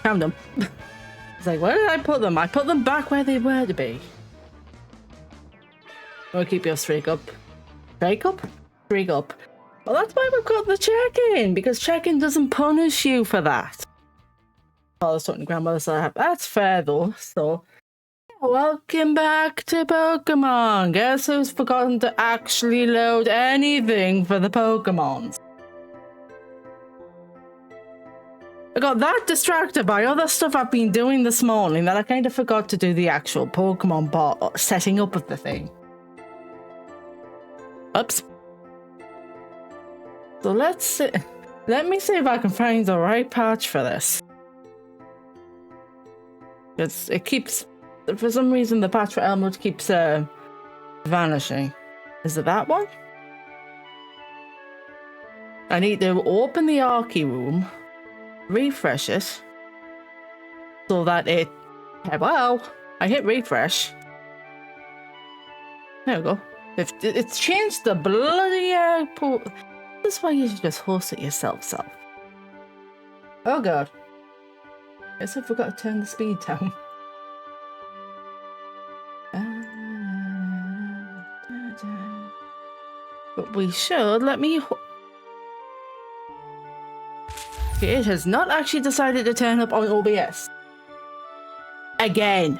Found them. It's like, where did I put them? I put them back where they were to be. We'll keep your streak up. Streak up? Streak up. Well, that's why we've got the check-in, because check-in doesn't punish you for that. Father's talking to grandmother, so that's fair though. So, welcome back to Pokemon. Guess who's forgotten to actually load anything for the Pokemons? I got that distracted by other stuff I've been doing this morning that I kind of forgot to do the actual Pokemon bot setting up of the thing. Oops. So let's see. Let me see if I can find the right patch for this. Because it keeps, for some reason, the patch for Elmwood keeps vanishing. Is it that one? I need to open the Archie room, refresh it, so that it. Wow! I hit refresh. There we go. It's changed the bloody airport. That's why you should just host it yourself, Self. Oh god. Guess I forgot to turn the speed down. But we should. Let me. Okay, it has not actually decided to turn up on OBS. Again.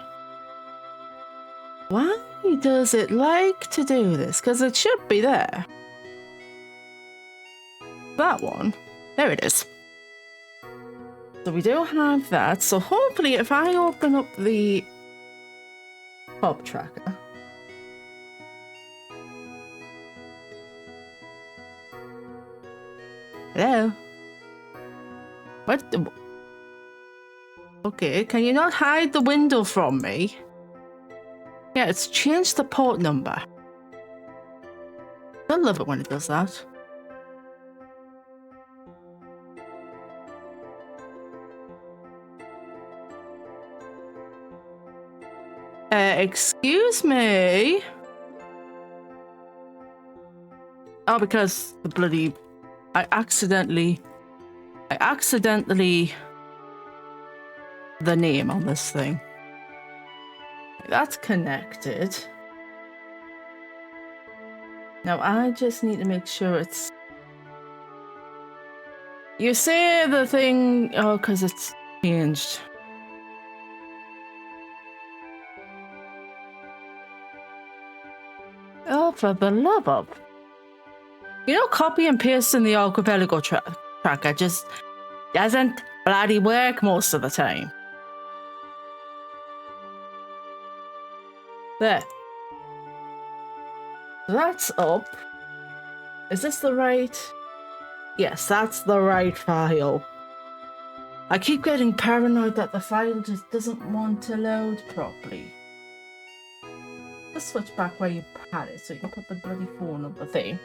Why does it like to do this? Because it should be there. That one. There it is. So we do have that. So hopefully if I open up the pop tracker. Hello? What the... Okay, can you not hide the window from me? Yeah, it's changed the port number. I love it when it does that. Excuse me? Oh, because the bloody... I accidentally... The name on this thing. That's connected. Now I just need to make sure it's... You say the thing... Oh, because it's changed. Oh, for the love of... You know, copy and paste in the Archipelago tracker just doesn't bloody work most of the time. There. That's up. Is this the right? Yes, that's the right file. I keep getting paranoid that the file just doesn't want to load properly. Let's switch back where you had it so you can put the bloody phone on the thing.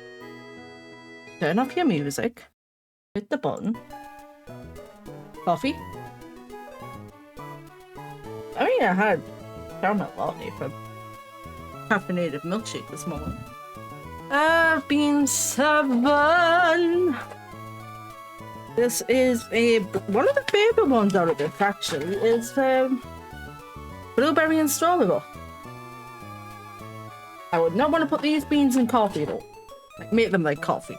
Turn off your music. Hit the button. Coffee. I mean, I had caramel latte from caffeinated milkshake this morning. I've been 7. This is one of the favorite ones out of this actually is blueberry and strawberry. I would not want to put these beans in coffee though. Like make them like coffee.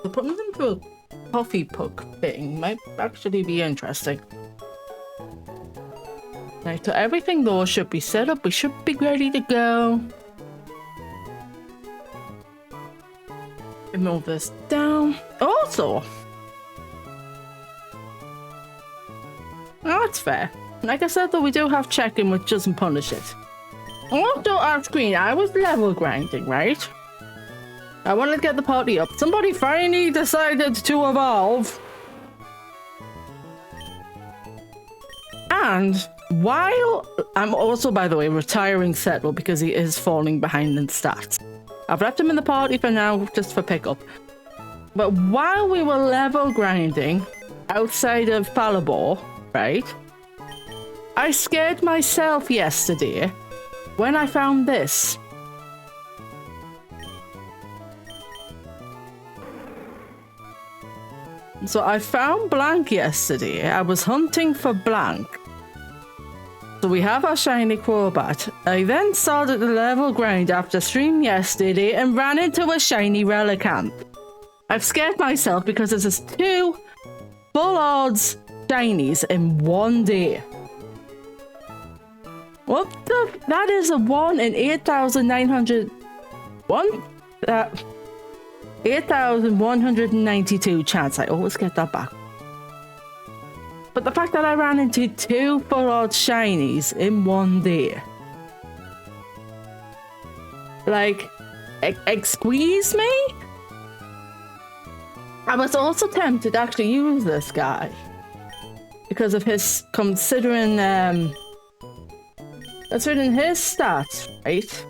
So putting them through a coffee puck thing might actually be interesting. Right, so everything though should be set up. We should be ready to go. Move this down. Also, that's fair. Like I said though, we do have check-in which doesn't punish it. Also off screen, I was level grinding, right? I wanted to get the party up. Somebody finally decided to evolve. And while I'm also, by the way, retiring Settle because he is falling behind in stats. I've left him in the party for now, just for pickup. But while we were level grinding outside of Falabor, right? I scared myself yesterday when I found this. So I found Blank yesterday. I was hunting for Blank. So we have our shiny Crobat. I then started the level grind after stream yesterday and ran into a shiny Relicanth. I've scared myself because there's 2 full odds shinies in one day. What the? That is a 1 in 8,900. 8,192 chance. I always get that back. But the fact that I ran into 2 full odds shinies in one day. Like, excuse me? I was also tempted to actually use this guy. Because of his, considering his stats, right?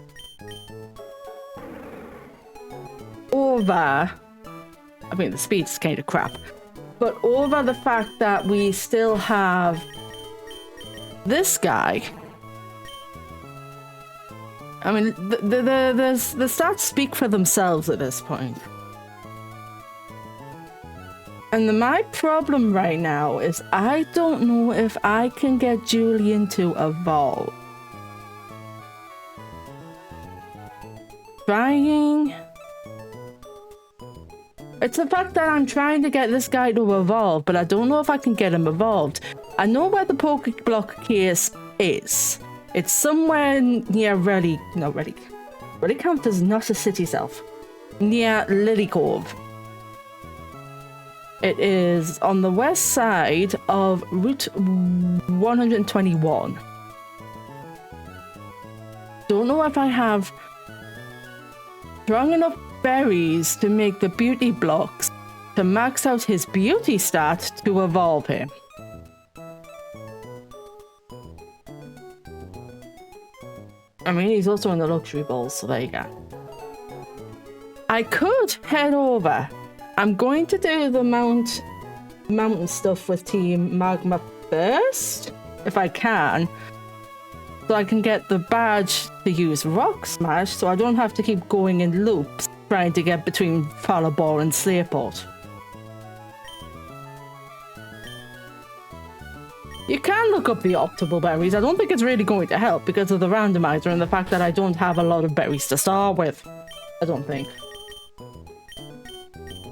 Over, I mean, the speed's kind of crap. But over the fact that we still have this guy. I mean, the stats speak for themselves at this point. And my problem right now is I don't know if I can get Julian to evolve. Trying. It's the fact that I'm trying to get this guy to evolve, but I don't know if I can get him evolved. I know where the Pokeblock case is. It's somewhere near Relicanth is not a city self. Near Lily Cove. It is on the west side of Route 121. Don't know if I have strong enough berries to make the beauty blocks to max out his beauty stat to evolve him. I mean, he's also in the luxury balls, so there you go. I could head over. I'm going to do the mountain stuff with Team Magma first, if I can. So I can get the badge to use Rock Smash, so I don't have to keep going in loops trying to get between Falabor and Slayport. You can look up the optimal berries. I don't think it's really going to help because of the randomizer and the fact that I don't have a lot of berries to start with. I don't think.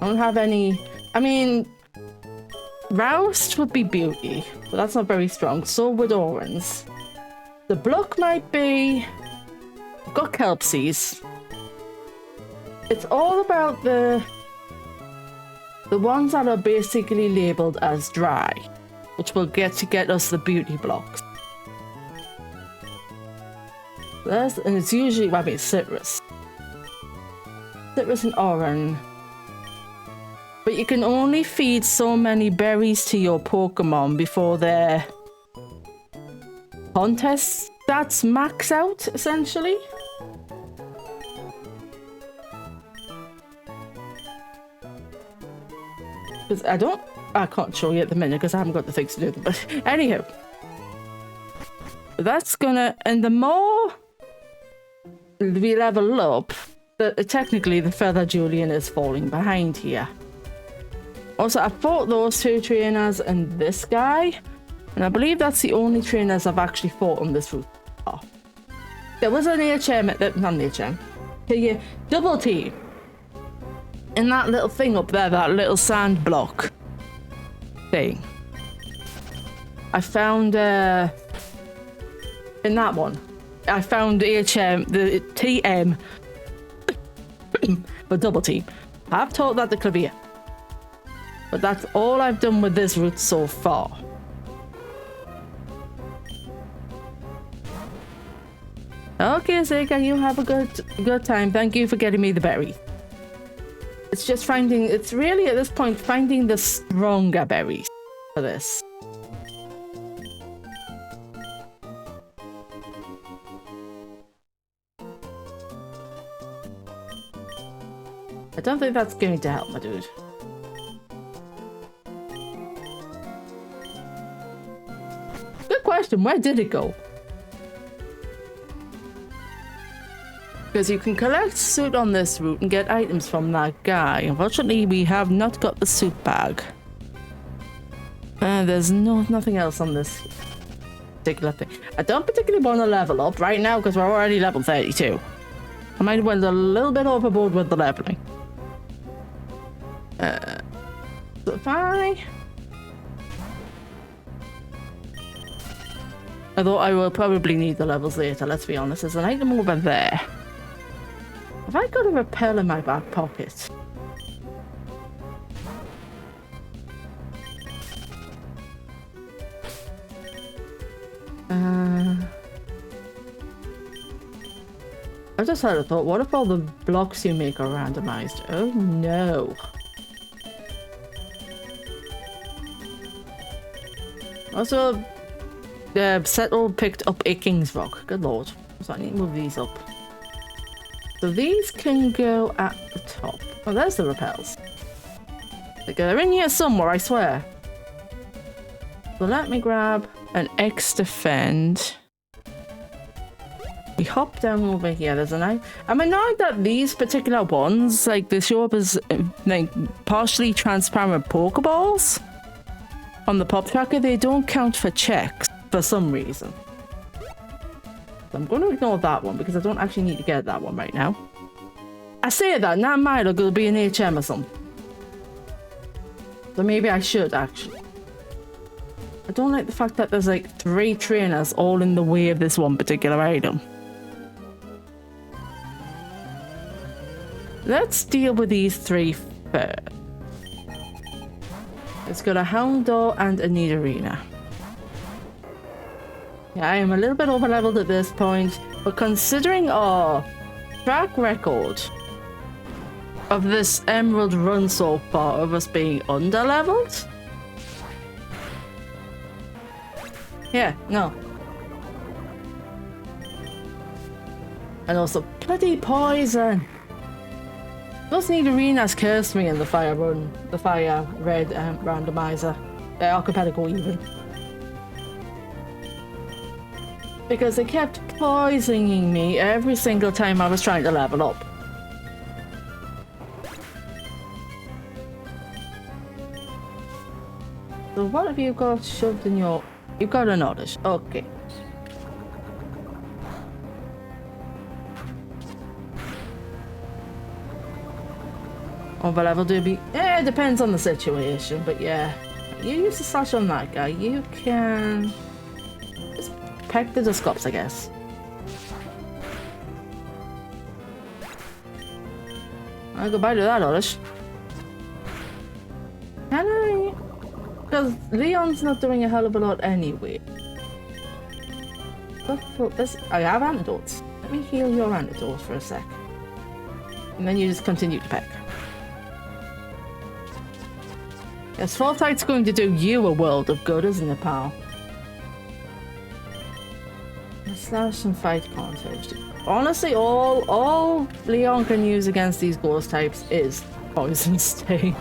I don't have any... I mean... Roust would be beauty, but that's not very strong. So would Orange. The block might be... I've got Kelpsies. It's all about the ones that are basically labelled as dry, which will get us the beauty blocks. And it's usually, I mean, citrus. Citrus and orange. But you can only feed so many berries to your Pokemon before their contest stats max out, essentially. Because I can't show you at the minute because I haven't got the things to do them. But anyhow, that's gonna, and the more we level up, technically the Feather Julian is falling behind here. Also, I fought those 2 trainers and this guy, and I believe that's the only trainers I've actually fought on this route. Oh. There was an HM, not an HM, double team. In that little thing up there, that little sand block thing. I found, in that one, I found HM, the TM, for double team. I've taught that to Clavier. But that's all I've done with this route so far. Okay, Zika, you have a good time. Thank you for getting me the berry. It's just finding, it's really at this point finding the stronger berries for this. I don't think that's going to help, my dude. Good question, where did it go? Because you can collect suit on this route and get items from that guy. Unfortunately, we have not got the suit bag. There's nothing else on this particular thing. I don't particularly want to level up right now because we're already level 32. I might have went a little bit overboard with the leveling. So if although I will probably need the levels later, let's be honest. There's an item over there. Have I got a repel in my back pocket? I just had a thought, what if all the blocks you make are randomized? Oh no. Also, Settle picked up a King's Rock. Good lord. So I need to move these up. So these can go at the top. Oh, there's the repels. They're in here somewhere, I swear. So let me grab an X defend. We hop down over here. There's an eye. I'm annoyed that these particular ones, like, they show up as like partially transparent Pokeballs on the pop tracker. They don't count for checks for some reason. So I'm going to ignore that one because I don't actually need to get that one right now. I say that, now mine are going to be an HM or something. So maybe I should actually. I don't like the fact that there's like 3 trainers all in the way of this one particular item. Let's deal with these 3 first. It's got a Houndour and a Nidorina. Yeah, I am a little bit over leveled at this point, but considering our track record of this Emerald run so far of us being under leveled. Yeah, no. And also bloody poison. Those Nidorinas cursed me in the fire run, the fire red randomizer, Archipelago even. Because they kept poisoning me every single time I was trying to level up. So what have you got shoved in your... You've got an oddish. Okay. Over level do be... Yeah, it depends on the situation, but yeah. You use the slash on that guy. You can... just peck the Dusclops, I guess. I'll go back to that oddish. Can I... Because Leon's not doing a hell of a lot anyway. I have antidotes. Let me heal your antidote for a sec. And then you just continue to peck. Yes, Fortnite's going to do you a world of good, isn't it, pal? Slash and fight contest. Honestly, all Leon can use against these ghost types is Poison Sting.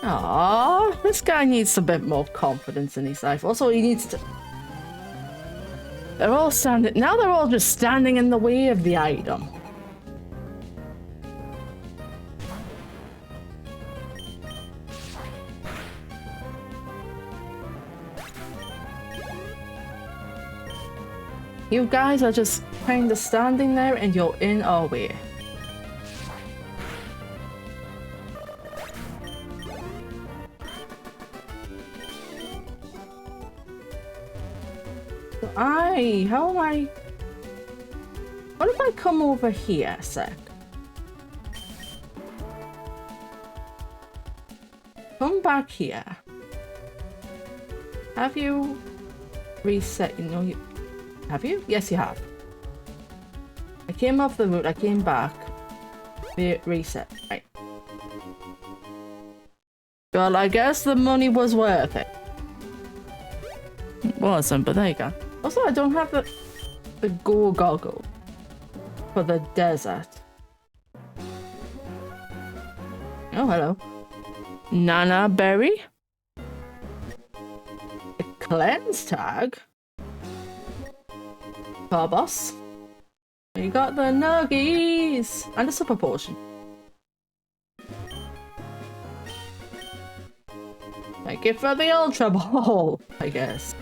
Aww, this guy needs a bit more confidence in his life. Also, he needs to... They're all standing... Now they're all just standing in the way of the item. You guys are just kind of standing there and you're in our way. How am I... What if I come over here a sec? Come back here. Have you reset? You know, you... Have you? Yes, you have. I came off the route, I came back. Reset. Right. Well, I guess the money was worth it. It wasn't, but there you go. Also, I don't have the go goggle for the desert. Oh, hello. Nana Berry? A cleanse tag? Car boss. You got the nuggies and a super potion. Thank you for the ultra ball, I guess.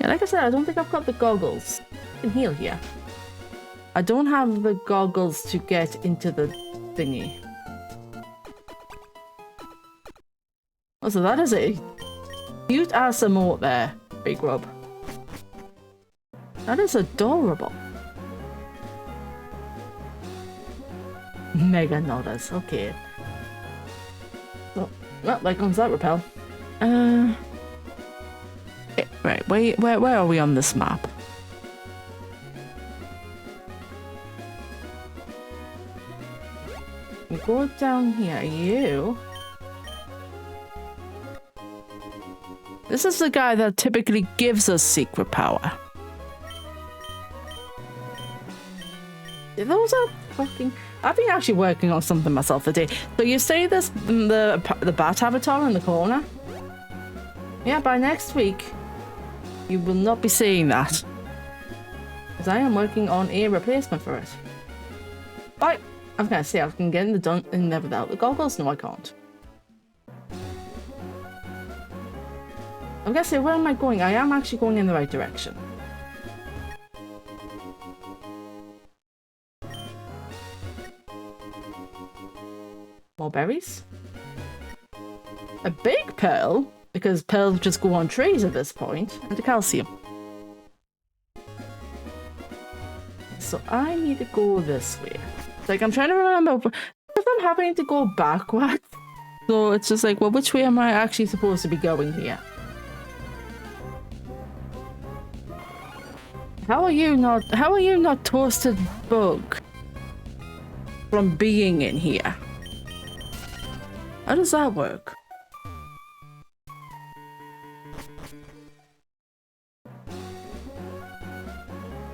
Yeah, like I said, I don't think I've got the goggles. I can heal here. I don't have the goggles to get into the thingy. Oh, so that is a cute ass emote there, Big Rub. That is adorable. Mega nodders, okay. So, well, there comes that repel. Right, where are we on this map? We go down here, you. This is the guy that typically gives us secret power. Those are fucking... I've been actually working on something myself today. So you say this, the bat avatar in the corner? Yeah, by next week, you will not be seeing that. Because I am working on a replacement for it. Right, I was gonna say I can get in there without the goggles. No, I can't. I'm gonna say, where am I going? I am actually going in the right direction. More berries. A big pearl, because pearls just go on trees at this point, and a calcium. So I need to go this way. Like, I'm trying to remember, if I'm having to go backwards. So it's just like, well, which way am I actually supposed to be going here? How are you not toasted bug from being in here? How does that work?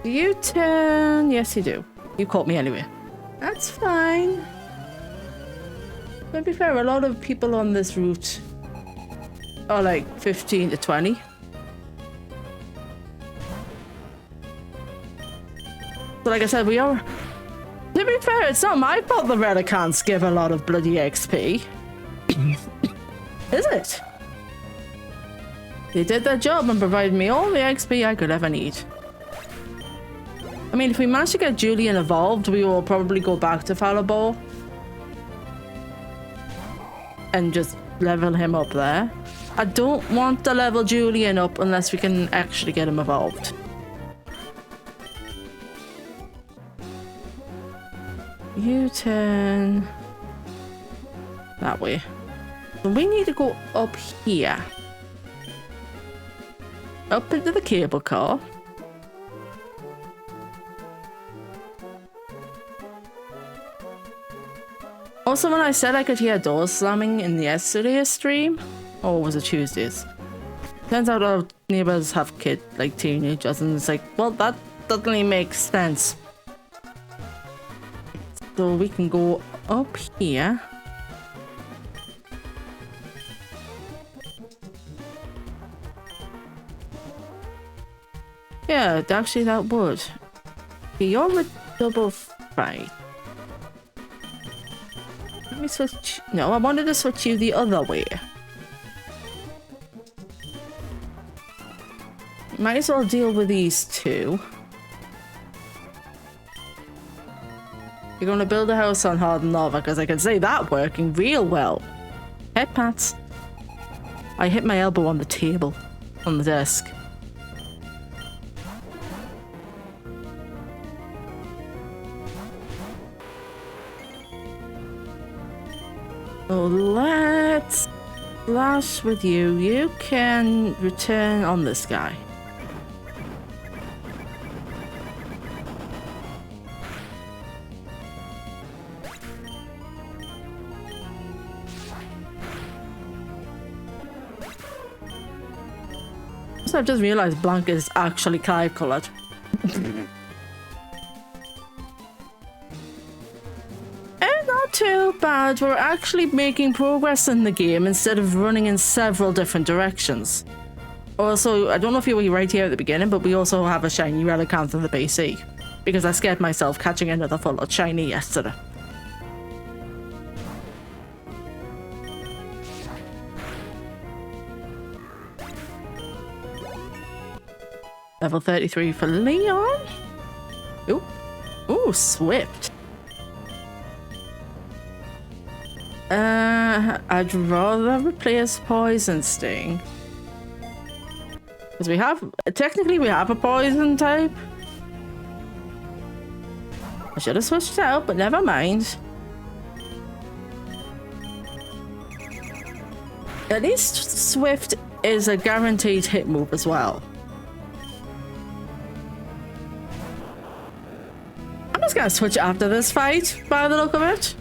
Do you turn? Yes, you do. You caught me anyway. That's fine. To be fair, a lot of people on this route are like 15 to 20. So like I said, we are... To be fair, it's not my fault the Relicants give a lot of bloody XP. Is it? They did their job and provided me all the XP I could ever need. I mean, if we manage to get Julian evolved, we will probably go back to Falabor and just level him up there. I don't want to level Julian up unless we can actually get him evolved. You turn that way. So we need to go up here. Up into the cable car. Also, when I said I could hear doors slamming in yesterday's stream, or was it Tuesdays? Turns out our neighbors have kids, like teenagers, and it's like, well, that totally makes sense. So we can go up here. Yeah, actually that would. Okay, you're a double fright. Let me switch. No, I wanted to switch you the other way. Might as well deal with these two. You're gonna build a house on hard lava, because I can see that working real well. Head pats. I hit my elbow on the table, on the desk. So let's flash with you. You can return on this guy. So I've just realized Blanca is actually Clive colored. Too bad. We're actually making progress in the game instead of running in several different directions. Also, I don't know if you were right here at the beginning, but we also have a shiny Relicanth in the BC. Because I scared myself catching another full of shiny yesterday. Level 33 for Leon. Ooh. Ooh, Swift. I'd rather replace Poison Sting. Because we have... Technically, we have a Poison type. I should have switched it out, but never mind. At least Swift is a guaranteed hit move as well. I'm just gonna switch after this fight, by the look of it.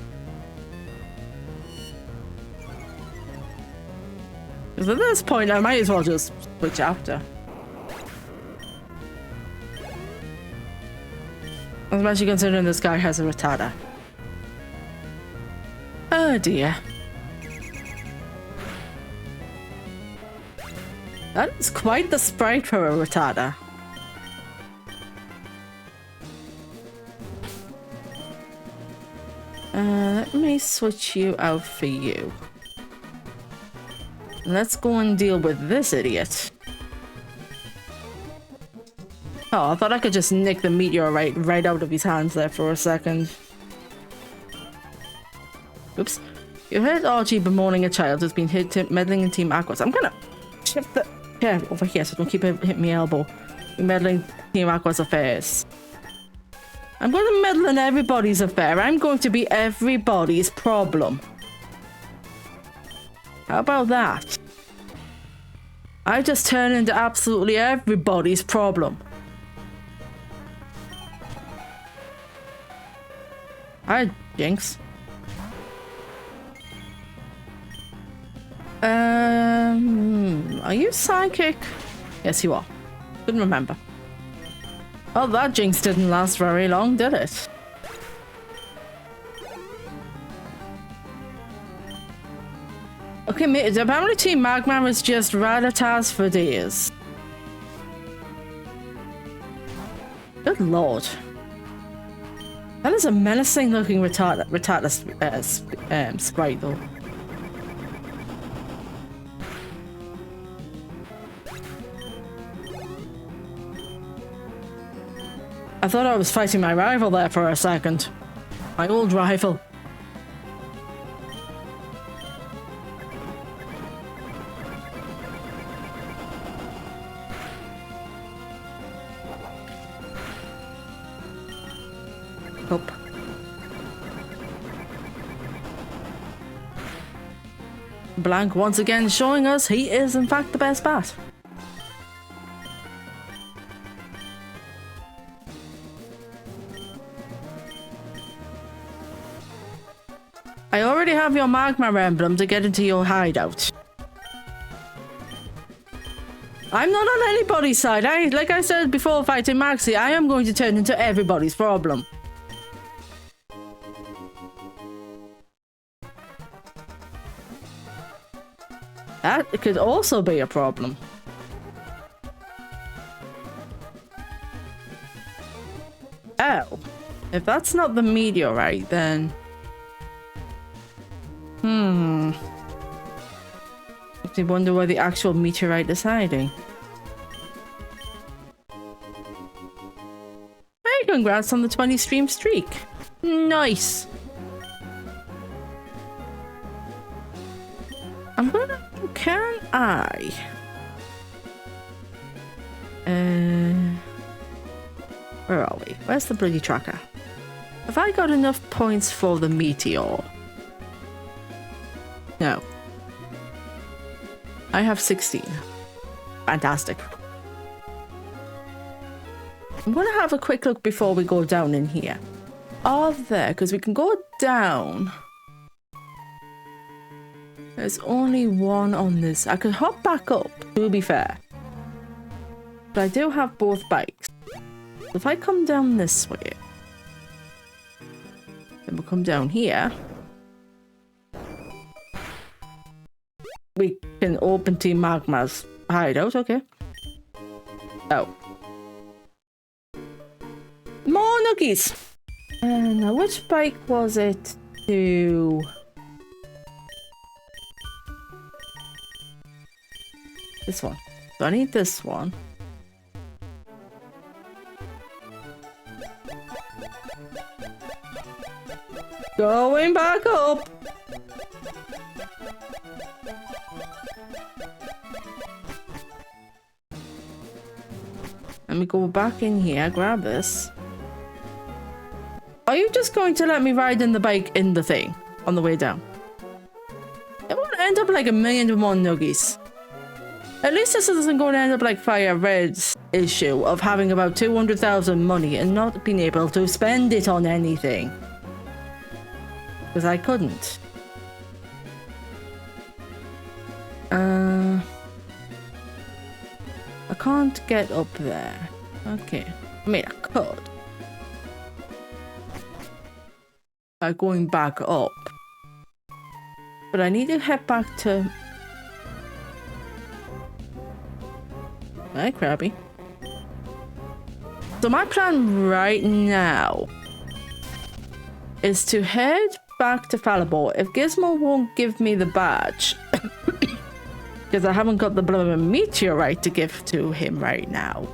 Because at this point, I might as well just switch after. Especially considering this guy has a Rattata. Oh dear. That is quite the sprite for a Rattata. Let me switch you out for you. Let's go and deal with this idiot. Oh, I thought I could just nick the meteorite right out of his hands there for a second. Oops. You heard Archie bemoaning a child who's been meddling in Team Aquas. I'm gonna shift the chair over here so don't keep it hitting me elbow. Meddling Team Aqua's affairs. I'm going to meddle in everybody's affair. I'm going to be everybody's problem. How about that? I just turn into absolutely everybody's problem. Hi, Jinx. Are you psychic? Yes, you are. Couldn't remember. Oh, that Jinx didn't last very long, did it? Okay, mate, apparently Team Magma is just Rattatas for days. Good lord. That is a menacing looking Rattata sprite though. I thought I was fighting my rival there for a second. My old rival. Nope. Blank once again showing us he is in fact the best bat. I already have your Magma emblem to get into your hideout. I'm not on anybody's side. Like I said before fighting Maxi, I am going to turn into everybody's problem. That could also be a problem. Oh. If that's not the meteorite, then... Makes me wonder where the actual meteorite is hiding. Hey, congrats on the 20 stream streak. Nice. I'm gonna... Can I? Where are we? Where's the bloody tracker? Have I got enough points for the meteor? No. I have 16. Fantastic. I'm going to have a quick look before we go down in here. Are there? Because we can go down. There's only one on this. I could hop back up, to be fair. But I do have both bikes. If I come down this way, then we'll come down here. We can open Team Magma's hideout, okay. Oh. More nuggies! Now, which bike was it to... This one. So I need this one. Going back up! Let me go back in here, grab this. Are you just going to let me ride in the bike in the thing on the way down? It won't end up like 1,000,001 nuggies. At least this isn't going to end up like Fire Red's issue of having about 200,000 money and not being able to spend it on anything. Because I couldn't. I can't get up there. Okay. I mean, I could. By going back up. But I need to head back to... Hi, Krabby. So my plan right now is to head back to Falibor. If Gizmo won't give me the badge, because I haven't got the blooming meteorite to give to him right now,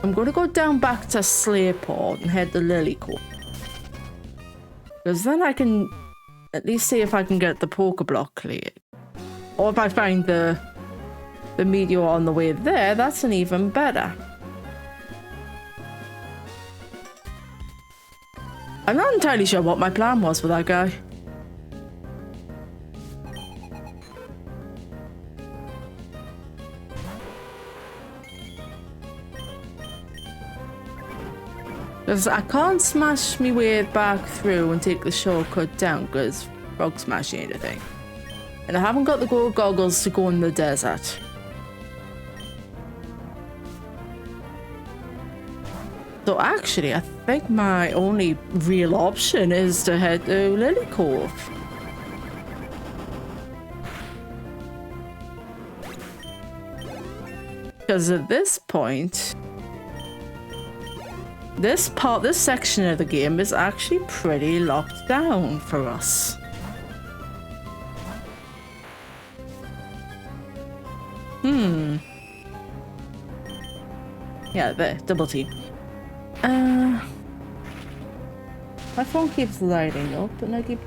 I'm going to go down back to Slayport and head to Lilycove. Because then I can at least see if I can get the Pokeblock cleared. Or if I find the meteor on the way there, that's an even better. I'm not entirely sure what my plan was for that guy. Because I can't smash my way back through and take the shortcut down because frog smash ain't a thing. And I haven't got the gold goggles to go in the desert. So actually, I think my only real option is to head to Lilycove. Because at this point... This section of the game is actually pretty locked down for us. Yeah, there, double T. My phone keeps lighting up and I keep...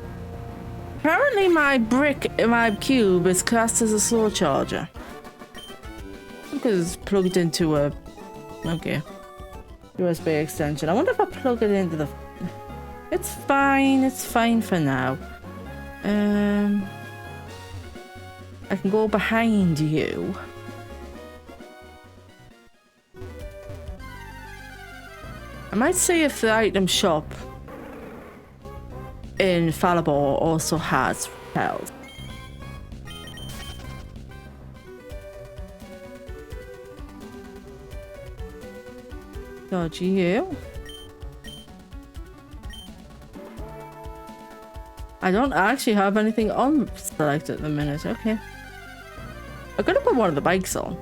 Apparently my cube is classed as a slow charger. Because it's plugged into a... Okay. USB extension. I wonder if I plug it into the... It's fine for now. I can go behind you. I might see if the item shop in Falibor also has repels. Dodge you. I don't actually have anything on select at the minute. Okay. I'm gonna put one of the bikes on.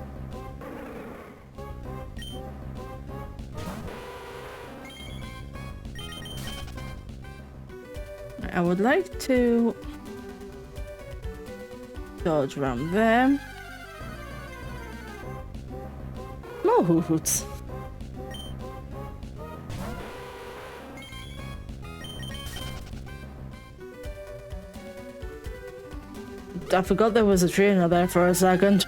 I would like to dodge around there. More hoots. I forgot there was a trainer there for a second.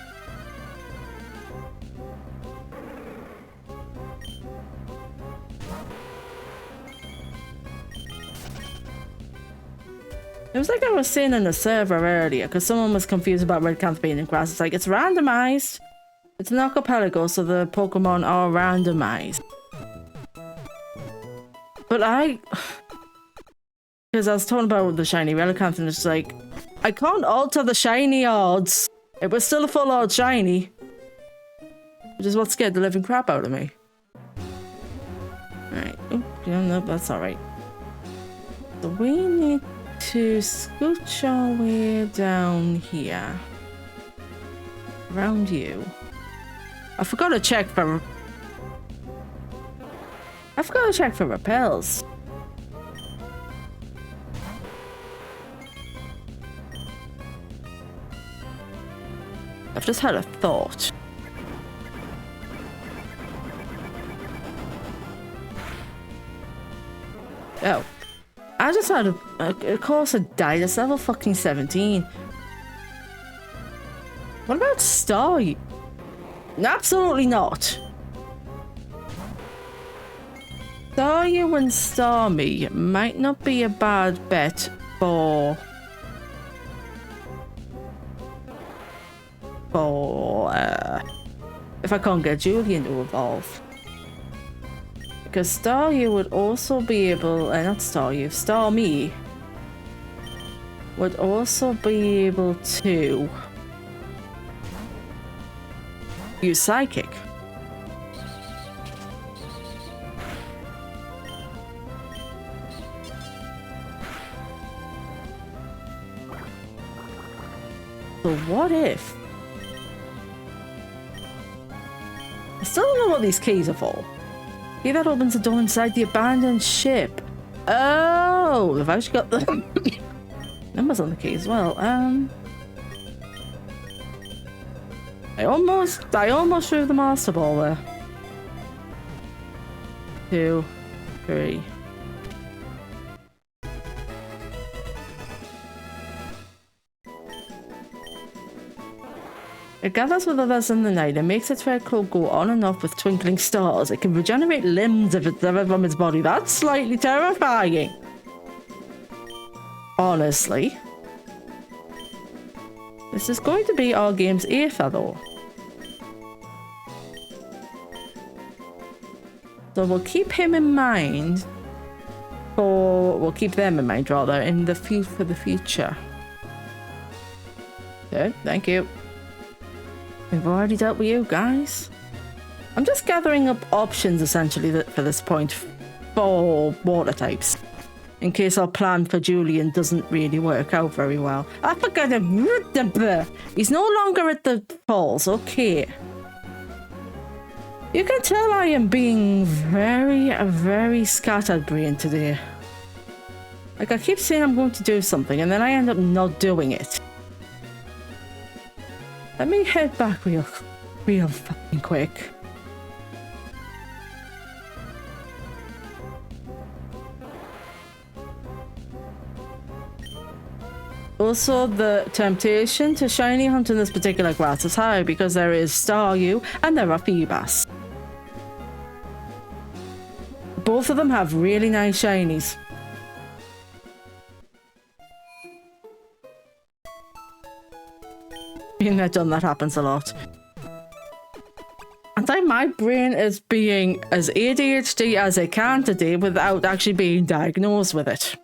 It was like I was saying in the server earlier, because someone was confused about Red Canth being in grass. It's like, it's randomized. It's an Archipelago, so the Pokemon are randomized. But because I was talking about the shiny Relicanth, and it's like, I can't alter the shiny odds. It was still a full odd shiny. Which is what scared the living crap out of me. Alright. Oh, yeah, no, that's alright. So we need to scooch our way down here. around you. I forgot to check for repels. I've just had a thought. Oh. I just had a course of died. It's level fucking 17. What about Star? Absolutely not. Star you and Star me might not be a bad bet for if I can't get Julian to evolve. Because Star you would also be able, not Star you, Star me would also be able to use Psychic. So what if? I still don't know what these keys are for. Key that opens the door inside the abandoned ship. Oh, I've actually got the numbers on the key as well. I almost threw the master ball there. 2, 3. It gathers with others in the night and makes its red cloak go on and off with twinkling stars. It can regenerate limbs if it's severed from its body. That's slightly terrifying. Honestly. This is going to be our game's Aether though. So we'll keep him in mind we'll keep them in mind rather for the future. Good, thank you. We've already dealt with you guys. I'm just gathering up options essentially for this point for water types. In case our plan for Julian doesn't really work out very well. I forgot to... He's no longer at the falls, okay. You can tell I am being very scatterbrained today. Like I keep saying I'm going to do something and then I end up not doing it. Let me head back real fucking quick. Also, the temptation to shiny hunt in this particular grass is high because there is Staryu and there are Feebas. Both of them have really nice shinies. Being there done, that happens a lot. I think my brain is being as ADHD as it can today without actually being diagnosed with it.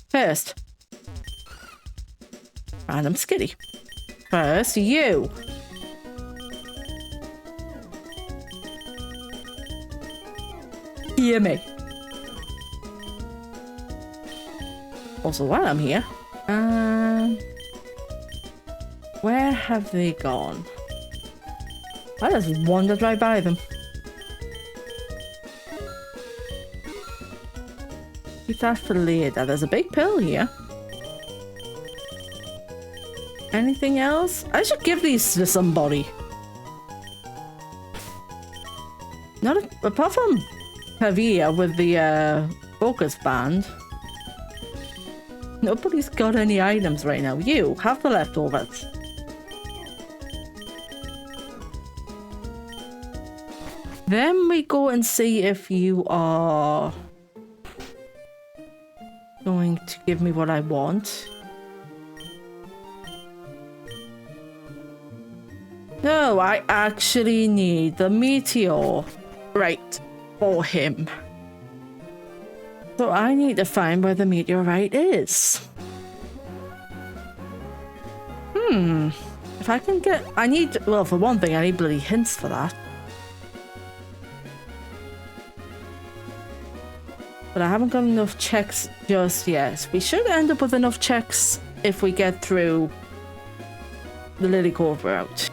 First, random skitty. First, you. Hear me. Also, while I'm here, where have they gone? I just wandered right by them. Keep that for later. There's a big pill here. Anything else? I should give these to somebody. Apart from Pavia with the focus band. Nobody's got any items right now. You have the leftovers. Then we go and see if you are going to give me what I want. No, I actually need the meteor right for him. So I need to find where the meteorite is. If I can get... well, for one thing, I need bloody hints for that. But I haven't got enough checks just yet. We should end up with enough checks if we get through the Lily Cove route.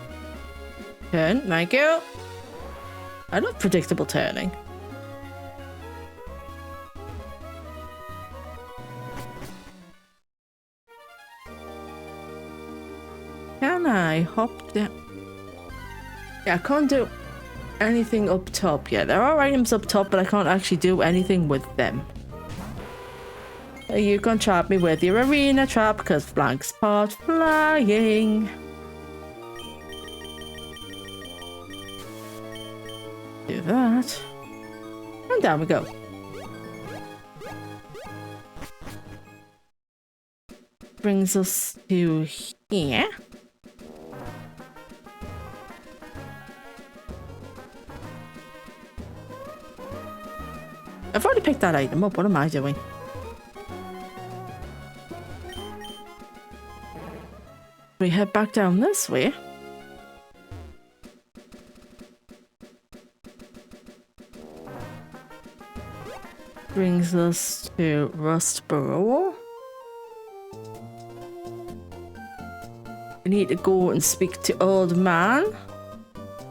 Turn, thank you. I love predictable turning. Can I hop down? Yeah, I can't do anything up top yet. There are items up top, but I can't actually do anything with them. You can trap me with your arena trap because flags part flying. Do that. And down we go. Brings us to here. I've already picked that item up. What am I doing? We head back down this way. Brings us to Rustboro. We need to go and speak to Old Man.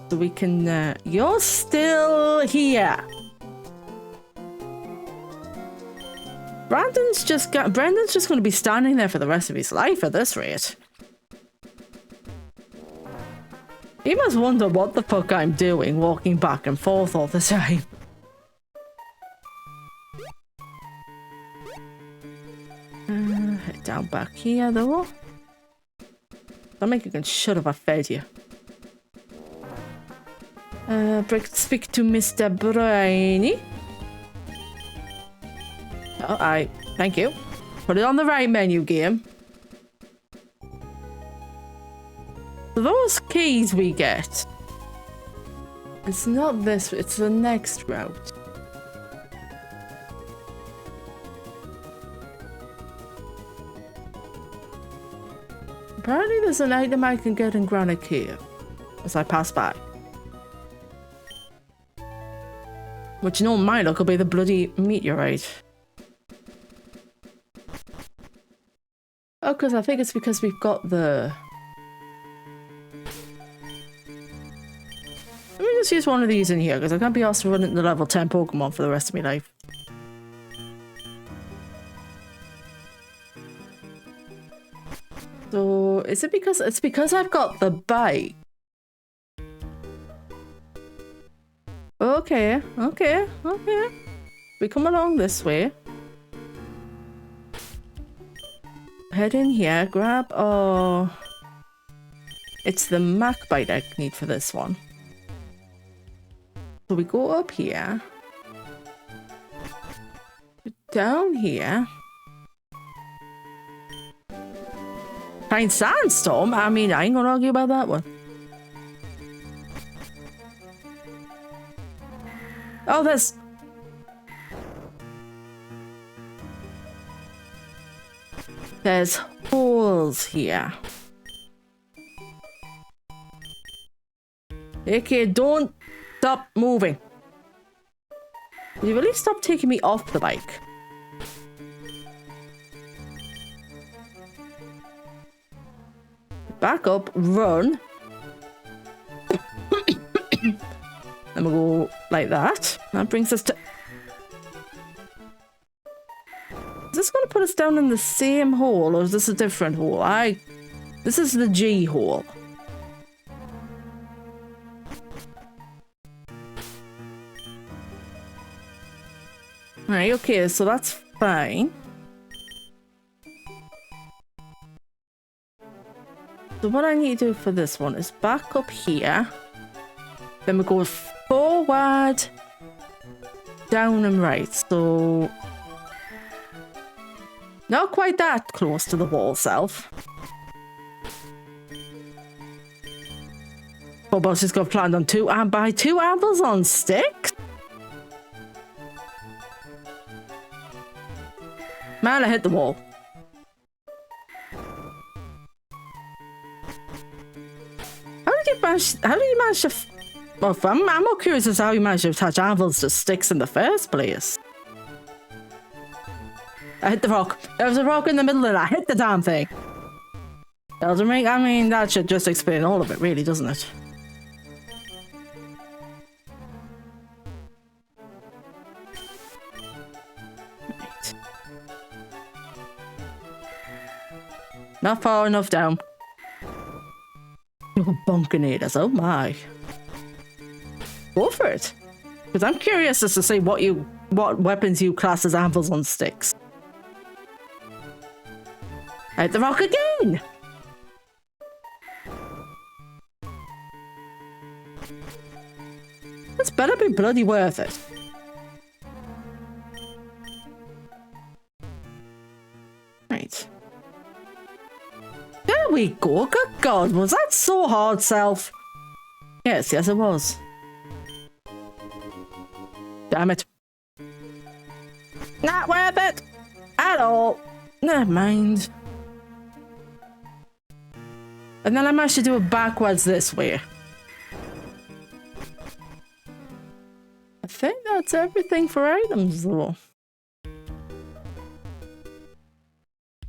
So we can, you're still here. Brendan's just going to be standing there for the rest of his life at this rate. He must wonder what the fuck I'm doing walking back and forth all the time. Head down back here though. Don't make you can shut up, I fed you. Speak to Mr. Brainy. Oh, thank you. Put it on the right menu, game. So those keys we get. It's not this, it's the next route. Apparently there's an item I can get in Granite Cave as I pass by. Which, you know, my luck will be the bloody meteorite. Oh, because I think it's because we've got the... Let me just use one of these in here, because I can't be asked to run into level 10 Pokemon for the rest of my life. So, is it because... It's because I've got the bike. Okay, okay, okay. We come along this way. Head in here, grab... Oh... It's the Mac bite I need for this one. So we go up here. Down here. Find Sandstorm? I mean, I ain't gonna argue about that one. Oh, there's holes here. Okay, don't stop moving. Will you really stop taking me off the bike? Back up, run. And we'll go like that. That brings us to... Is this going to put us down in the same hole, or is this a different hole? This is the G hole. Right, okay, so that's fine. So what I need to do for this one is back up here. Then we go forward, down and right. So not quite that close to the wall self. Oh, boss just got planned on buy two apples on sticks. Man, I hit the wall. How did you manage to... Well, I'm more curious as to how you managed to attach apples to sticks in the first place. I hit the rock. There was a rock in the middle and I hit the damn thing. Doesn't make, I mean, that should just explain all of it, really, doesn't it? Right. Not far enough down. Oh, bunkinators, oh my. Go for it. Because I'm curious as to see what weapons you class as anvils on sticks. Out the rock again! This better be bloody worth it. Right. There we go. Good God, was that so hard, self? Yes, yes it was. Damn it. Not worth it at all. Never mind. And then I managed to do it backwards this way. I think that's everything for items though.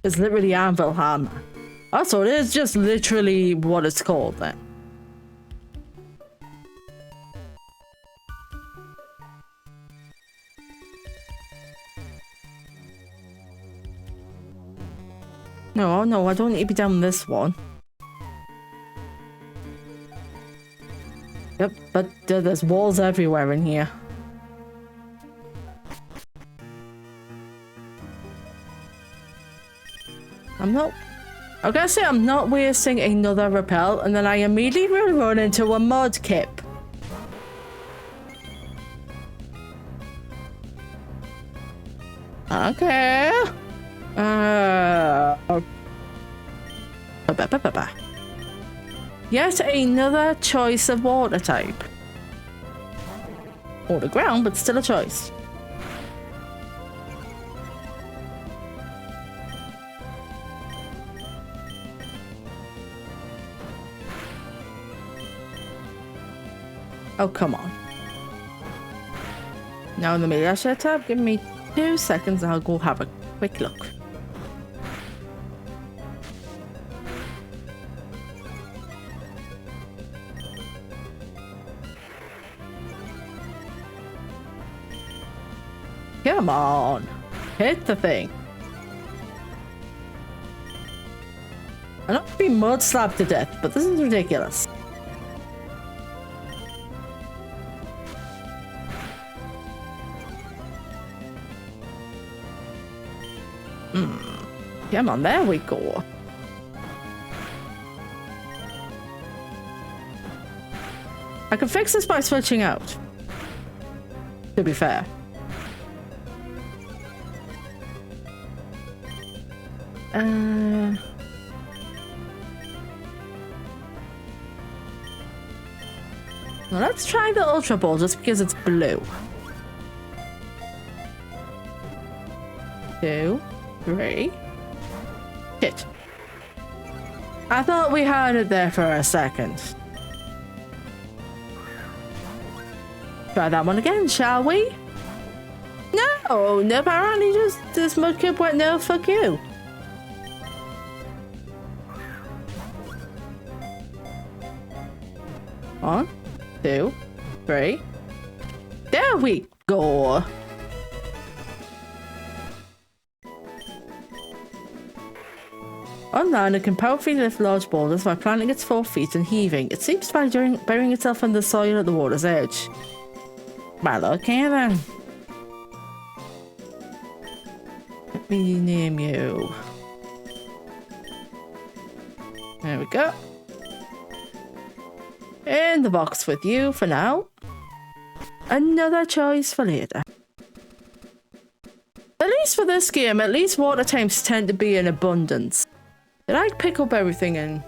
It's literally anvil hammer. Oh, so it is just literally what it's called then. No, no, I don't need to be down this one. Yep, but there's walls everywhere in here. I'm gonna say I'm not wasting another rappel, and then I immediately will run into a mud kip. Okay. Yet another choice of water type. Or the ground, but still a choice. Oh, come on. Now in the media tab, give me 2 seconds and I'll go have a quick look. Come on, hit the thing. I'm not being mud slapped to death, but this is ridiculous. Come on, there we go. I can fix this by switching out, to be fair. Well, let's try the Ultra Ball just because it's blue. 2, 3. Shit. I thought we had it there for a second. Try that one again, shall we? No, apparently just this mudkip went no, fuck you. One, 2, 3. There we go. Online, it can powerfully lift large boulders by planting its 4 feet and heaving. It seems by burying itself in the soil at the water's edge. Well, okay then. Let me name you. There we go. In the box with you for now. Another choice for later. At least for this game, at least water types tend to be in abundance. Did I pick up everything in?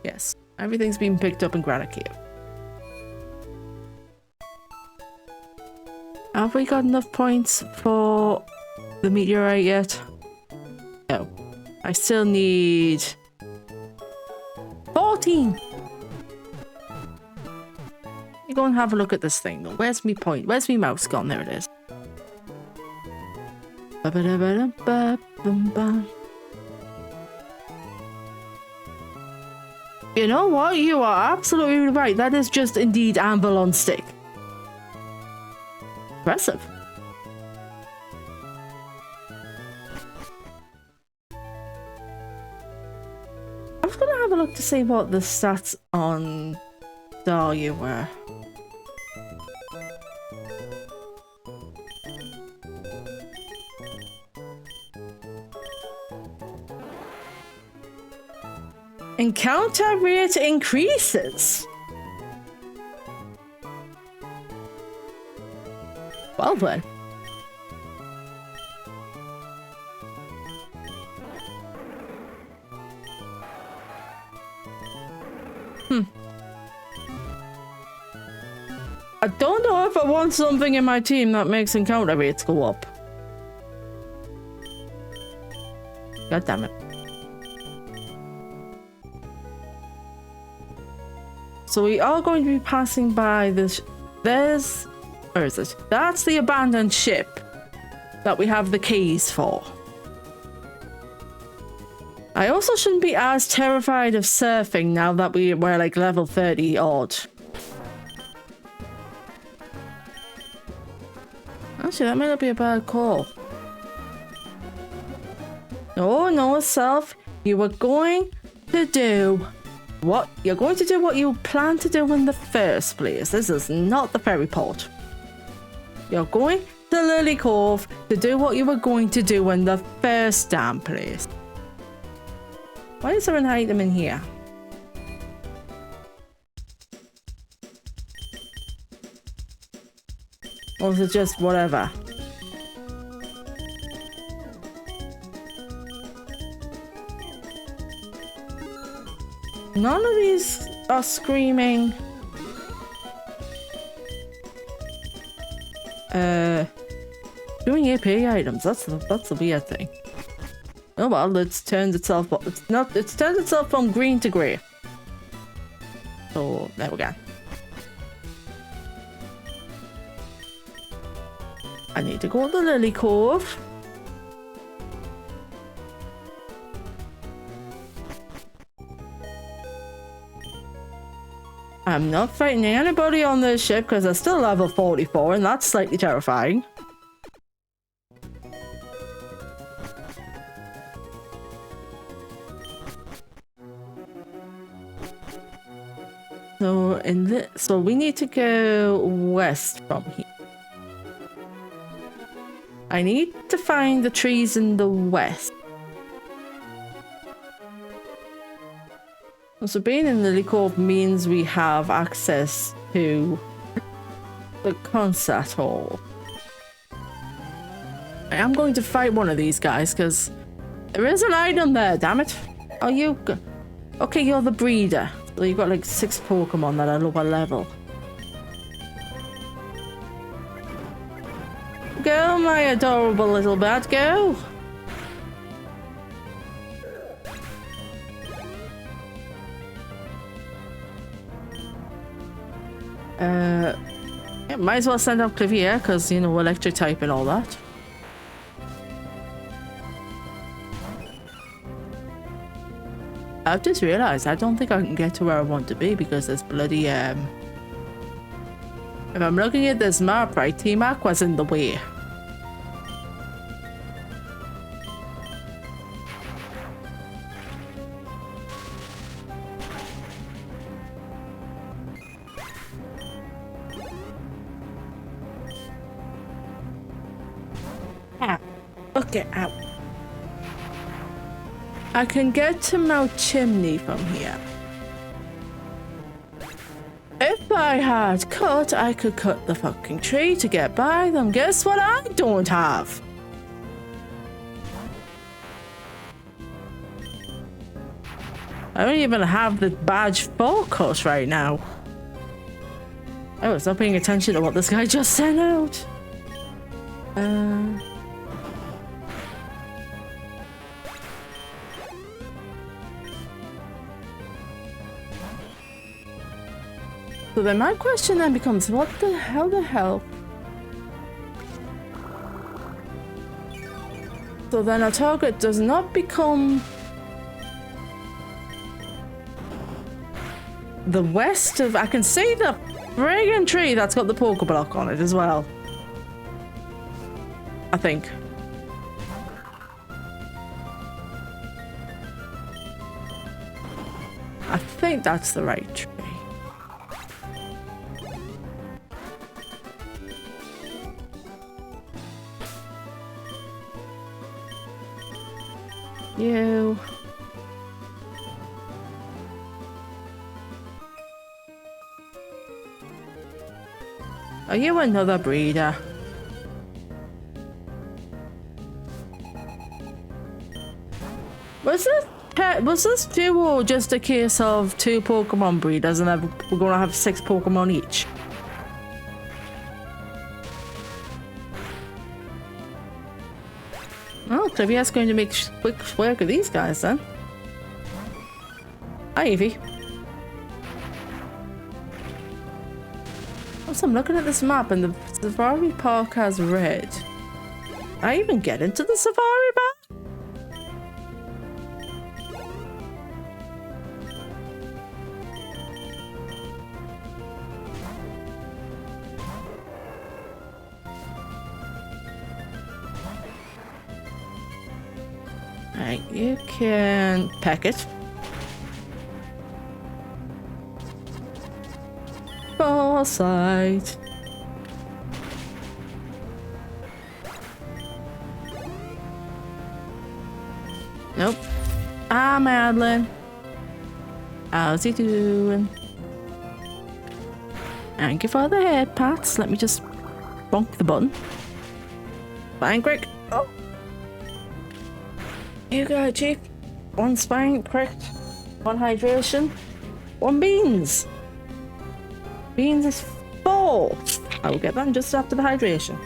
Yes, everything's been picked up in Granite Cave. Have we got enough points for the meteorite yet? No. I still need 14. You go and have a look at this thing though. Where's me point? Where's me mouse gone? There it is. You know what? You are absolutely right. That is just indeed anvil on stick. Impressive. I was gonna have a look to see what the stats on Dahlia were. Encounter rate increases. Well then. I don't know if I want something in my team that makes encounter rates go up. God damn it. So we are going to be passing by this. Where is it? That's the abandoned ship that we have the keys for. I also shouldn't be as terrified of surfing now that we're like level 30 odd. Actually, that may not be a bad call. No, Self. You were going to do what you're going to do what you planned to do in the first place. This is not the ferry port. You're going to Lily Cove to do what you were going to do in the first damn place. Why is there an item in here? Or is it just whatever? None of these are screaming. Doing AP items. That's the weird thing. Oh well, it's turned itself. It's turned itself from green to grey. So there we go. I need to go to Lily Cove. I'm not fighting anybody on this ship because I'm still level 44 and that's slightly terrifying. So we need to go west from here. I need to find the trees in the west. So being in Lily Cove means we have access to the concert hall. I am going to fight one of these guys because there is an item there, damn it. Are you... Okay, you're the breeder. So you've got like 6 Pokemon that are lower level. Go, my adorable little bat, go! Yeah, might as well send out Clivier, because, you know, electric type and all that. I've just realised I don't think I can get to where I want to be because there's bloody, if I'm looking at this map right, Team Aqua's in the way. Okay, out. I can get to Mount Chimney from here. If I had cut, I could cut the fucking tree to get by them. Guess what I don't have? I don't even have the badge for cut right now. I was not paying attention to what this guy just sent out. So then my question then becomes, what the hell? So then our target does not become the west of... I can see the friggin' tree that's got the Pokeblock on it as well. I think. I think that's the right tree. You. Are you another breeder? Was this duo just a case of 2 Pokemon breeders and then we're gonna have 6 Pokemon each? Oh, Clivia's going to make quick work of these guys then. Hi, Evie. Also, I'm looking at this map and the Safari Park has red. Can I even get into the Safari Park? Right, you can peck it. Foresight. Nope. Ah, Madeline. How's he doing? Thank you for the head pats. Let me just bonk the button. Fine, quick. Oh. You got it, Chief. 1 spine, correct. 1 hydration. 1 beans. Beans is 4. I will get that just after the hydration.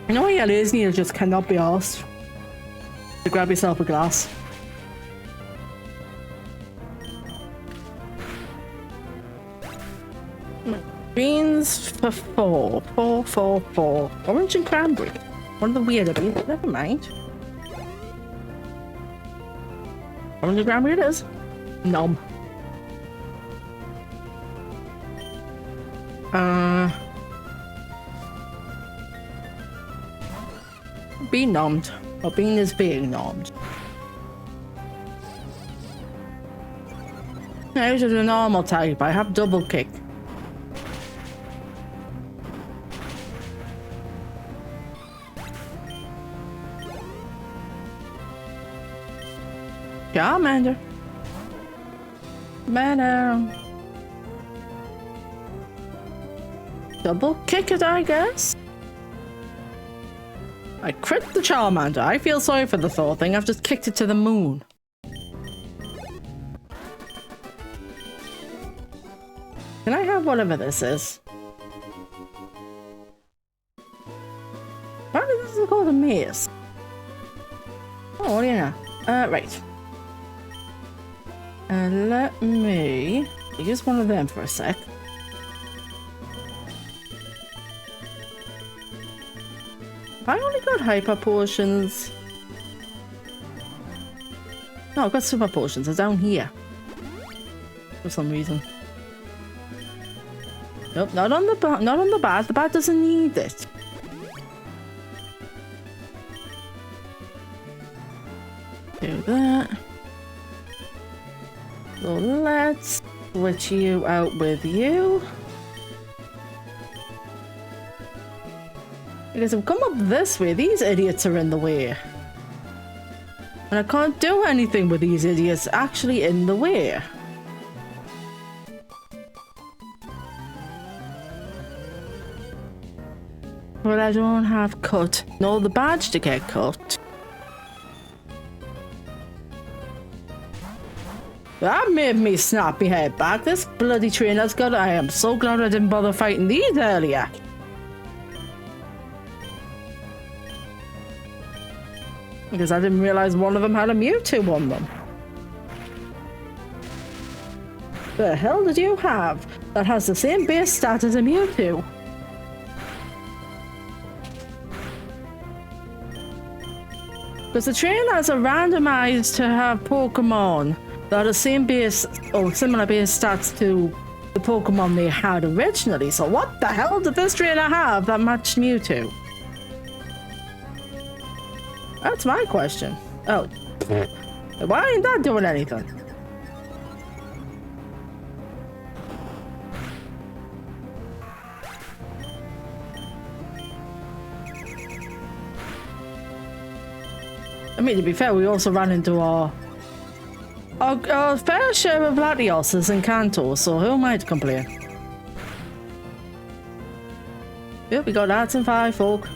You know what you lazy, you just cannot be asked to grab yourself a glass. Beans for 4. 4, 4, 4. Orange and cranberry. One of the weirder beans, but never mind. Orange and cranberry it is. Nom. Be nommed. Or bean is being nommed. Now this is a normal type. I have double kick. Charmander. Matter. Double kick it, I guess. I crit the Charmander. I feel sorry for the Thor thing. I've just kicked it to the moon. Can I have whatever this is? Apparently this is called a maze. Oh, what do you know? Right. Let me use one of them for a sec. I only got hyper potions. No, I've got super potions. They're down here. For some reason. Nope, not on the bat. The bat doesn't need it. Do that. So let's switch you out with you. Because I've come up this way, these idiots are in the way. And I can't do anything with these idiots actually in the way. But I don't have cut, nor the badge to get cut. That made me snap my head back. This bloody trainer's got... I am so glad I didn't bother fighting these earlier. Because I didn't realize one of them had a Mewtwo on them. The hell did you have that has the same base stat as a Mewtwo? Because the trainers are randomized to have Pokemon that are the same base or similar base stats to the Pokemon they had originally. So what the hell did this trainer have that matched Mewtwo? That's my question. Oh. Why ain't that doing anything? I mean, to be fair, we also ran into our fair share of Latioses and Kantos, so who am I to complain? Yep, we got that and 5 folk.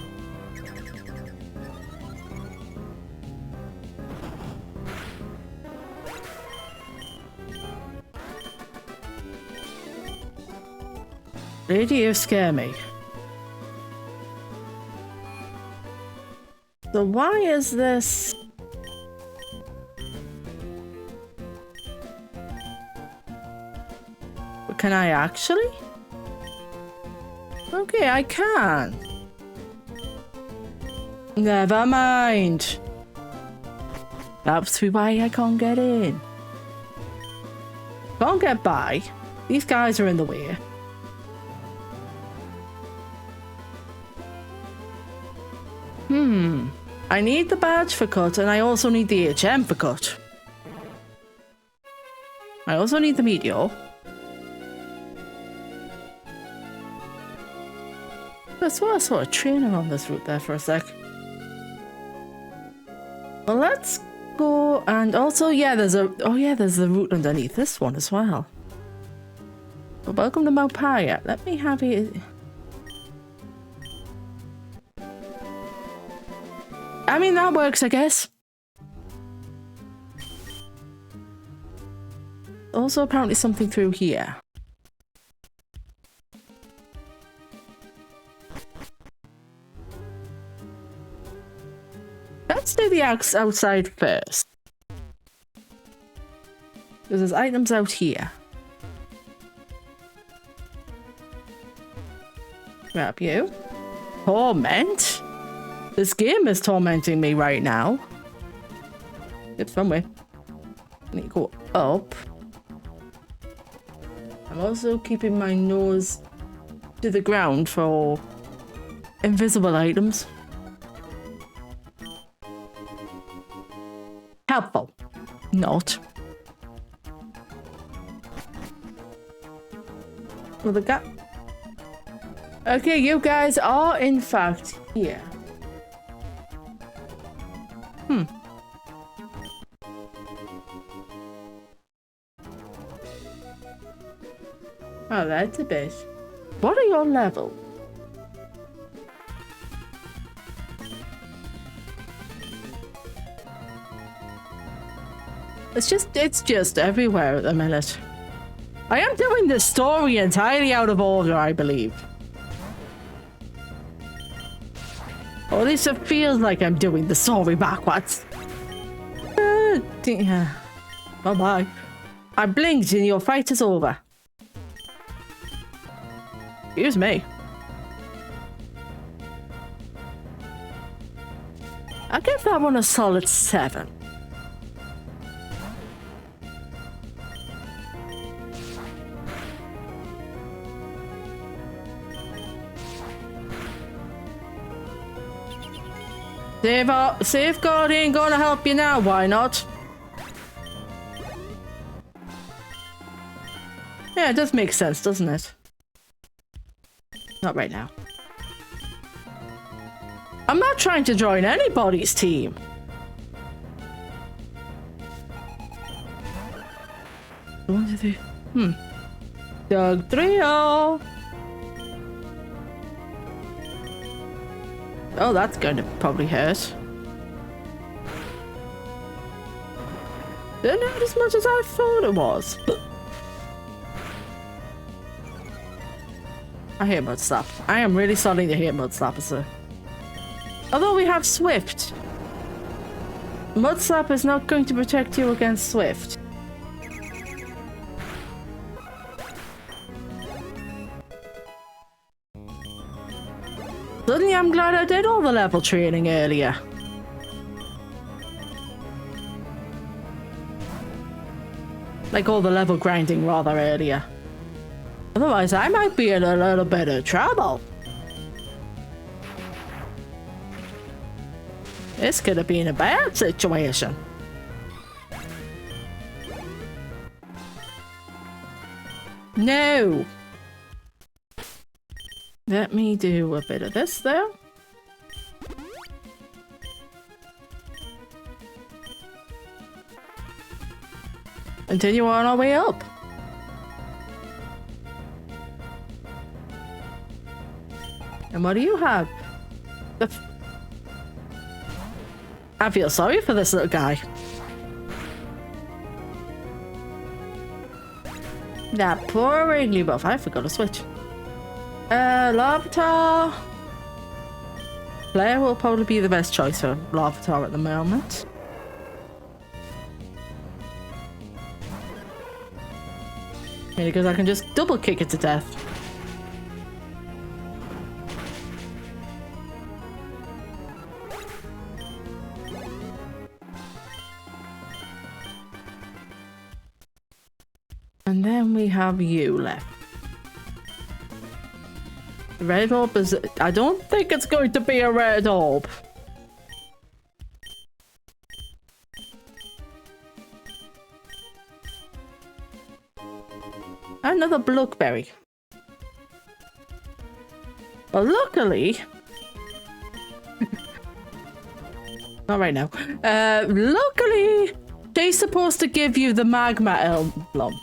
Really, you scare me. So why is this? Can I actually? Okay, I can. Never mind. That's why I can't get in. Can't get by. These guys are in the way. I need the badge for cut, and I also need the HM for cut. I also need the meteor. I swear I saw a trainer on this route there for a sec. Well, let's go, and also, yeah, there's the route underneath this one as well. Well, welcome to Maupaya. Let me have it. I mean, that works, I guess. Also, apparently something through here. Let's do the outside first. Because there's items out here. Grab you. Torment? This game is tormenting me right now. It's somewhere. I need to go up. I'm also keeping my nose to the ground for invisible items. Helpful. Not. Well, the gap. Okay, you guys are in fact here. Oh, that's a bit. What are your level? It's just everywhere at the minute. I am doing this story entirely out of order, I believe. Or at least it feels like I'm doing the story backwards. Yeah. Bye-bye. I blinked and your fight is over. Excuse me. I'll give that one a solid 7. Safeguard ain't gonna help you now, why not? Yeah, it does make sense, doesn't it? Not right now. I'm not trying to join anybody's team. One, two, three. Doug Trio. Oh, that's going to probably hurt. Didn't hurt as much as I thought it was. I hate Mud Slap. I am really starting to hate Mud Slap as a... Although we have Swift. Mud Slap is not going to protect you against Swift. Suddenly I'm glad I did all the level training earlier. Like all the level grinding rather earlier. Otherwise, I might be in a little bit of trouble. This could have been a bad situation. No! Let me do a bit of this though. Continue on our way up. And what do you have? I feel sorry for this little guy. That poor Wigglybuff. I forgot to switch. Larvitar. Blair will probably be the best choice for Larvitar at the moment. Maybe because I can just double kick it to death. And then we have you left. The red orb is... I don't think it's going to be a red orb. Another Bluckberry. But luckily... Not right now. Luckily, she's supposed to give you the magma emblem.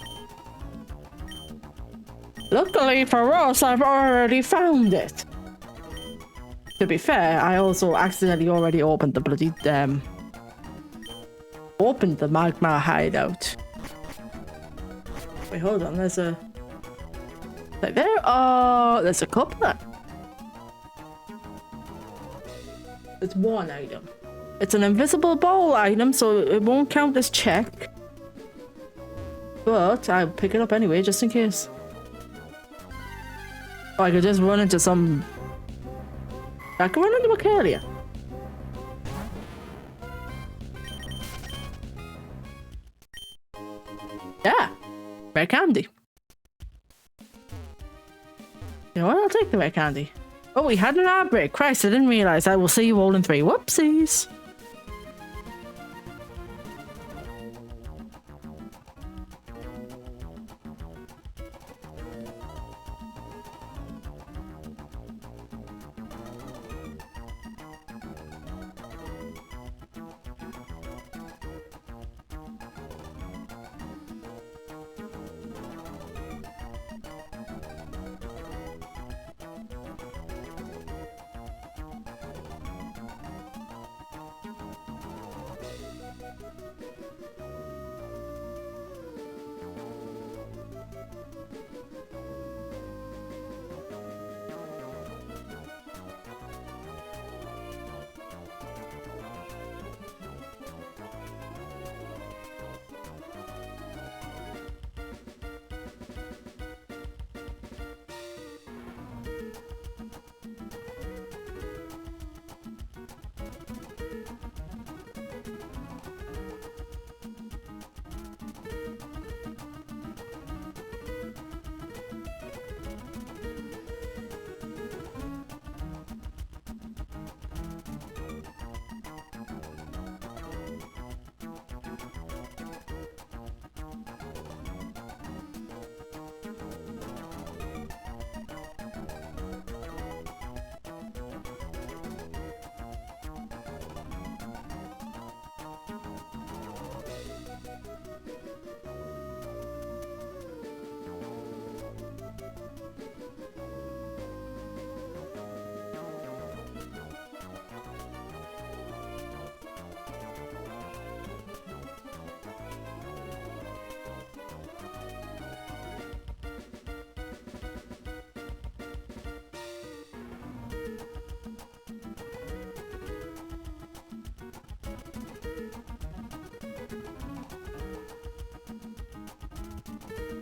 Luckily for us, I've already found it. To be fair, I also accidentally already opened the bloody, opened the magma hideout. Wait, hold on, there's a... Like there? Oh, there's a couple there. It's one item. It's an invisible ball item, so it won't count as check. But I'll pick it up anyway, just in case. Oh, I could just run into some... I can run into a Calia. Yeah. Red candy. You know what? I'll take the red candy. Oh, we had an outbreak. Christ, I didn't realize. I will see you all in 3. Whoopsies.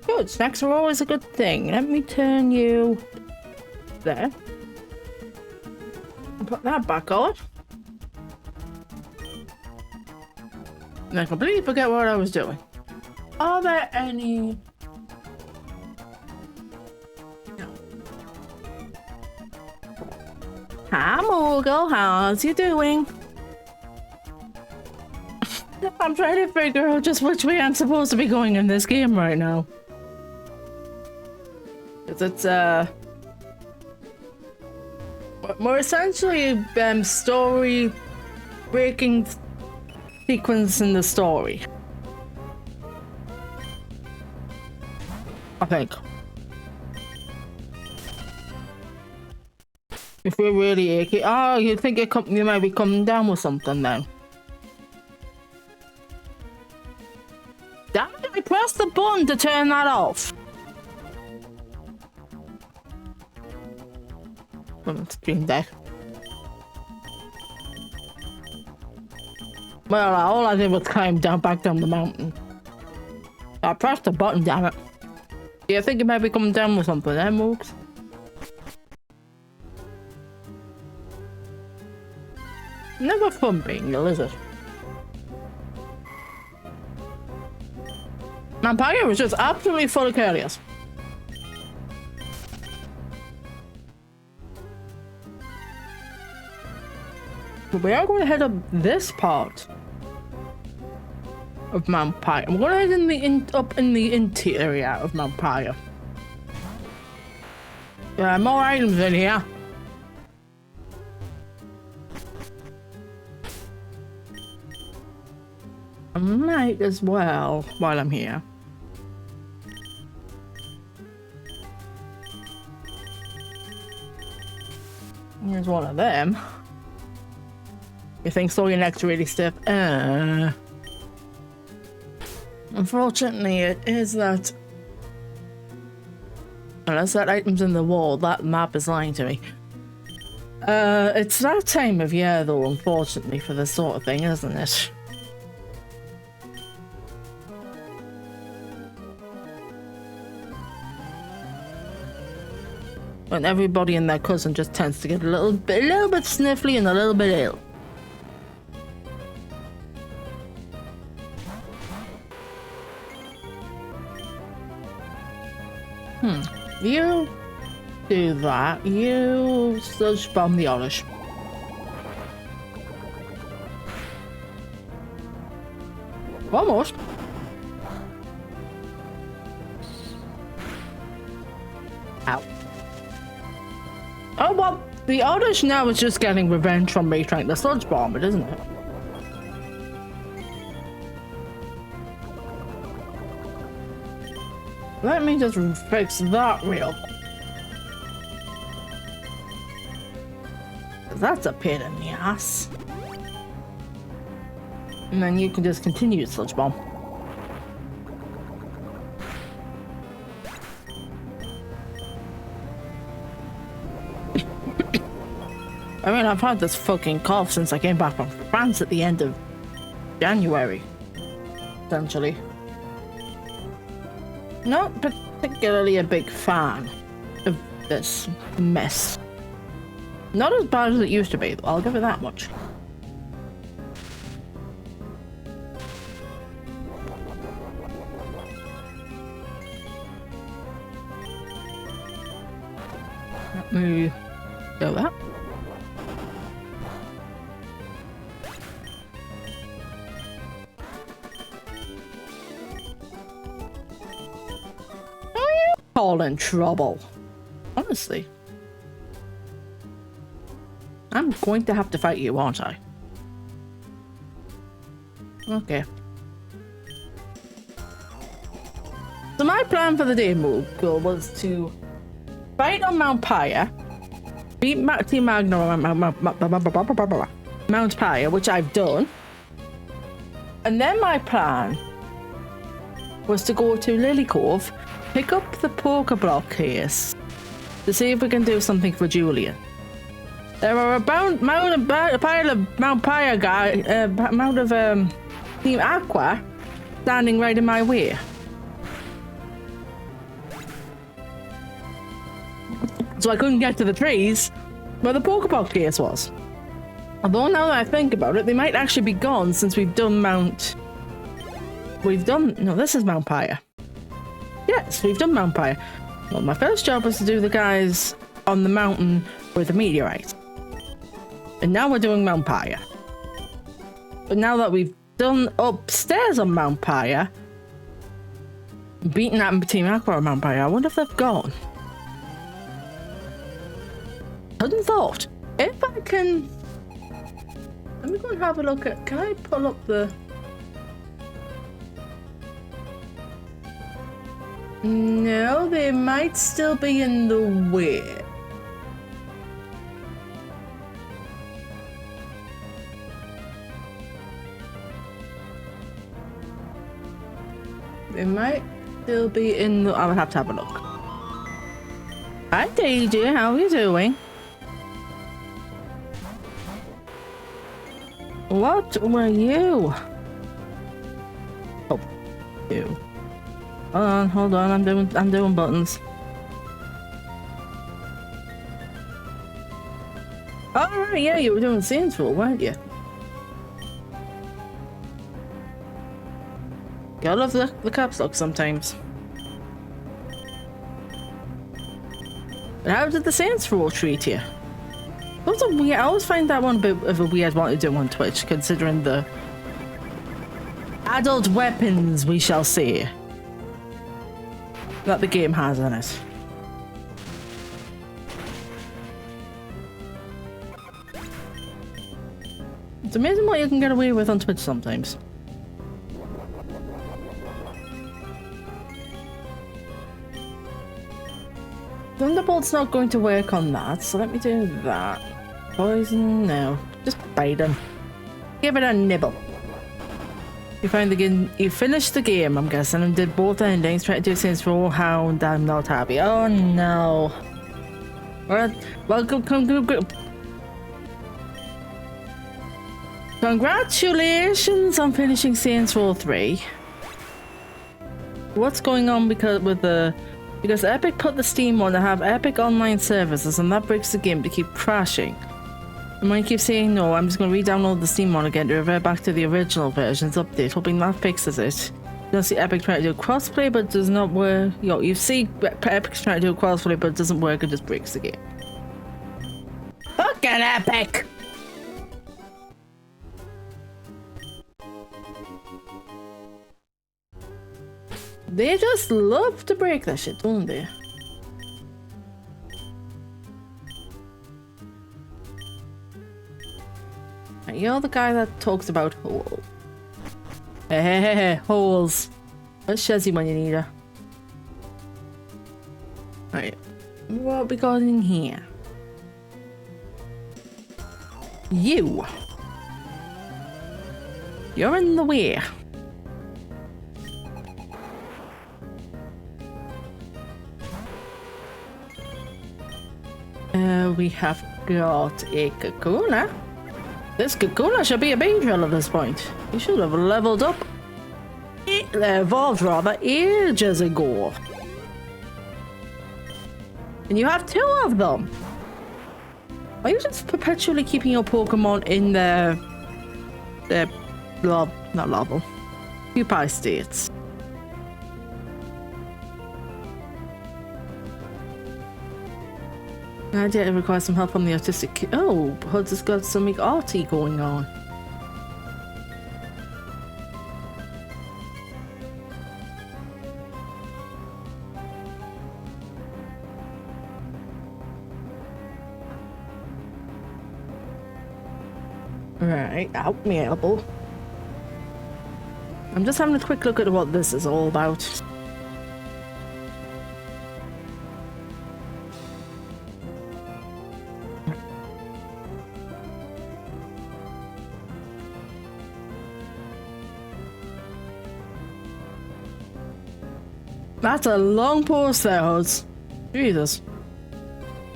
Good, snacks are always a good thing. Let me turn you there. And put that back on. And I completely forget what I was doing. Are there any... No. Hi, Morgul. How's you doing? I'm trying to figure out just which way I'm supposed to be going in this game right now. It's more essentially story breaking sequence in the story. I think. If we're really achy, oh, you think you might be coming down with something then? Damn it! I pressed the button to turn that off. Stream Deck. Well, all I did was climb back down the mountain. I pressed the button, damn it. Do you think it might be coming down with something, eh, Moogs? Never fun being ill, is it? Vampire was just absolutely full of carriers. But we are going to head up this part of Mount Pyre. I'm going to head up in the interior of Mount Pyre. There are more items in here. I might as well while I'm here. Here's one of them. You think so? Your neck's really stiff? Unfortunately, it is that. Unless that item's in the wall, that map is lying to me. It's that time of year, though, unfortunately, for this sort of thing, isn't it? When everybody and their cousin just tends to get a little bit sniffly and a little bit ill. You do that. You sludge bomb the Irish. Almost. Ow. Oh well, the Irish now is just getting revenge from me trying to sludge bomb it, isn't it? Let me just fix that real quick. That's a pain in the ass. And then you can just continue to sludge bomb. I mean, I've had this fucking cough since I came back from France at the end of January, essentially. Not particularly a big fan of this mess. Not as bad as it used to be, though, I'll give it that much. Let me do that. All in trouble. Honestly. I'm going to have to fight you, aren't I? Okay. So my plan for the day, Moogle, was to fight on Mount Pyre, beat Team Magnum Mount Pyre, which I've done. And then my plan was to go to Lily Cove, pick up the Pokeblock case to see if we can do something for Julian. There are a pile of Mount Pyre Team Aqua standing right in my way. So I couldn't get to the trees where the Pokeblock case was. Although now that I think about it, they might actually be gone since we've done Mount we've done... No, this is Mount Pyre. Yes, we've done Mount Pyre. Well, my first job was to do the guys on the mountain with the meteorite. And now we're doing Mount Pyre. But now that we've done upstairs on Mount Pyre, beaten that Team Aqua on Mount Pyre, I wonder if they've gone. Hadn't thought. If I can... Let me go and have a look at... Can I pull up the... No, they might still be in the way. They might still be in the... I would have to have a look. Hi, DJ. How are you doing? What were you? Oh, you. Hold on. I'm doing buttons. Oh, right, yeah, you were doing scenes for, weren't you? I love the caps lock sometimes. But how did the Saints Row treat you? That was a weird, I always find that one a bit of a weird one to do on Twitch, considering the adult weapons, we shall say, that the game has in it. It's amazing what you can get away with on Twitch sometimes. Thunderbolt's not going to work on that, so let me do that. Poison, no. Just bite him. Give it a nibble. You find the game, you finished the game, I'm guessing, and did both endings, tried to do Saints Row Hound. I'm not happy. Oh no. Well, congratulations on finishing Saints Row 3. What's going on because Epic put the Steam on to have Epic online services, and that breaks the game to keep crashing. And when you keep saying no, I'm just going to re-download the Steam one again to revert back to the original version's update, hoping that fixes it. You don't see Epic trying to do crossplay, but it does not work. You see Epic's trying to do crossplay, but it doesn't work, it just breaks the game. Fucking Epic! They just love to break that shit, don't they? You're the guy that talks about holes. Hey, holes. Where's Shezzy when you need her? Right. What we got in here? You. You're in the way. We have got a Kakuna. This Kakuna should be a Beedrill at this point. You should have leveled up. Evolved rather ages ago. And you have 2 of them. Are you just perpetually keeping your Pokemon in their not level, pupae states? I did require some help from the autistic kid. Oh, Hud's has got something arty going on. Right, out me elbow. I'm just having a quick look at what this is all about. That's a long post there, Huds. Jesus.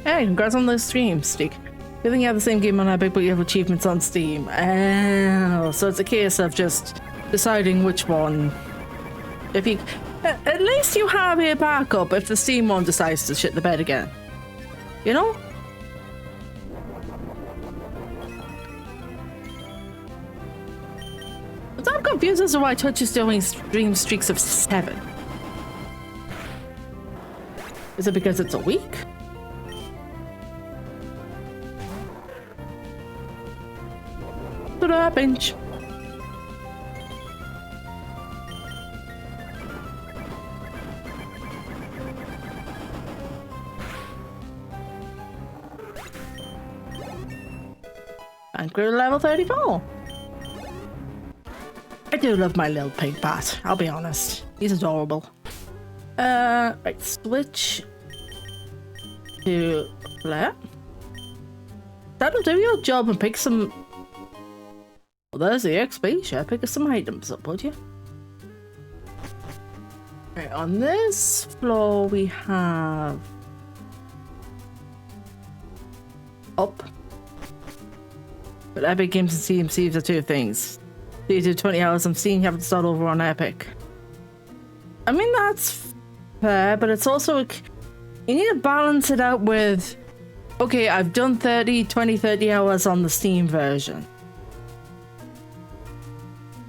Hey, congrats on the stream, Stick. You think you have the same game on Epic, but you have achievements on Steam. Oh, so it's a case of just deciding which one. If you... At least you have a backup if the Steam one decides to shit the bed again. You know? So I'm confused as to why Twitch is doing stream streaks of 7. Is it because it's a week? To the bench. And we're level 34. I do love my little pig bat, I'll be honest. He's adorable. Right, switch to flare. That'll do your job and pick some... Well, there's the XP, sure. Pick some items up, would you? Right, on this floor we have... Up. But Epic Games and CMCs are two things. So you do 20 hours, I'm seeing you have to start over on Epic. I mean, that's fair, but it's also... You need to balance it out with... Okay, I've done 30 hours on the Steam version.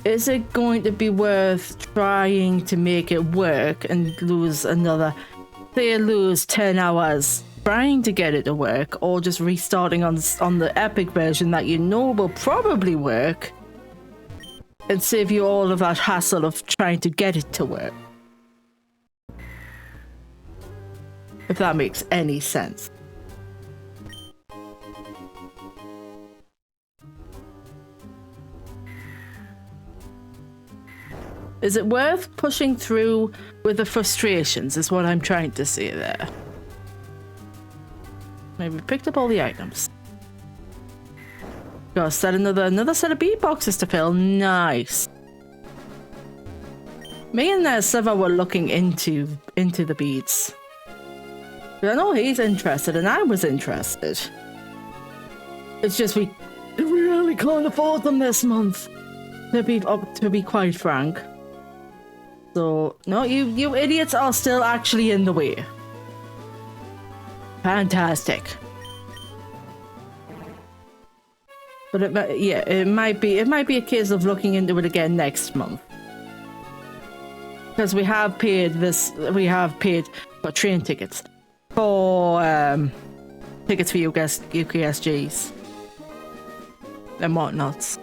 Is it going to be worth trying to make it work and lose another... Say lose 10 hours trying to get it to work, or just restarting on the Epic version that you know will probably work and save you all of that hassle of trying to get it to work. If that makes any sense. Is it worth pushing through with the frustrations is what I'm trying to say there. Maybe we picked up all the items. Got set another set of beat boxes to fill. Nice. Me and Seva were looking into the beads. I know he's interested and I was interested. It's just we really can't afford them this month. To be quite frank. So no, you idiots are still actually in the way. Fantastic. But it might be a case of looking into it again next month. Because we have paid for train tickets. For tickets for UKSGs. And whatnots.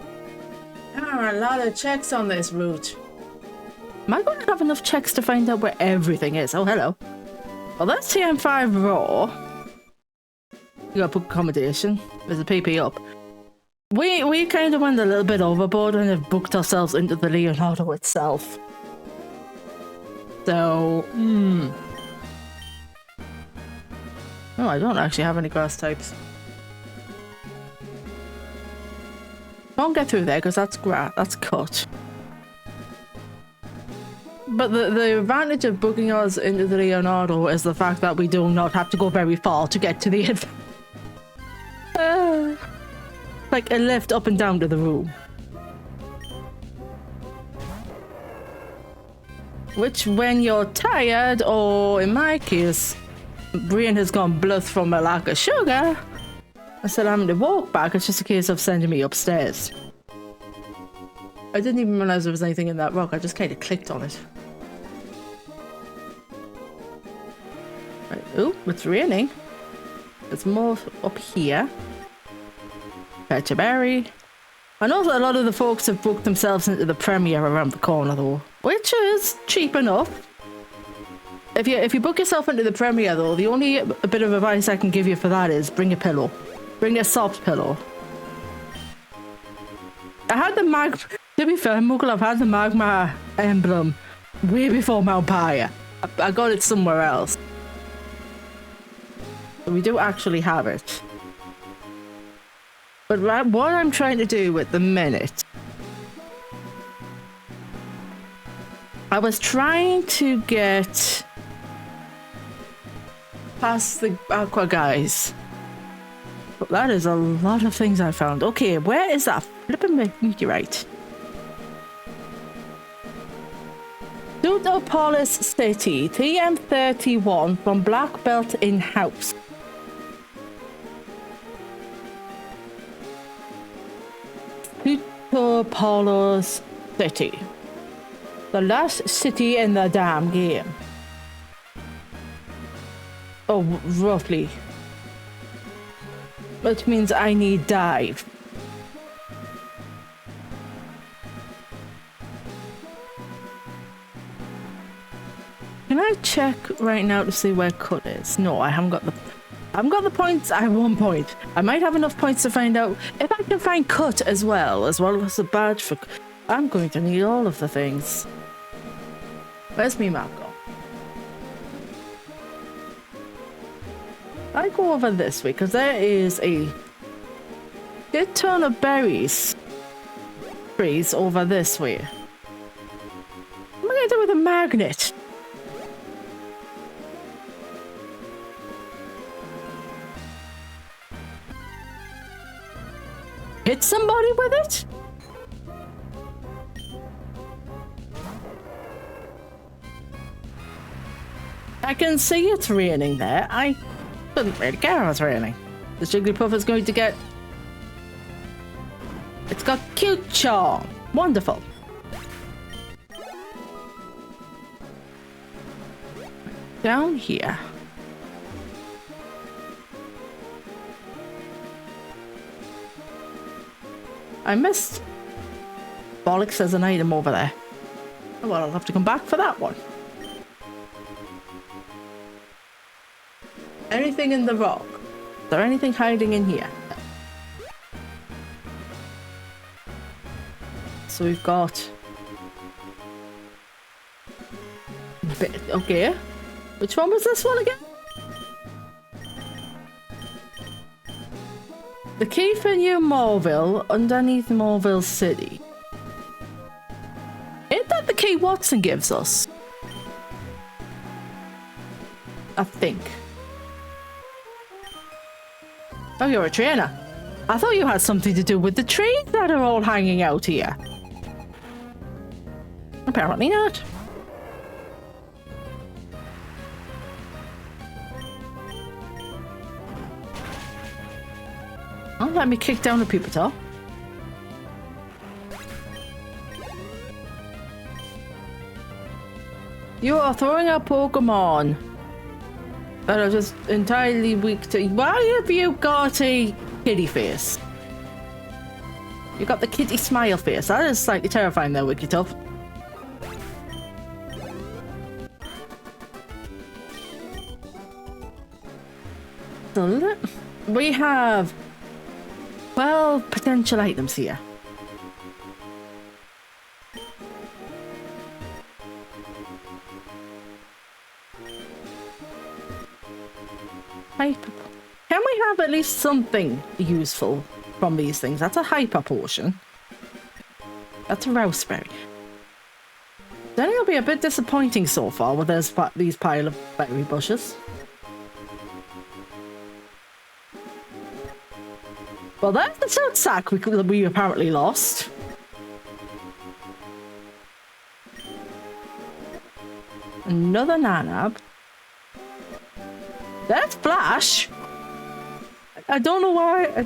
There are a lot of checks on this route. Am I going to have enough checks to find out where everything is? Oh, hello. Well, that's TM5 Raw. You got book accommodation. There's a PP up. We kind of went a little bit overboard and have booked ourselves into the Leonardo itself. So, Oh, I don't actually have any grass types. Don't get through there because that's cut. But the advantage of booking us into the Leonardo is the fact that we do not have to go very far to get to the like a lift up and down to the room. Which, when you're tired, or in my case, brain has gone bluth from a lack of sugar, instead of having to walk back, it's just a case of sending me upstairs. I didn't even realize there was anything in that rock, I just kind of clicked on it. Right. Oh, it's raining. There's more up here. Fetch a berry. I know that a lot of the folks have booked themselves into the premiere around the corner though, which is cheap enough. If you book yourself into the premiere though, the only bit of advice I can give you for that is bring a pillow. Bring a soft pillow. I had the to be fair, Muggle, I've had the magma emblem way before Mount Pyre. I got it somewhere else. So we do actually have it. But what I'm trying to do at the minute, I was trying to get past the aqua guys. But that is a lot of things I found. Okay, where is that flipping meteorite? Pseudopolis City, TM31 from Black Belt in-house. Pseudopolis city. The last city in the damn game. Oh, roughly. Which means I need dive. Can I check right now to see where cut is? No, I haven't got the points. I have 1 point. I might have enough points to find out if I can find cut as well as a badge for. I'm going to need all of the things. Where's me map go? I go over this way because there is a good ton of berries trees over this way. What am I gonna do with a magnet? Hit somebody with it? I can see it's raining there. I couldn't really care if it's raining. The Jigglypuff is going to get... It's got cute charm. Wonderful. Down here. I missed... Bollocks, there's an item over there. Oh, well, I'll have to come back for that one. Anything in the rock? Is there anything hiding in here? So we've got... Okay. Which one was this one again? The key for New Morville underneath Morville City. Ain't that the key Watson gives us? I think. Oh, you're a trainer. I thought you had something to do with the trees that are all hanging out here. Apparently not. Oh, let me kick down the people top. You are throwing out Pokémon that are just entirely weak to... Why have you got a kitty face? You got the kitty smile face. That is slightly terrifying there, Wigglytuff. So we have 12 potential items here. Hyper. Can we have at least something useful from these things? That's a hyper potion. That's a raspberry. Then it'll be a bit disappointing so far with these pile of berry bushes. Well, there's the soot sack we apparently lost. Another nanab. That's Flash. I don't know why.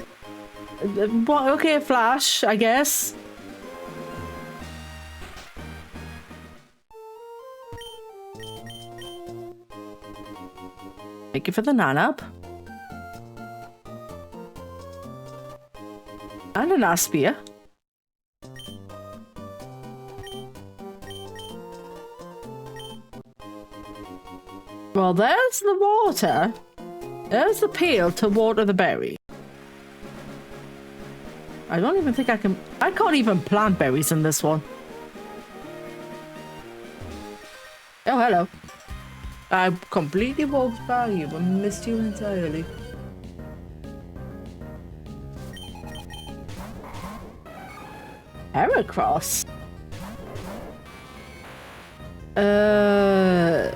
Okay, Flash, I guess. Thank you for the nanab. And an Aspia. Well, there's the water. There's the pail to water the berry. I don't even think I can... I can't even plant berries in this one. Oh, hello. I completely walked by you and missed you entirely. Heracross? Yeah.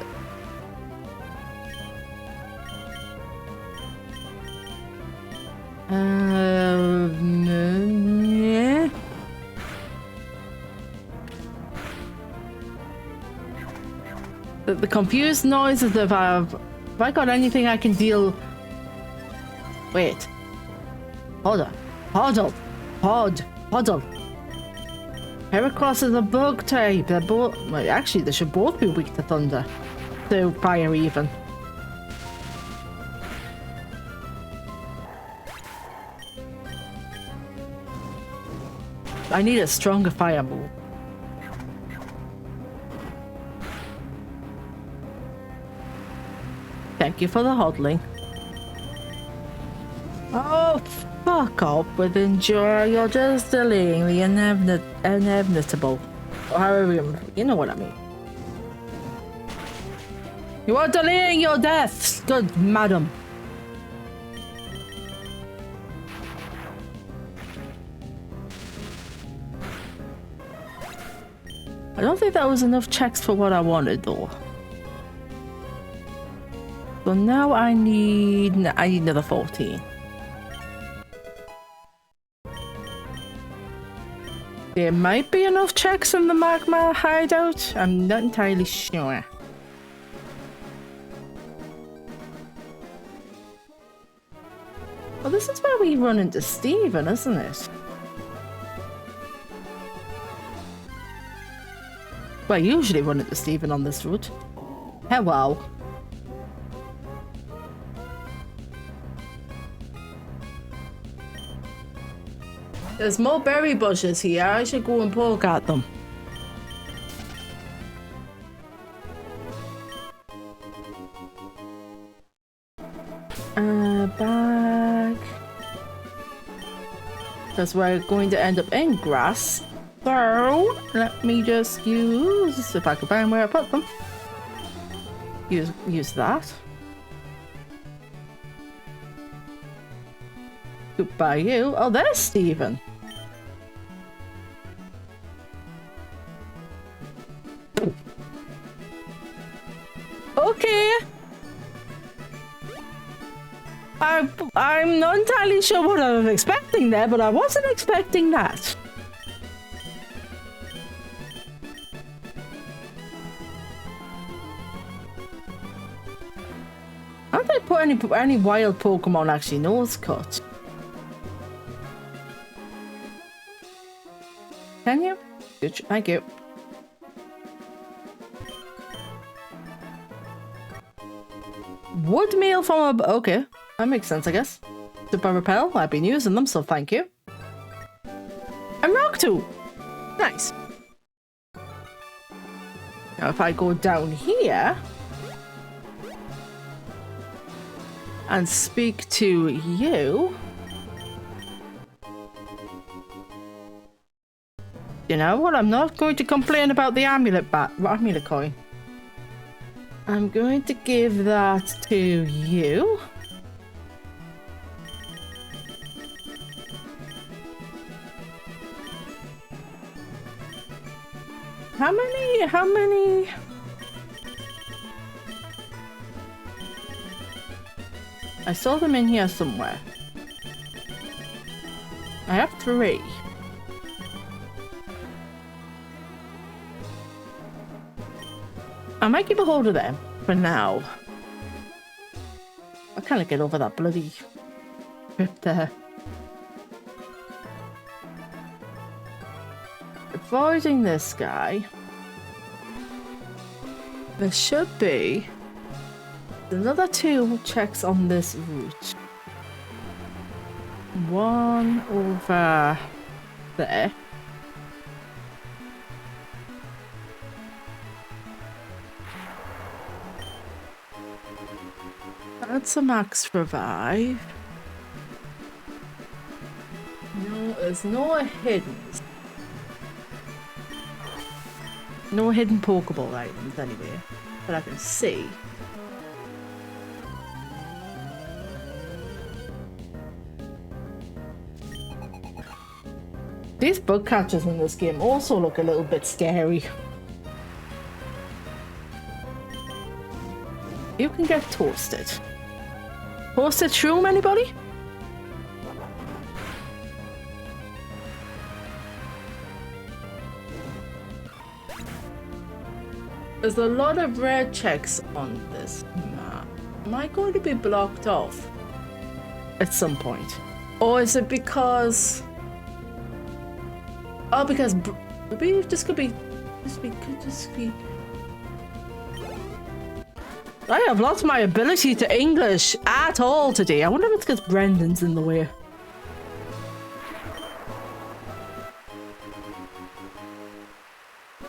The confused noises of have I got anything I can deal... Wait. Hold on. Huddle. Huddle. Heracross is a bug type. They're both, well, actually, they should both be weak to thunder. To fire even. I need a stronger fire move. Thank you for the hodling. Oh, fuck off with endure. You're just delaying the inevitable. Or however, you know what I mean. You are delaying your deaths, good madam. I don't think that was enough checks for what I wanted, though. So now I need another 14. There might be enough checks in the magma hideout. I'm not entirely sure. Well, this is where we run into Steven, isn't it? Well, I usually run into Steven on this route. Hello. There's more berry bushes here. I should go and poke at them. Bag. Because we're going to end up in grass. So, let me just use, if I can find where I put them. Use that. Goodbye you. Oh, there's Steven. Okay. I'm not entirely sure what I was expecting there, but I wasn't expecting that. I don't think any wild Pokemon actually nose cut. Can you? Good, thank you. Wood meal from a... Okay, that makes sense, I guess. Super Repel, I've been using them, so thank you. And Rock Tomb! Nice. Now if I go down here... and speak to you... You know what? I'm not going to complain about the amulet coin. I'm going to give that to you. How many? I saw them in here somewhere. I have 3. I might keep a hold of them for now. I can't get over that bloody trip there. Avoiding this guy. There should be another 2 checks on this route. One over there. That's a max revive. No, there's no hidden. No hidden Pokeball items anyway, that I can see. These bug catchers in this game also look a little bit scary. You can get toasted. Toasted shroom, anybody? There's a lot of red checks on this map. Am I going to be blocked off at some point? Or is it because... Oh, because Maybe this could be... I have lost my ability to English at all today. I wonder if it's because Brendan's in the way.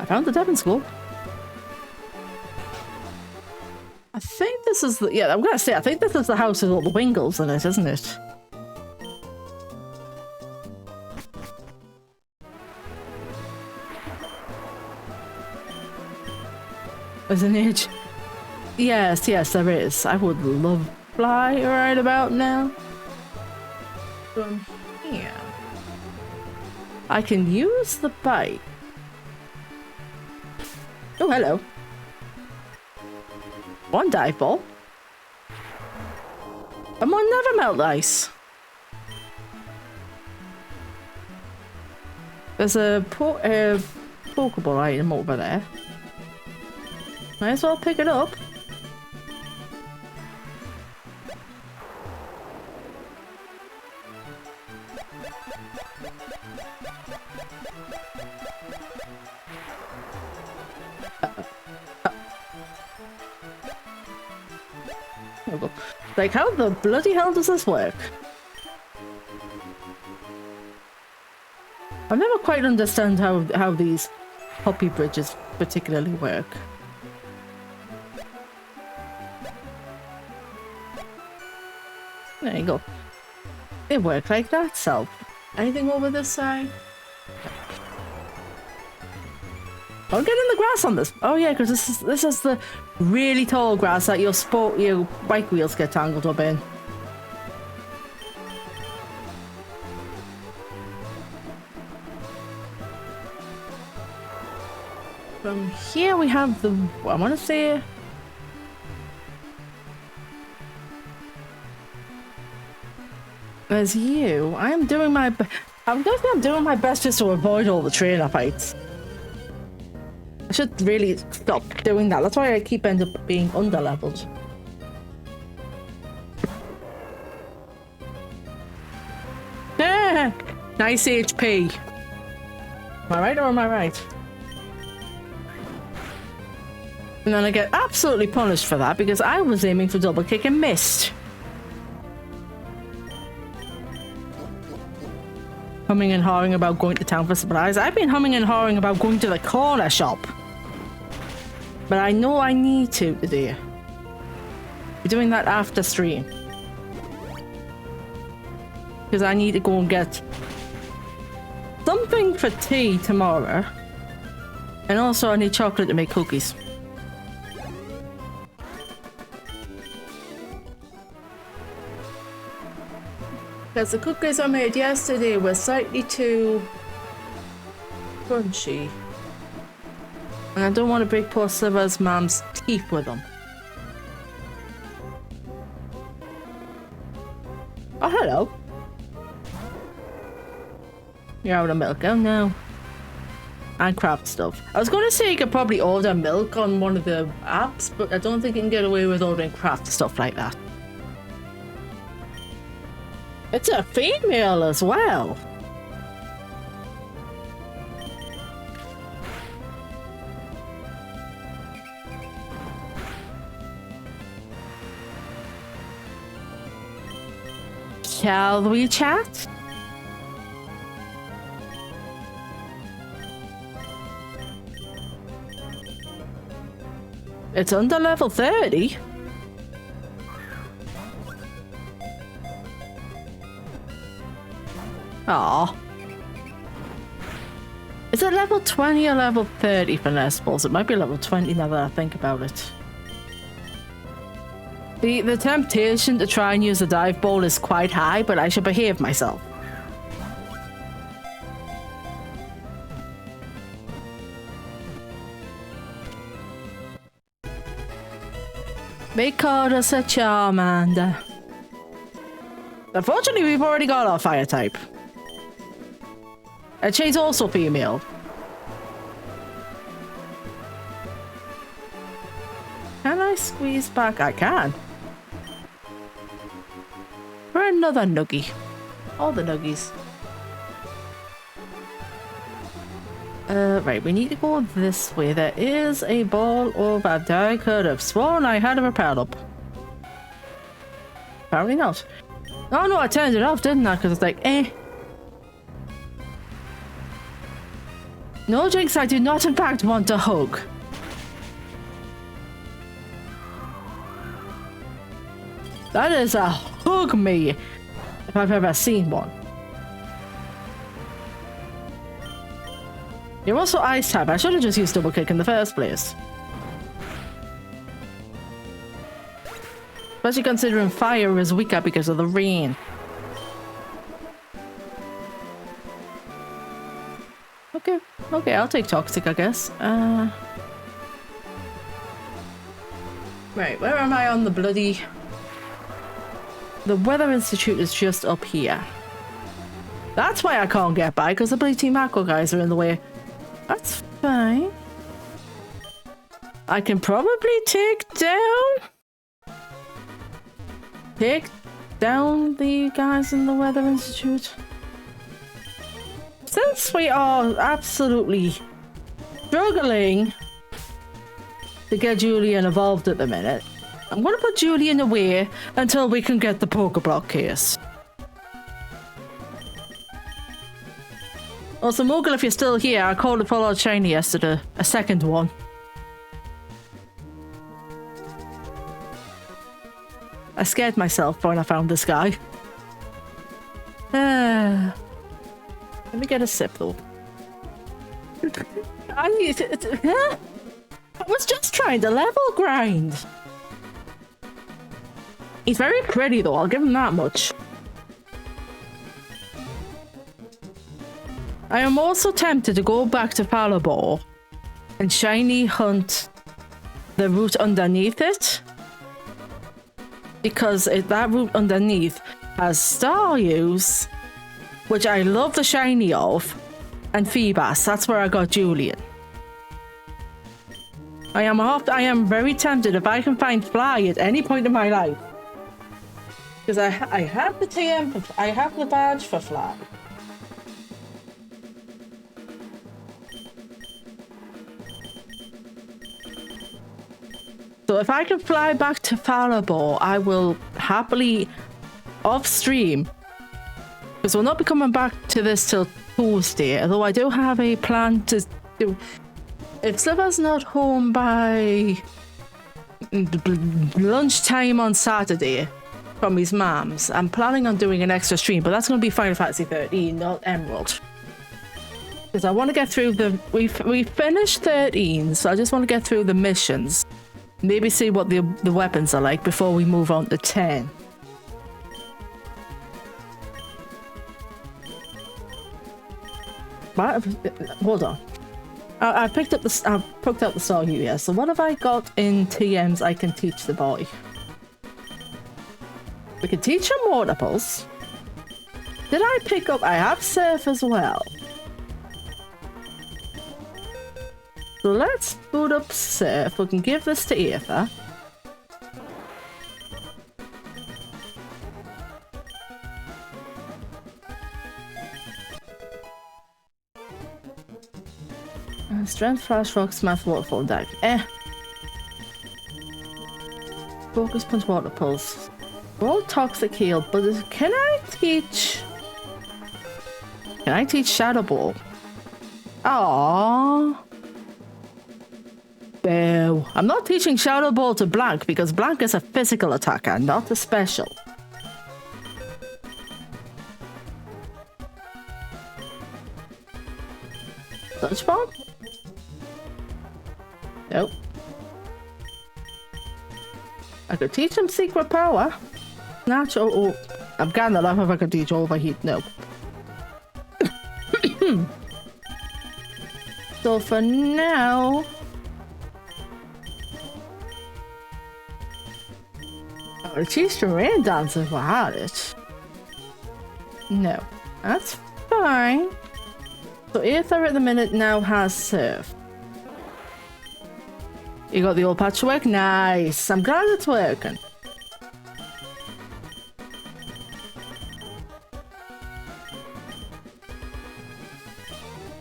I found the Devon School. I think this is the... Yeah, I'm gonna say, I think this is the house with all the Wingles in it, isn't it? There's an age. Yes, yes, there is. I would love to fly right about now. From here. I can use the bike. Oh, hello. One dive ball. And one never melt ice. There's a Pokeball item over there. Might as well pick it up. Like, how the bloody hell does this work? I never quite understand how these puppy bridges particularly work. There you go. They work like that, so. Anything over this side? I'll get in the grass on this. Oh yeah, because this is the really tall grass that your bike wheels get tangled up in. From here we have the... I want to say... There's you. I'm doing my best just to avoid all the trainer fights. I should really stop doing that. That's why I keep end up being underleveled. Ah, nice HP. Am I right or am I right? And then I get absolutely punished for that because I was aiming for double kick and missed. Humming and hawing about going to town for supplies. I've been humming and hawing about going to the corner shop. But I know I need to today. We're doing that after stream. Because I need to go and get something for tea tomorrow. And also I need chocolate to make cookies. Because the cookies I made yesterday were slightly too crunchy. And I don't want to break poor Sliver's mom's teeth with them. Oh, hello. You're out of milk. Oh, no. And craft stuff. I was going to say you could probably order milk on one of the apps, but I don't think you can get away with ordering craft stuff like that. It's a female as well. Shall we chat? It's under level 30. Aw. Is it level 20 or level 30 for Nestballs? It might be level 20 now that I think about it. The temptation to try and use a dive ball is quite high, but I should behave myself. Because a Charmander. Unfortunately, we've already got our fire type. And she's also female. Can I squeeze back? I can. For another nuggie. All the nuggies. Right, we need to go this way. There is a ball over there. I could have sworn I had a repel up. Apparently not. Oh no, I turned it off, didn't I? Because it's like, eh. No, Jinx, I do not in fact want to hug. That is a hug me, if I've ever seen one. You're also ice type. I should have just used double kick in the first place. Especially considering fire is weaker because of the rain. Okay, okay, I'll take toxic, I guess. Right, where am I on the bloody... The Weather Institute is just up here. That's why I can't get by, because the bloody Team Aqua guys are in the way. That's fine. I can probably take down the guys in the Weather Institute. Since we are absolutely struggling to get Julian evolved at the minute, I'm going to put Julian away until we can get the Pokeblock case. Also, Mogul, if you're still here, I called a full-out shiny yesterday. A second one. I scared myself when I found this guy. Let me get a sip, though. I was just trying to level grind. He's very pretty, though. I'll give him that much. I am also tempted to go back to Falabor and shiny hunt the route underneath it. Because that route underneath has Staruse, which I love the shiny of, and Feebas. That's where I got Julian. I am very tempted if I can find Fly at any point in my life. Because I have the TM, I have the badge for Fly. So if I can fly back to Falabor, I will happily off stream. Because we'll not be coming back to this till Tuesday, although I do have a plan to do. If Sliver's not home by lunchtime on Saturday from his mum's, I'm planning on doing an extra stream, but that's going to be Final Fantasy 13, not Emerald. Because I want to get through the... We finished 13, so I just want to get through the missions. Maybe see what the weapons are like before we move on to 10. What? Hold on. I picked up the... I poked out the star here. So what have I got in TMs I can teach the boy? We can teach him water pulse. Did I pick up... I have surf as well. So let's boot up surf. We can give this to Aether. Strength, flash, rock, smash, waterfall, deck. Focus punch, water pulse. Roll toxic heal, but can I teach Shadow Ball? Aww. Boo. I'm not teaching Shadow Ball to Blank because Blank is a physical attacker, not a special. Touch Bomb? Nope. I could teach him Secret Power. Natural. Oh, I'm getting enough if I could teach Overheat. No. So for now... I'll teach the Rain Dance if I had it. No. That's fine. So Aether at the minute now has Surf. You got the old patchwork? Nice. I'm glad it's working.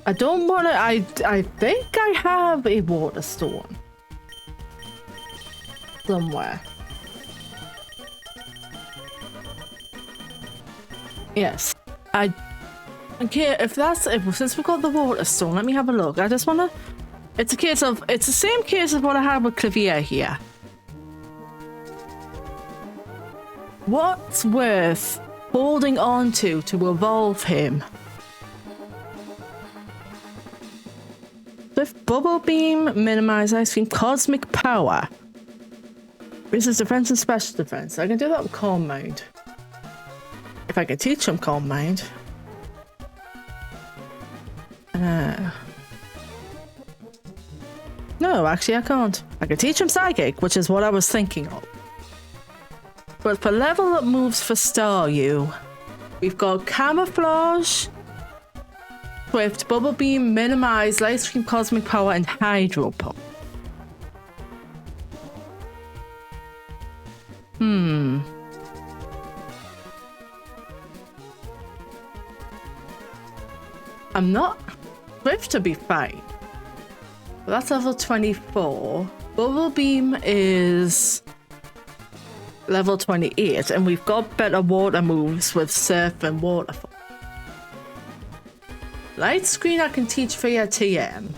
I don't want to. I think I have a water stone somewhere. Yes. Okay, since we got the water stone, let me have a look. I just wanna. It's the same case of what I had with Clavier here. What's worth holding on to evolve him? Swift Bubble Beam, minimize ice cream, cosmic power. This is defense and special defense. I can do that with Calm Mind. If I can teach him Calm Mind. No, actually I can't. I can teach him Psychic, which is what I was thinking of. But for level up moves for Staryu, we've got Camouflage, Swift, Bubble Beam, Minimize, Light Stream, Cosmic Power, and Hydro Pump. I'm not... Swift to be fine. But that's level 24. Bubble Beam is level 28, and we've got better water moves with Surf and Waterfall. Light Screen I can teach via TM.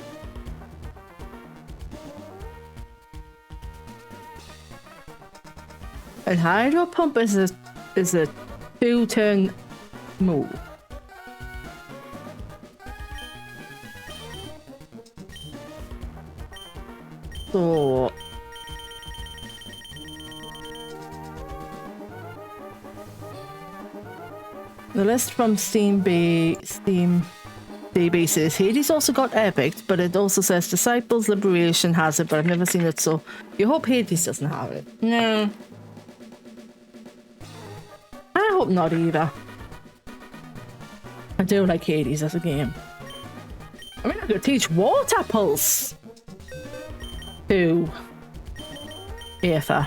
And Hydro Pump is a 2-turn move. So the list from Steam DB says Hades also got Epic, but it also says Disciples Liberation has it, but I've never seen it, so you hope Hades doesn't have it. No. I hope not either. I do like Hades as a game. I mean, I could teach Water Pulse to Aether.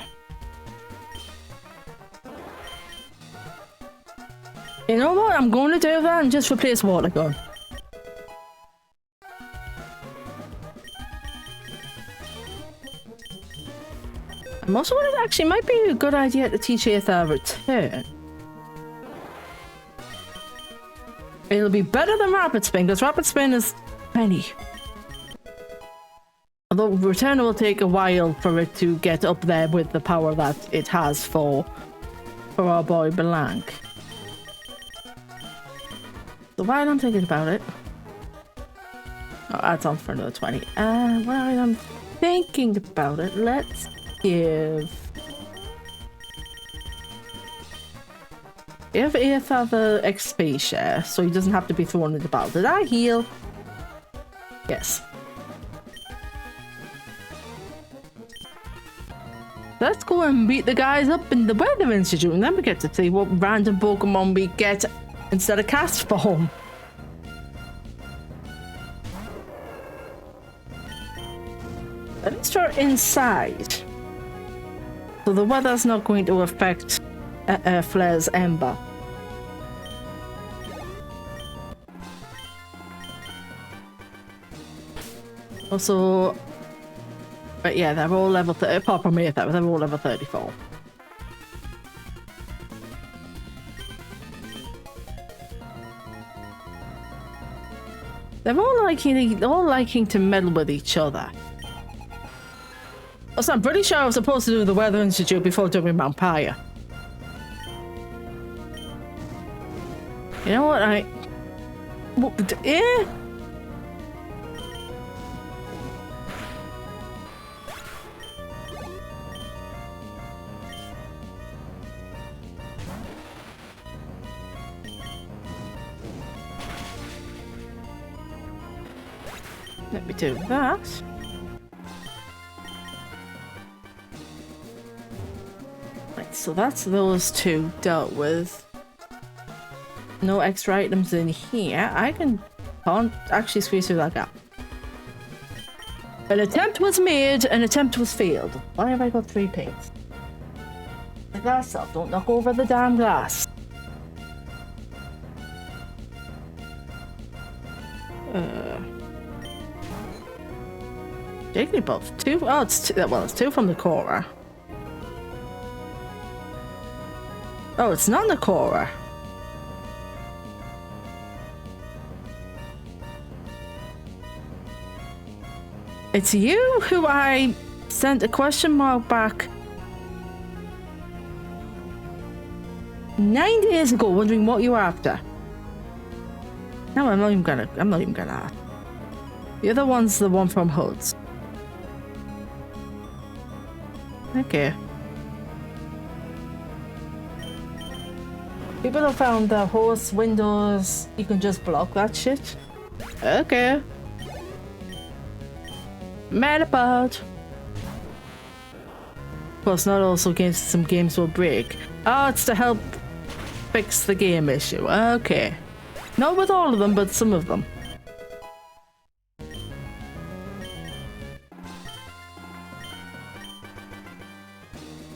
You know what? I'm going to do that and just replace Water Gun. I'm also going to actually might be a good idea to teach Aether Return. It'll be better than Rapid Spin because Rapid Spin is penny. Although Return will take a while for it to get up there with the power that it has for our boy Blank. So while I'm thinking about it, oh, adds on for another 20. While I'm thinking about it, let's give Aether the XP share, so he doesn't have to be thrown in the battle. Did I heal? Yes. Let's go and beat the guys up in the Weather Institute, and then we get to see what random Pokemon we get instead of Cast Form. Let's try inside. So the weather's not going to affect Flare's Ember. Also, but yeah, they're all level 30, apart from me, they're all level 34. They're all liking to meddle with each other. Also, I'm pretty sure I was supposed to do the Weather Institute before doing Vampire. You know what, yeah? Let me do that. Right, so that's those two dealt with. No extra items in here. I can't actually squeeze through that gap. An attempt was made, an attempt was failed. Why have I got 3 paints? The glass up, don't knock over the damn glass. Jigglypuff. 2? Oh, it's 2. Well, it's 2 from the Cora. Oh, it's not the Cora. It's you who I sent a question mark back 9 days ago, wondering what you were after. No, I'm not even gonna ask. The other one's the one from Hoods. Okay. People have found the horse windows. You can just block that shit. Okay. Metapod. Of course, not also games. Some games will break. Oh, it's to help fix the game issue. Okay. Not with all of them, but some of them.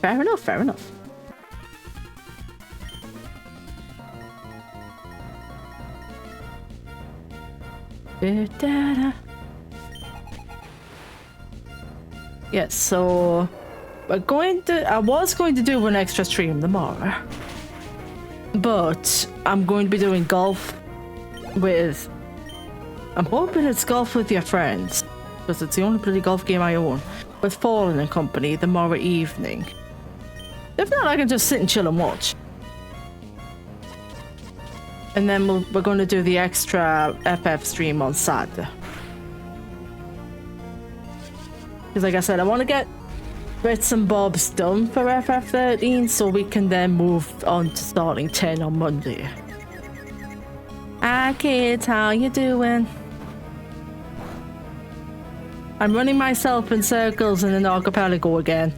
Fair enough, fair enough. Da-da-da. Yes, so I was going to do an extra stream tomorrow, but I'm going to be doing golf with, I'm hoping it's golf with your friends, because it's the only bloody golf game I own, with Fallen and Company tomorrow evening. If not, I can just sit and chill and watch. And then we're going to do the extra FF stream on Saturday. Because like I said, I want to get bits and bobs done for FF13 so we can then move on to starting 10 on Monday. Hi kids, how you doing? I'm running myself in circles in an archipelago again.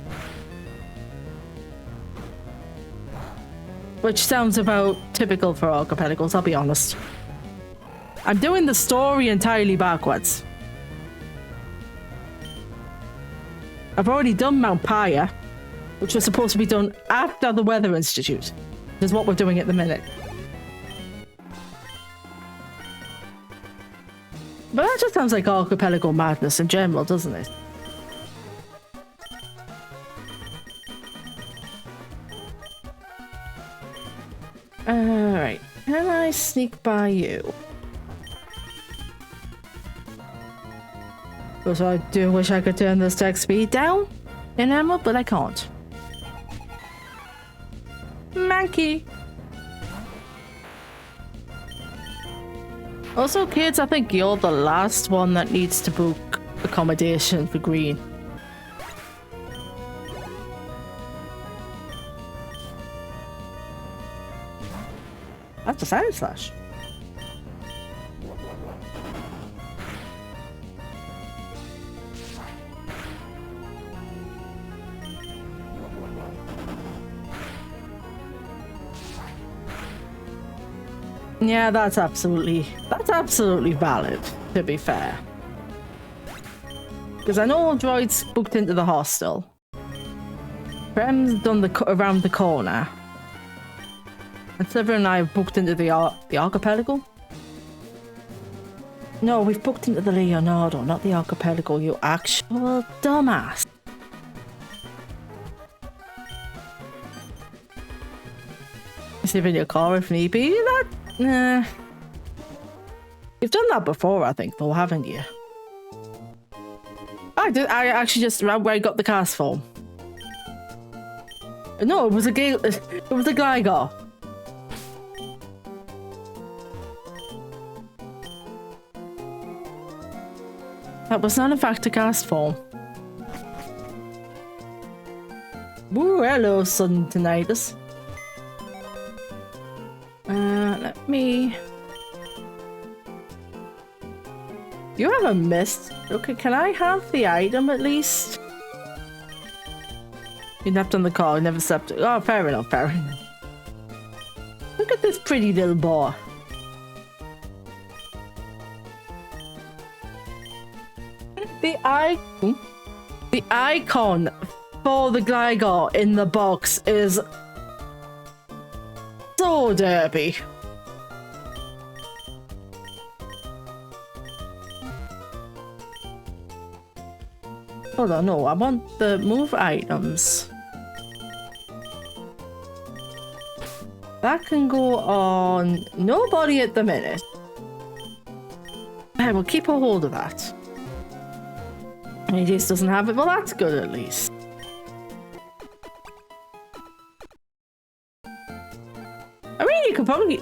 Which sounds about typical for archipelagos, I'll be honest. I'm doing the story entirely backwards. I've already done Mount Paya, which was supposed to be done after the Weather Institute. This is what we're doing at the minute. But that just sounds like archipelago madness in general, doesn't it? Alright, can I sneak by you? Because I do wish I could turn this text speed down in Emerald, but I can't. Monkey! Also, kids, I think you're the last one that needs to book accommodation for Green. That's a silent slash. Yeah, that's absolutely valid, to be fair. Because I know Droid's booked into the hostel. Prem's done around the corner. And Sliver and I have booked into the archipelago. No, we've booked into the Leonardo, not the archipelago, you actual dumbass. Sleep in your car if need be. Nah. You've done that before, I think, though, haven't you? I actually just ran where I got the cast from. No, it was a Gligar. That was not in fact a cast form. Woo, hello, sudden tinnitus. Let me... You haven't missed. Okay, can I have the item at least? You napped on the car, never slept. Oh, fair enough, fair enough. Look at this pretty little boy. The icon for the Gligar in the box is so derpy. Hold on, no, I want the move items. That can go on nobody at the minute. I will keep a hold of that. He just doesn't have it, well that's good at least. I mean, you could probably...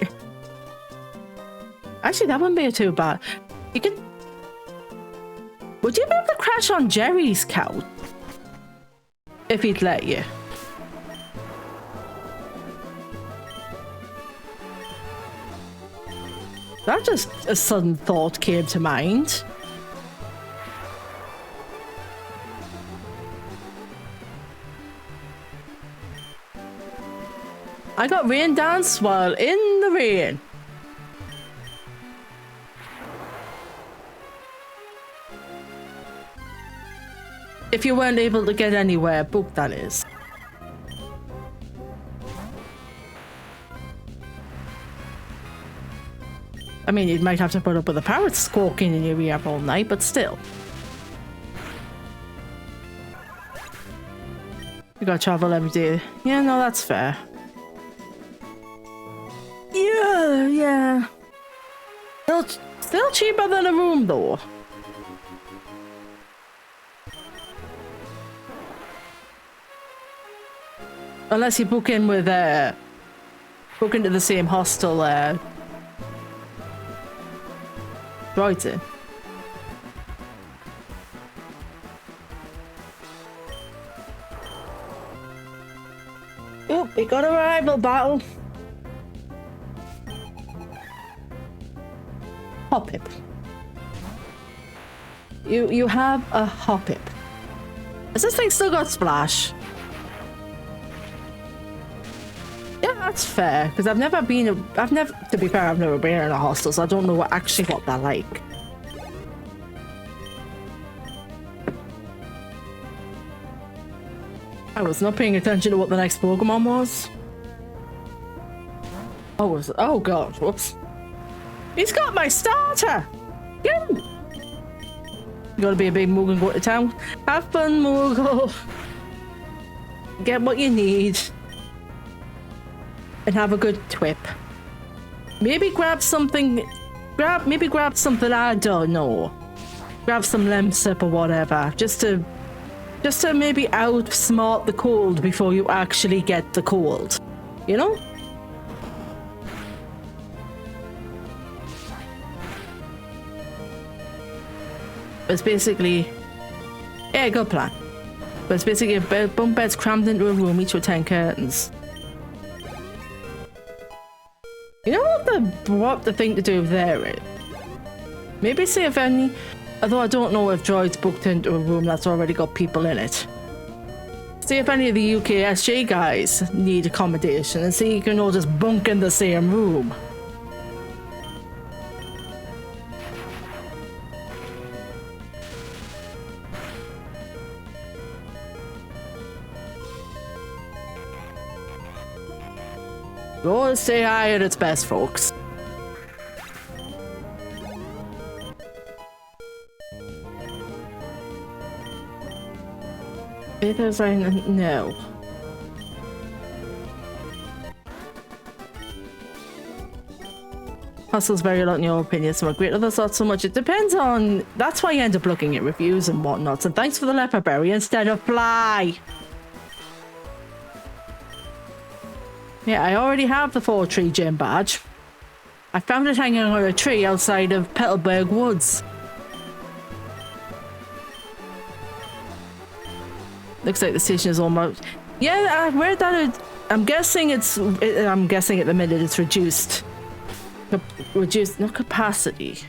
Actually, that wouldn't be too bad. You could... Would you be able to crash on Jerry's couch? If he'd let you. That just a sudden thought came to mind. I got rain dance while in the rain. If you weren't able to get anywhere, book that is. I mean, you might have to put up with the parrots squawking in your ear all night, but still. You gotta travel every day. Yeah, no, that's fair. Yeah. Still cheaper than a room, though. Unless you book in with, book into the same hostel, droids in. Oh, we got a rival battle. Hoppip. You have a Hoppip. Has this thing still got splash? Yeah, that's fair, because to be fair, I've never been in a hostel, so I don't know what they're like. I was not paying attention to what the next Pokemon was. Oh god, whoops. He's got my starter! Get him! You gotta be a big Moog and go to town. Have fun, Moogle. Get what you need. And have a good twip. Maybe grab something. Maybe grab something, I don't know. Grab some Lemsip or whatever. Just to maybe outsmart the cold before you actually get the cold. You know? It's basically... Yeah, good plan. But it's basically bunk beds crammed into a room, each with 10 curtains. You know what the thing to do there is? Maybe see if any... Although I don't know if droids booked into a room that's already got people in it. See if any of the UKSJ guys need accommodation and see if you can all just bunk in the same room. Go and stay high at its best, folks. If there's no. Hustle's very a lot in your opinion, some are great, others not so much. It depends on... That's why you end up looking at reviews and whatnot. And thanks for the leopard berry instead of fly. Yeah, I already have the 4-tree gym badge. I found it hanging on a tree outside of Petalburg Woods. Looks like the station is almost... Yeah, I read that I'm guessing I'm guessing at the minute it's reduced. Reduced, not capacity.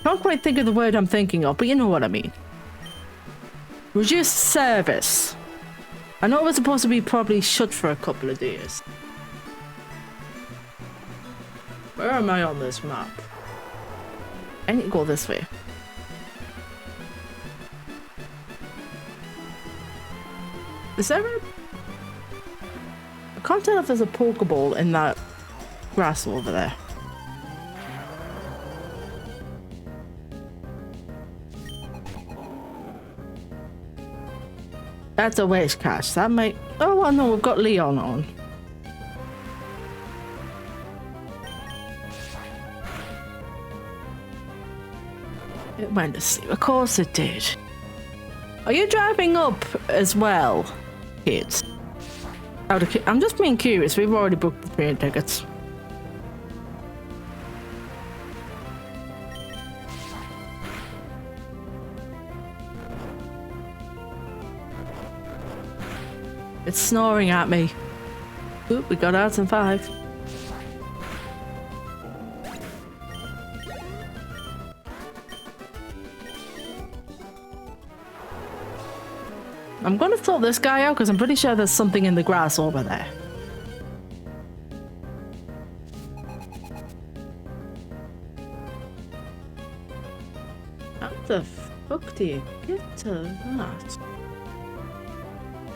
Can't quite think of the word I'm thinking of, but you know what I mean. Reduced service. I know it was supposed to be probably shut for a couple of days. Where am I on this map? I need to go this way. Is there a... I can't tell if there's a Pokeball in that grass over there. That's a waste cache. That might... Oh, well, no, we've got Leon on. It went to sleep. Of course it did. Are you driving up as well, kids? I'm just being curious. We've already booked the train tickets. It's snoring at me. Oop, we got out in 5. I'm gonna sort this guy out because I'm pretty sure there's something in the grass over there. How the fuck do you get to that?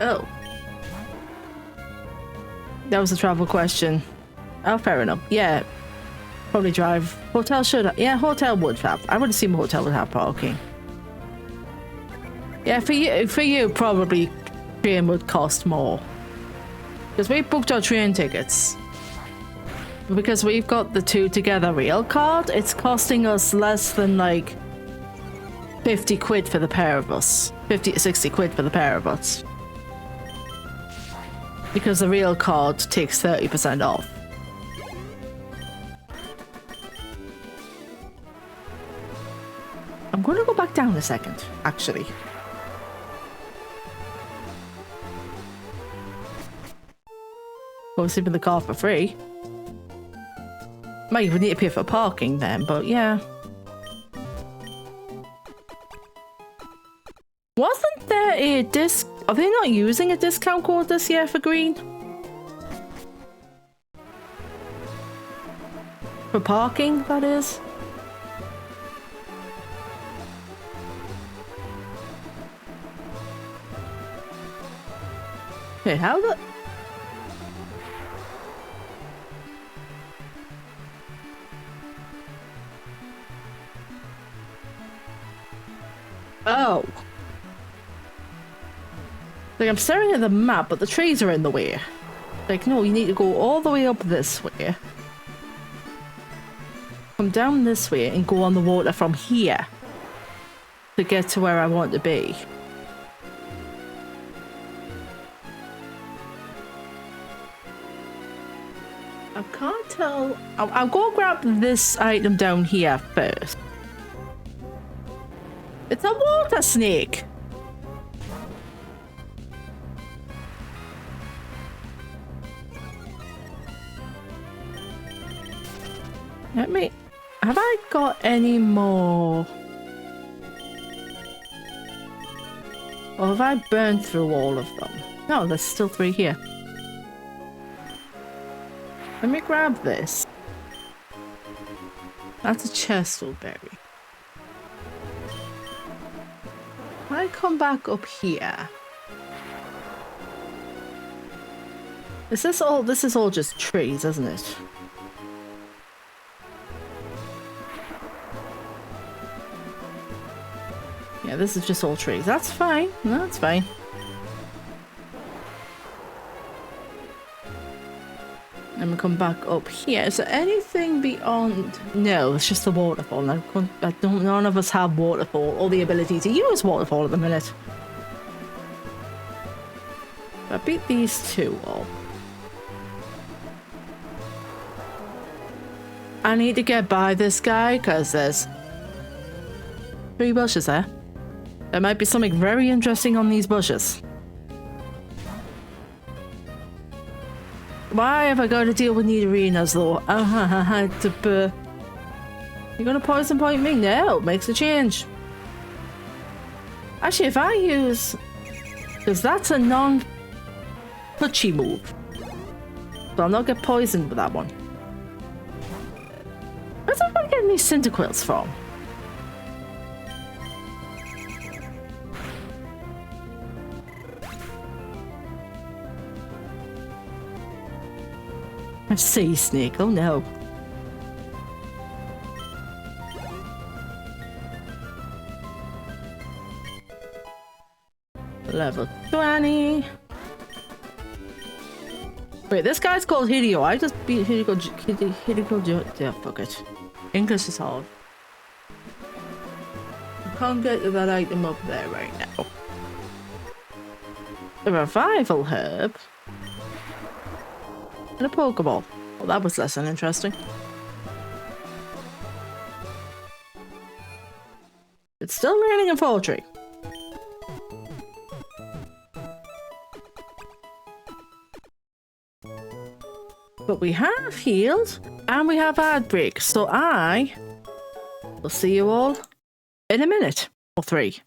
Oh. That was a travel question. Oh, fair enough. Yeah. Probably drive. Hotel should have. Yeah, hotel would have. I would assume a hotel would have parking. Yeah, for you, probably train would cost more. Because we booked our train tickets. Because we've got the 2 together rail card, it's costing us less than like 50 quid for the pair of us. 50 to 60 quid for the pair of us. Because the rail card takes 30% off. I'm going to go back down a second, actually. Go sleep in the car for free. Might even need to pay for parking then, but yeah. Wasn't there a disc? Are they not using a discount code this year for green? For parking, that is. Wait, how the... Oh. Like, I'm staring at the map, but the trees are in the way. Like, no, you need to go all the way up this way. Come down this way and go on the water from here. To get to where I want to be. I can't tell. I'll go grab this item down here first. It's a water snake. Let me... Have I got any more? Or have I burned through all of them? No, there's still 3 here. Let me grab this. That's a chestleberry. I come back up here. Is this all? This is all just trees, isn't it? Yeah, this is just all trees. That's fine. No, that's fine. And we come back up here. Is there anything beyond? No, it's just the waterfall. None of us have waterfall or the ability to use waterfall at the minute. I beat these 2 up. I need to get by this guy because there's 3 bushes there. There might be something very interesting on these bushes. Why have I got to deal with Nidorinas though? You're gonna poison point me? No, it makes a change. Actually, if I use... Because that's a non-touchy move. So I'll not get poisoned with that one. Where's everybody getting these Cyndaquils from? A sea snake, oh no. Level 20. Wait, this guy's called Hideo. I just beat Hideo. Yeah, fuck it. English is hard. I can't get to that item up there right now. A revival herb. And a Pokeball. Well, that was less than interesting. It's still raining in Poultry. But we have healed and we have ad break. So I will see you all in a minute or 3.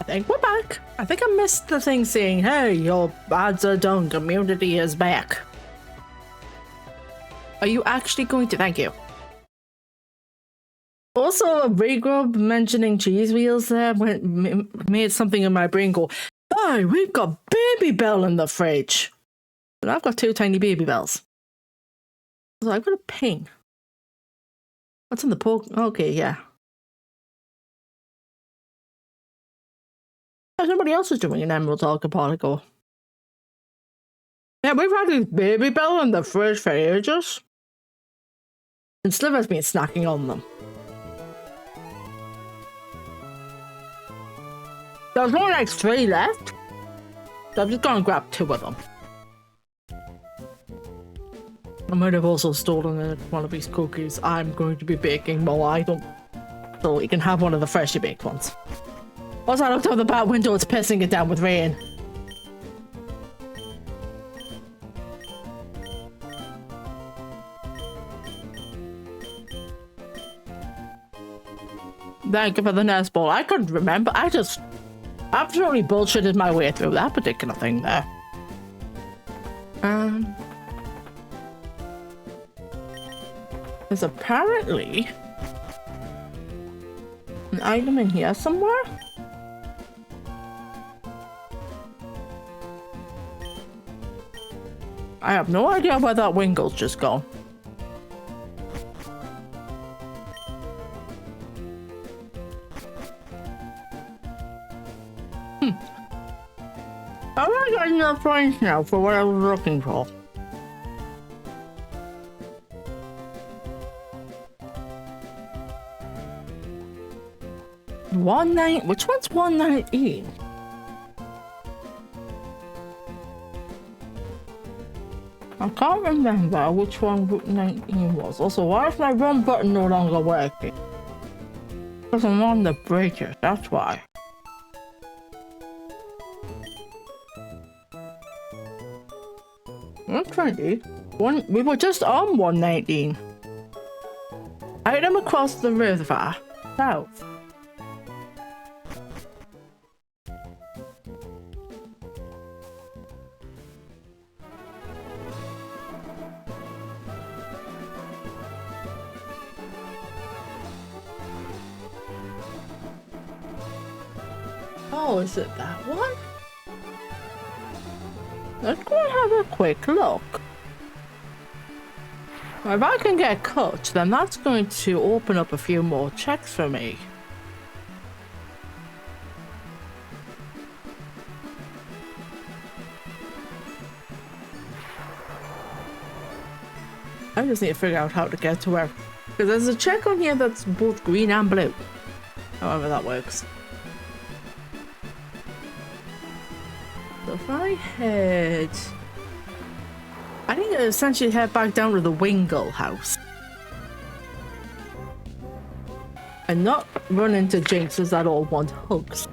I think we're back. I think I missed the thing saying, hey, your ads are done, community is back. Are you actually going to? Thank you. Also, a regrub mentioning cheese wheels there made something in my brain go, hey, we've got Baby Bell in the fridge. And I've got 2 tiny Baby Bells. So I've got a ping. What's in the poke? Okay, yeah. Somebody else is doing an Emerald Archipelago. Yeah, we've had this Baby Bell in the fridge for ages. And Sliver's been snacking on them. There's only like 3 left. So I'm just gonna grab 2 of them. I might have also stolen one of these cookies. I'm going to be baking more. I don't. So you can have one of the freshly baked ones. Also, I looked out the back window. It's pissing it down with rain. Thank you for the nest ball. I couldn't remember. I just absolutely bullshitted my way through that particular thing there. There's apparently an item in here somewhere. I have no idea where that Wingle's just gone. I already got enough points now for what I was looking for. Which one's 119? I can't remember which one Route 19 was. Also, why is my run button no longer working? Because I'm on the bridges, that's why. We were just on 119. Item across the river. South. Oh, is it that one? Let's go and have a quick look. If I can get cut, then that's going to open up a few more checks for me. I just need to figure out how to get to where. Because there's a check on here that's both green and blue. However that works. So if I head... I think I essentially head back down to the Wingle house. And not run into Jinxes that all want hugs.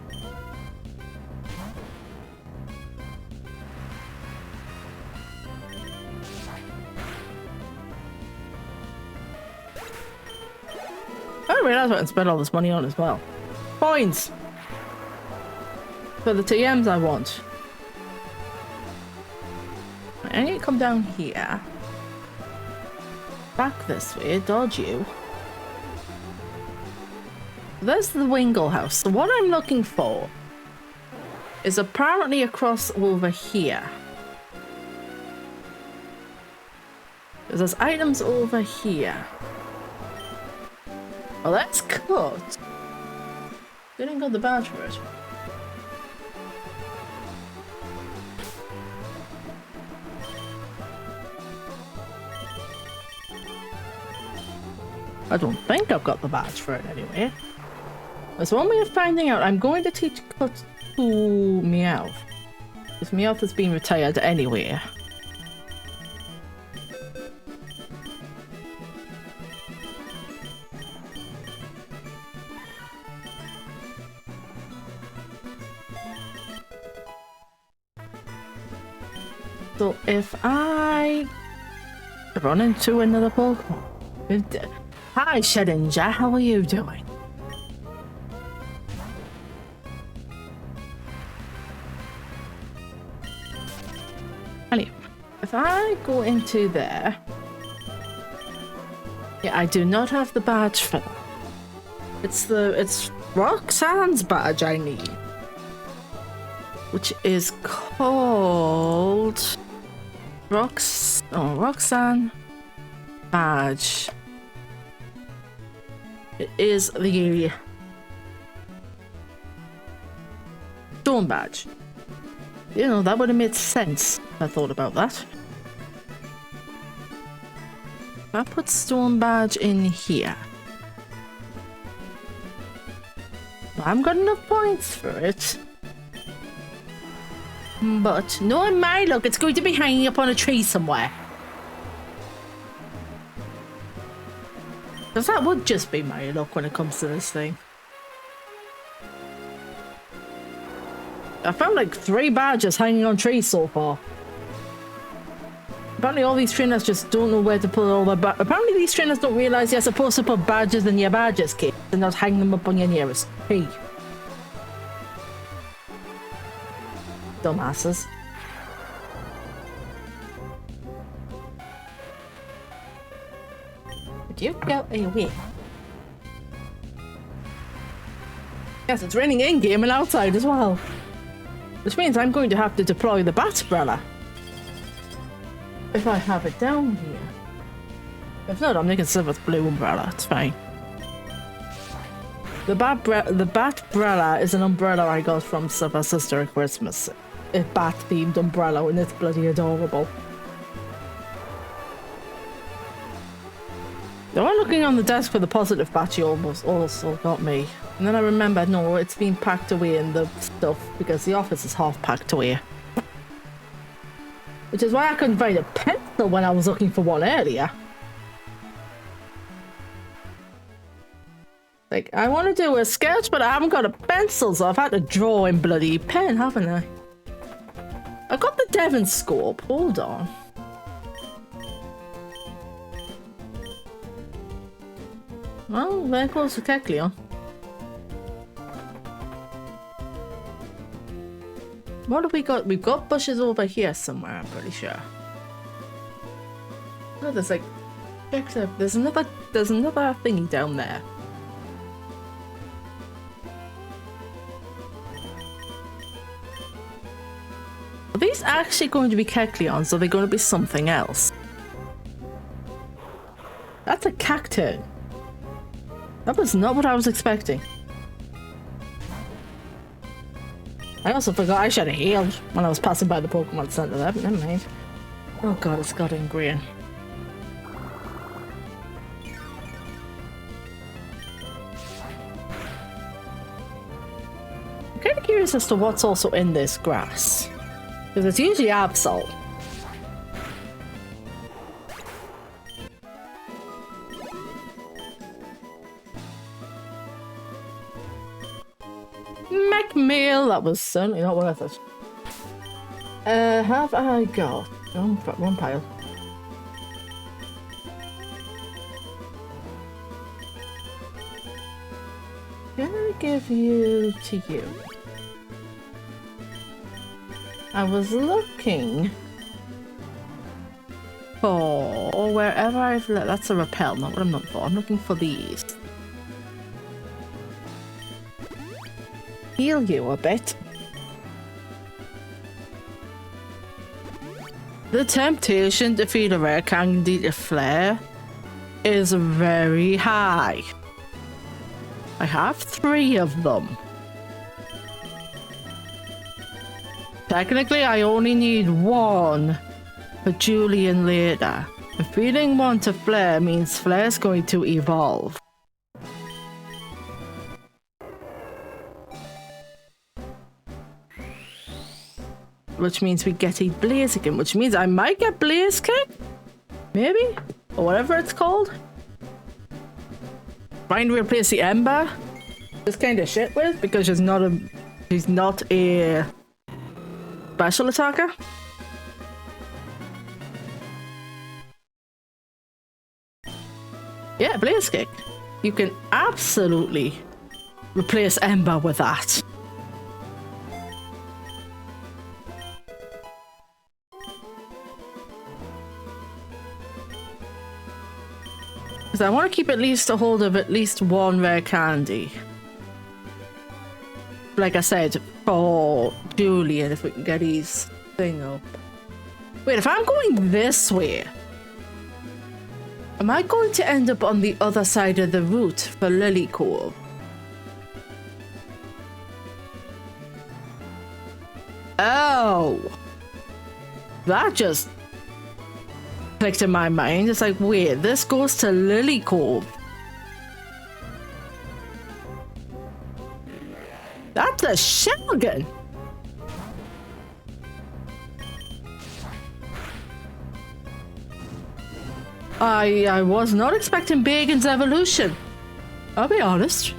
I didn't realize what I spent all this money on as well. Points! For the TMs I want. I need to come down here. Back this way, dodge you. There's the Wingle house. So what I'm looking for is apparently across over here. There's items over here. Well, that's cut. Didn't got the badge for it. I don't think I've got the badge for it anyway. There's one way of finding out. I'm going to teach Cut to Meowth. Because Meowth has been retired anyway. So if I run into another Pokemon. Hi Shedinja, how are you doing? If I go into there... Yeah, I do not have the badge for that. It's Roxanne's badge I need. Which is called... Roxanne badge. It is the stone badge. You know, that would have made sense if I thought about that. If I put stone badge in here. I haven't got enough points for it. But knowing my luck, it's going to be hanging up on a tree somewhere. Because that would just be my luck when it comes to this thing. I found like 3 badges hanging on trees so far. Apparently all these trainers just don't know where to put all their badges. Apparently these trainers don't realise you're supposed to put badges in your badges kit and not hang them up on your nearest tree. Dumbasses. Would you go away? Yes, it's raining in-game and outside as well. Which means I'm going to have to deploy the bat umbrella. If I have it down here. If not, I'm making silver with blue umbrella. It's fine. The bat umbrella is an umbrella I got from Silver Sister at Christmas. A bat-themed umbrella, and it's bloody adorable. The one looking on the desk for the positive batch almost also got me. And then I remembered, no, it's been packed away in the stuff because the office is half packed away. Which is why I couldn't find a pencil when I was looking for one earlier. Like, I want to do a sketch, but I haven't got a pencil, so I've had to draw in bloody pen, haven't I? I got the Devon scope. Hold on. Well, very close to Kecleon. What have we got? We've got bushes over here somewhere, I'm pretty sure. Oh, there's like... There's another thingy down there. Are these actually going to be Kecleons, or are they going to be something else? That's a cactus. That was not what I was expecting. I also forgot I should have healed when I was passing by the Pokemon Center. Never mind. Oh god, it's got in green. I'm kind of curious as to what's also in this grass. Because it's usually Absol. Meal, that was certainly not worth it. Have I got one pile? Can I give you to you? I was looking for wherever I've let. That's a repel, not what I'm looking for. I'm looking for these. Heal you a bit. The temptation to feed a rare candy to Flare is very high. I have 3 of them. Technically, I only need 1 for Julian later. And feeding 1 to Flare means Flare's going to evolve. Which means we get a Blaziken, which means I might get Blaziken? Maybe? Or whatever it's called. Trying to replace the Ember. This kind of shit with, because she's not a special attacker. Yeah, Blaziken. You can absolutely replace Ember with that. Because I want to keep at least a hold of at least one rare candy. Like I said, for Julian, if we can get his thing up. Wait, if I'm going this way, am I going to end up on the other side of the route for Lily Cove? Oh, that just clicked in my mind. It's like, wait, this goes to Lily Cove. That's a shotgun. I was not expecting Bacon's evolution. I'll be honest.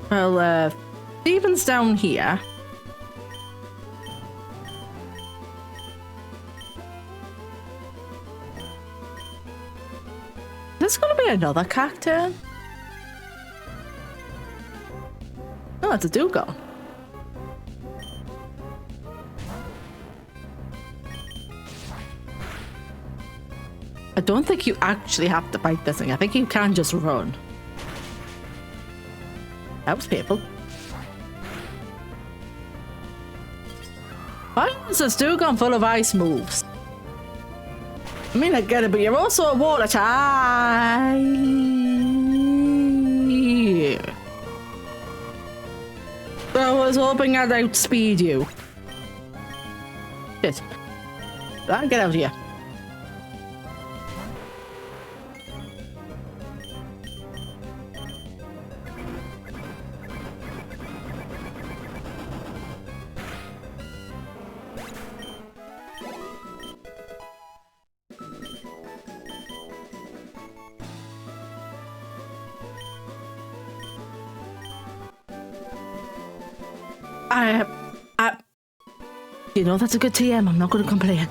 Well, Steven's down here. There's gonna be another cactus. Oh, it's a dugong. I don't think you actually have to fight this thing. I think you can just run. That was painful. Why is this dugong full of ice moves? I mean, I get it, but you're also a water type. I was hoping I'd outspeed you. Shit. Get out of here. You know, that's a good TM. I'm not going to complain.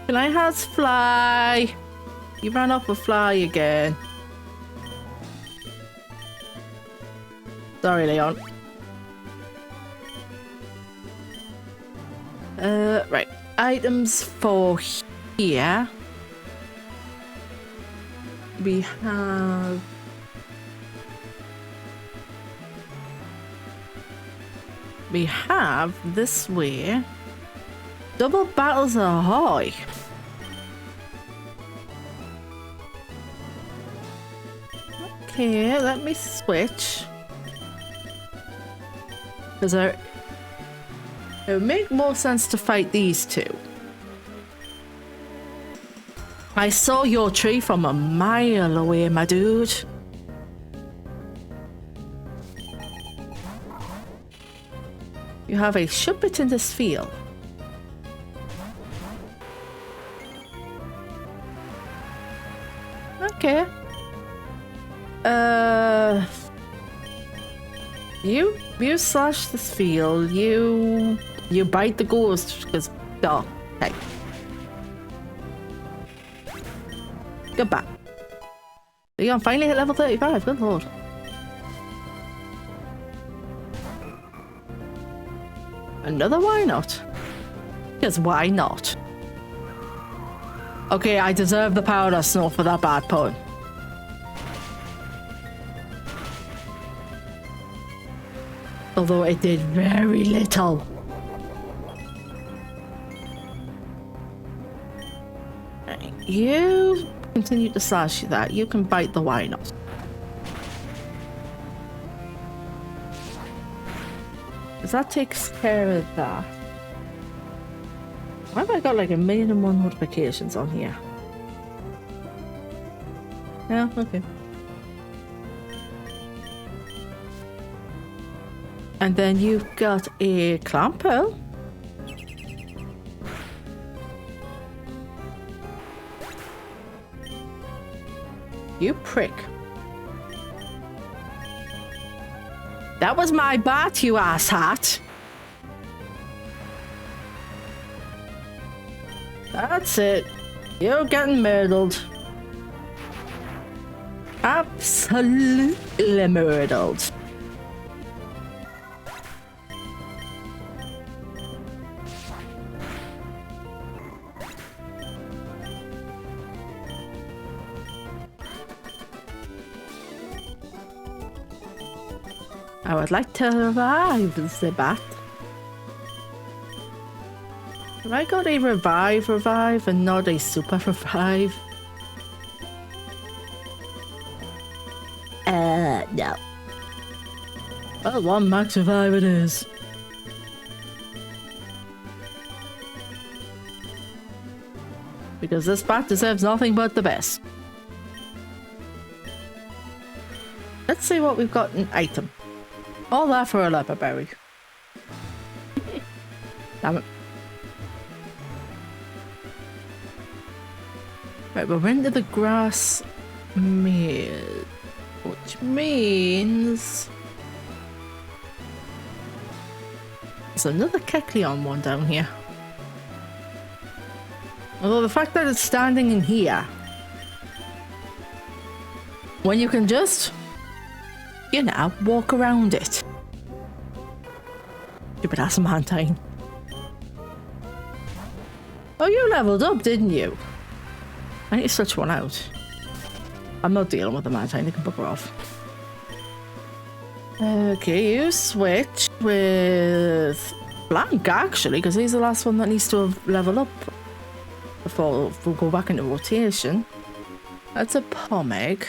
Can I has fly? You ran off with fly again. Sorry, Leon. Right. Items for here. We have... We have this way. Double battles ahoy. Okay, let me switch. Because it would make more sense to fight these two. I saw your tree from a mile away, my dude. You have a Shuppet in this field. Okay. You slash this field. You bite the ghost because dog. Okay. Goodbye. Leon finally hit level 35. Good lord. Another why not? Because why not? Okay, I deserve the powder snow for that bad pun. Although it did very little. Right, you continue to slash that. You can bite the why not. That takes care of that. Why have I got like 1,000,001 notifications on here? Yeah, okay. And then you've got a Clampearl. You prick. That was my bat, you asshat. That's it. You're getting murdered. Absolutely murdered. I would like to revive the bat. Have I got a revive and not a super revive? No. Well, one max revive it is. Because this bat deserves nothing but the best. Let's see what we've got in item. All that for a leopard berry. Damn it. Right, we're into the grass maze, which means there's another Kecleon one down here. Although the fact that it's standing in here, when you can just, you know, walk around it. Stupid ass Mantine. Oh, you leveled up, didn't you? I need to switch one out. I'm not dealing with the Mantine, they can bugger off. Okay, you switch with Blank, actually, because he's the last one that needs to have leveled up before we'll go back into rotation. That's a Pomeg.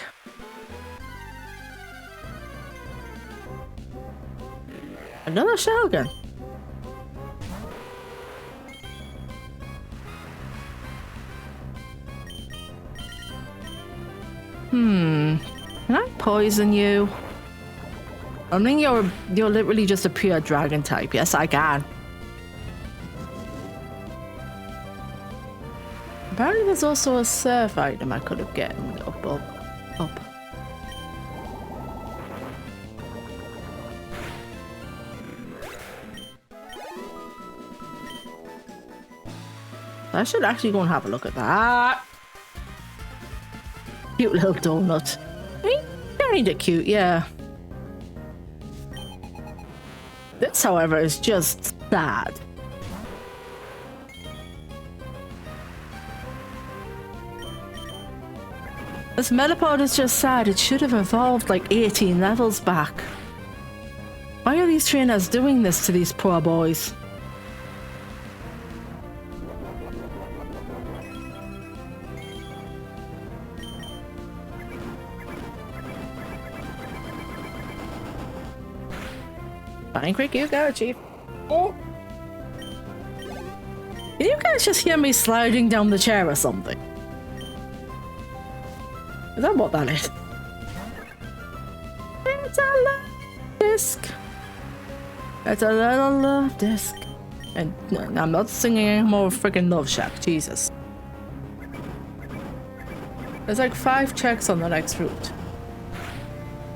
Another Shelgon. Can I poison you? I mean, you're literally just a pure dragon type. Yes, I can. Apparently there's also a surf item I could have gotten up. I should actually go and have a look at that. Cute little donut. I mean, kinda cute, yeah. This, however, is just sad. This Metapod is just sad. It should have evolved like 18 levels back. Why are these trainers doing this to these poor boys? Fine, quick, you go, Chief. Oh. Can you guys just hear me sliding down the chair or something? Is that what that is? It's a love disc. It's a little love disc. And no, I'm not singing any more freaking Love Shack, Jesus. There's like 5 checks on the next route.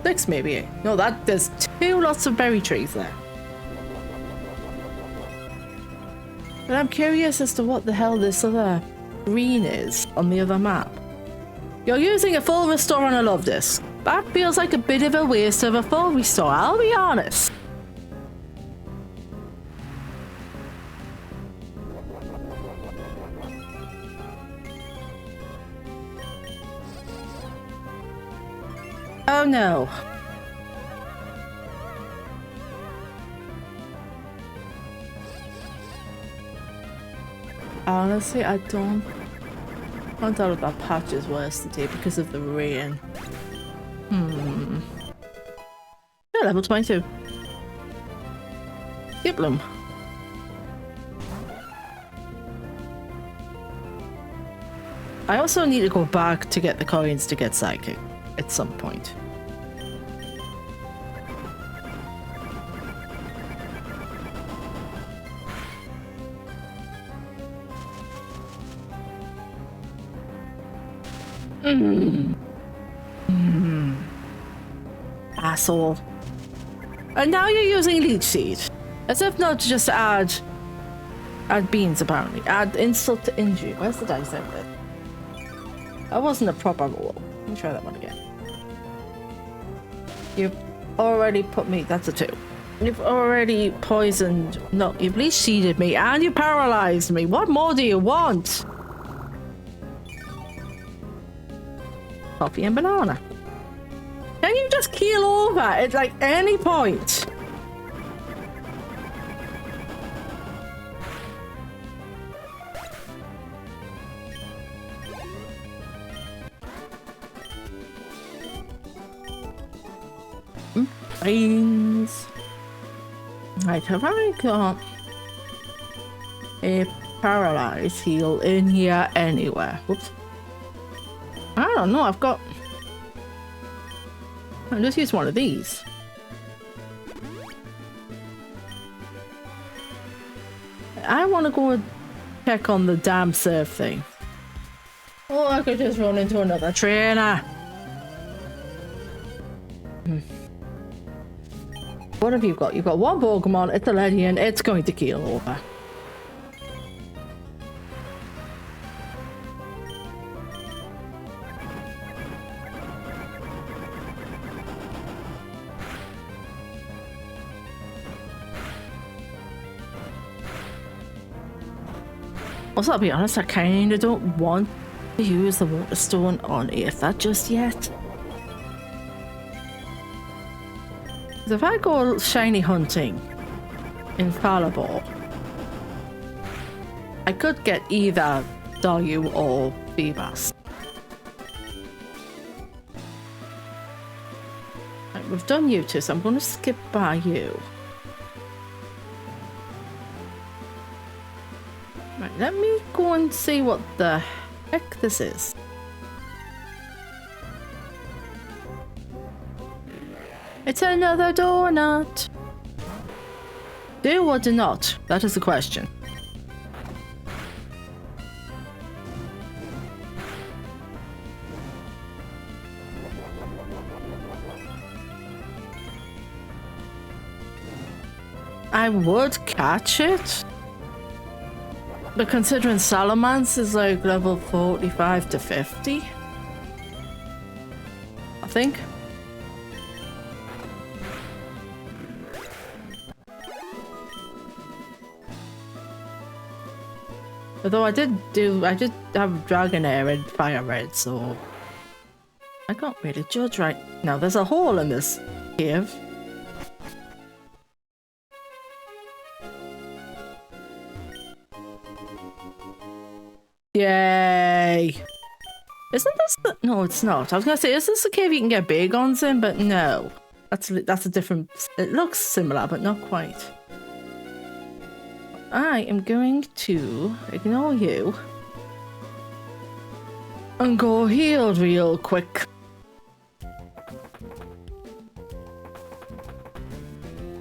6 maybe. No, there's 2 lots of berry trees there. But I'm curious as to what the hell this other green is on the other map. You're using a full restore on a love disc. That feels like a bit of a waste of a full restore, I'll be honest. Oh no. Honestly, I don't doubt if that patch is worse today because of the rain. Yeah, level 22. Yep, Bloom. I also need to go back to get the coins to get Psychic at some point. Asshole. And now you're using Leech Seed. As if not to just add beans, apparently. Add insult to injury. Where's the dice out there? That wasn't a proper roll. Let me try that one again. You've already put me... That's a 2. You've already poisoned... No, you've Leech Seeded me and you paralyzed me. What more do you want? Coffee and banana. Can you just keel over at like any point? Brains. Right, have I got a paralyzed heal in here anywhere? Whoops. I don't know, I'll just use one of these. I want to go and check on the damn surf thing. Oh, I could just run into another trainer. What have you got? You've got one Pokemon, it's a Ledian, it's going to keel over. Also, I'll be honest, I kinda don't want to use the Water Stone on Aether just yet. If I go shiny hunting in Falabor, I could get either Daryu or Feebas. Right, we've done you two, so I'm going to skip by you. Right, let me go and see what the heck this is. It's another donut. Do or do not? That is the question. I would catch it. But considering Salamence is like level 45 to 50, I think. Although I did have Dragonair and Fire Red, so I can't really judge right now. There's a hole in this cave. Yay! Isn't this the... No, it's not. I was gonna say, is this the cave you can get Bagons in? But no. That's a different... It looks similar, but not quite. I am going to ignore you and go heal real quick.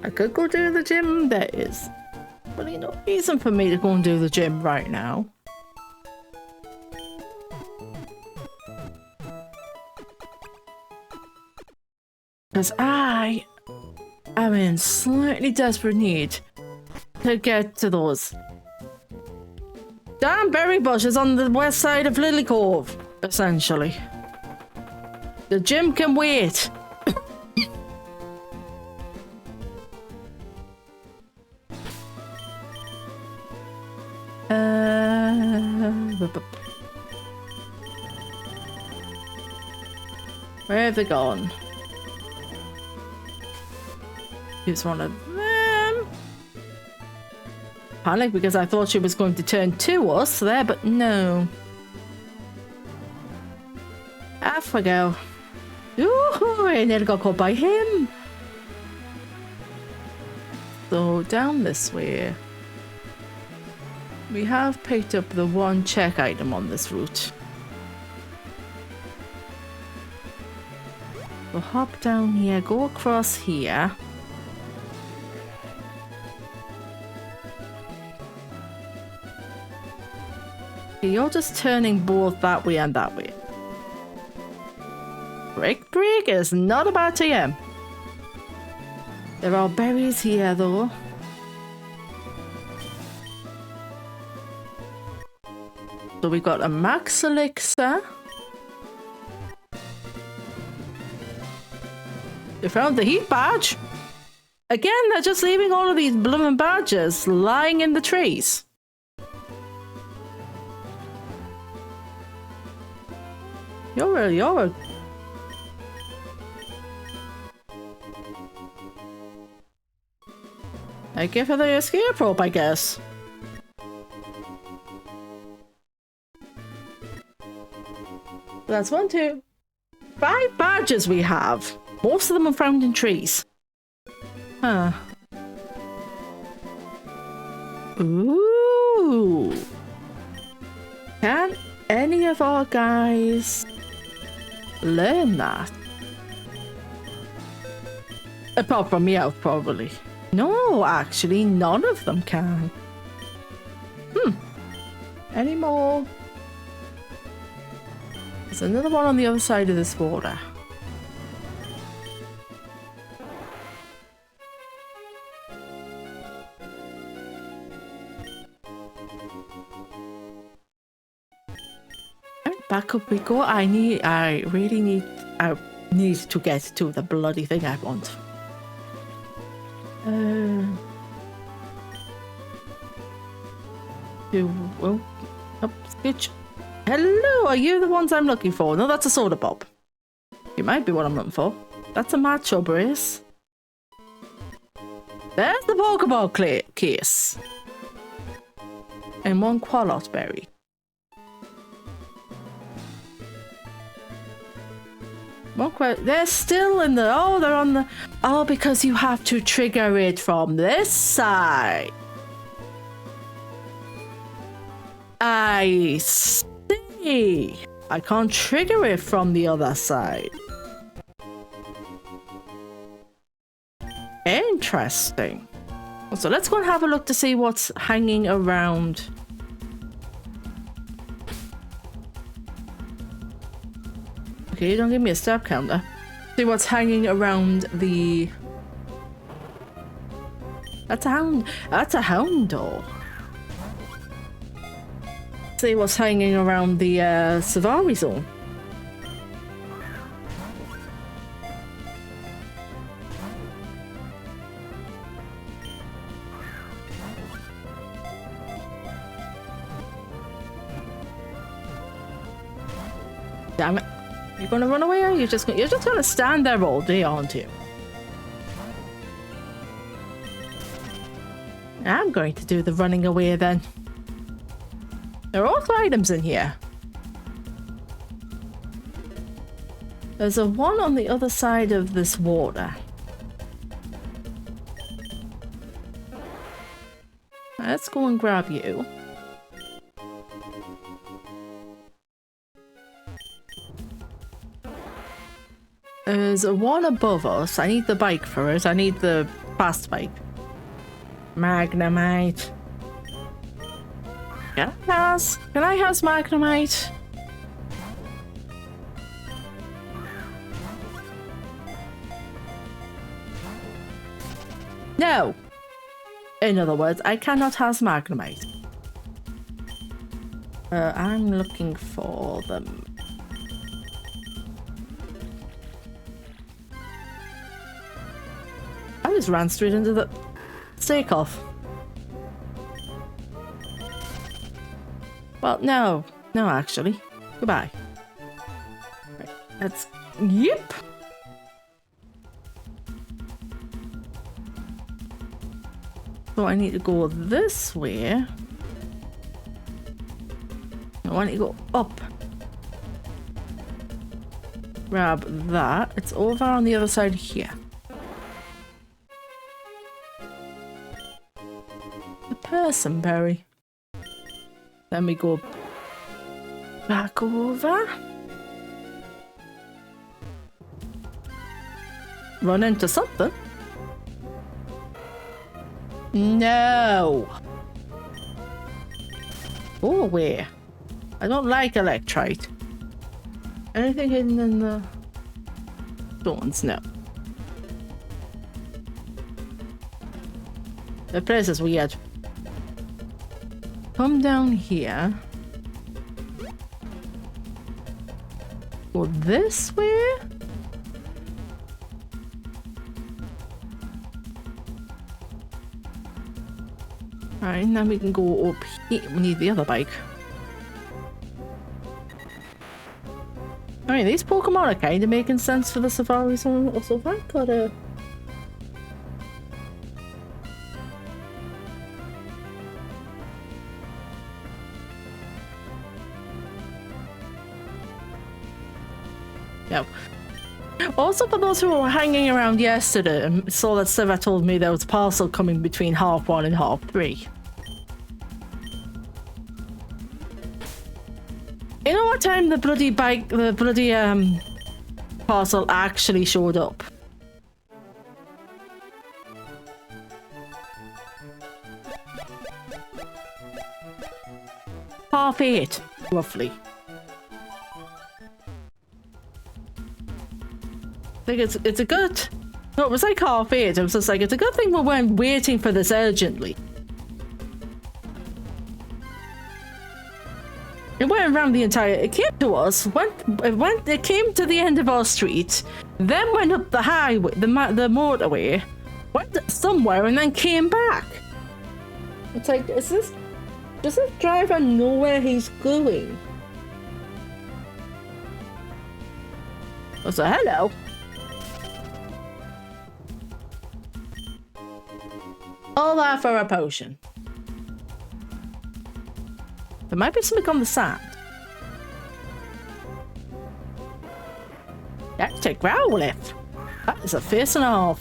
I could go do the gym, there is really no reason for me to go and do the gym right now. Because I am in slightly desperate need to get to those damn berry bushes on the west side of Lily Cove, essentially. The gym can wait. Where have they gone? Here's one of them. Panic because I thought she was going to turn to us there, but no. Off we go. Ooh, I nearly got caught by him. So down this way. We have picked up the one check item on this route. We'll hop down here, go across here. Okay, you're just turning both that way and that way. Break is not about TM. There are berries here though. So we got a max elixir. We found the heat badge. Again, they're just leaving all of these blooming badges lying in the trees. I give her the escape rope, I guess. That's 1, 2, 5 badges we have. Most of them are found in trees. Huh. Ooh. Can any of our guys learn that? Apart from Meowth, probably. No, actually, none of them can. Any more? There's another one on the other side of this water. And back up we go. I really need to get to the bloody thing I want. Scooch. Hello, are you the ones I'm looking for? No, that's a soda pop. You might be what I'm looking for. That's a macho brace. There's the Pokeball case. And 1 Qualot berry. They're still in the... Oh, they're on the... Oh, because you have to trigger it from this side. I see. I can't trigger it from the other side. Interesting. So let's go and have a look to see what's hanging around. Okay, don't give me a step counter. See what's hanging around the... That's a hound. That's a Houndour. See what's hanging around the Safari Zone. Damn it. You're gonna run away, or you're just gonna stand there all day, aren't you? I'm going to do the running away then. There are also items in here. There's a one on the other side of this water. Let's go and grab you. There's a one above us. I need the bike for it. I need the fast bike. Magnemite. Can I have Magnemite? No. In other words, I cannot have Magnemite. I'm looking for them. I just ran straight into the steak-off. Well, no, actually. Goodbye. Right, let's... Yep! So I need to go this way. I need to go up. Grab that. It's over on the other side here. The person berry. Then we go back over. Run into something. No. Go away. I don't like Electrite. Anything hidden in the stones? No. The place is weird. Come down here. Go this way. Alright, now we can go up here. We need the other bike. Alright, these Pokemon are kind of making sense for the Safari Zone. Also, I've got a... No. Also, for those who were hanging around yesterday and saw that Siva told me there was a parcel coming between 1:30 and 3:30. You know what time the bloody parcel actually showed up? Half 8, roughly. I think it's a good... No, it was like 8:30. I was just like, it's a good thing we weren't waiting for this urgently. It went around the entire... It came to us, it came to the end of our street, then went up the highway, the motorway, went somewhere, and then came back. It's like, does this driver know where he's going? I was like, hello. All that for a potion. There might be something on the sand. That's a Growlithe. That is a face and a half.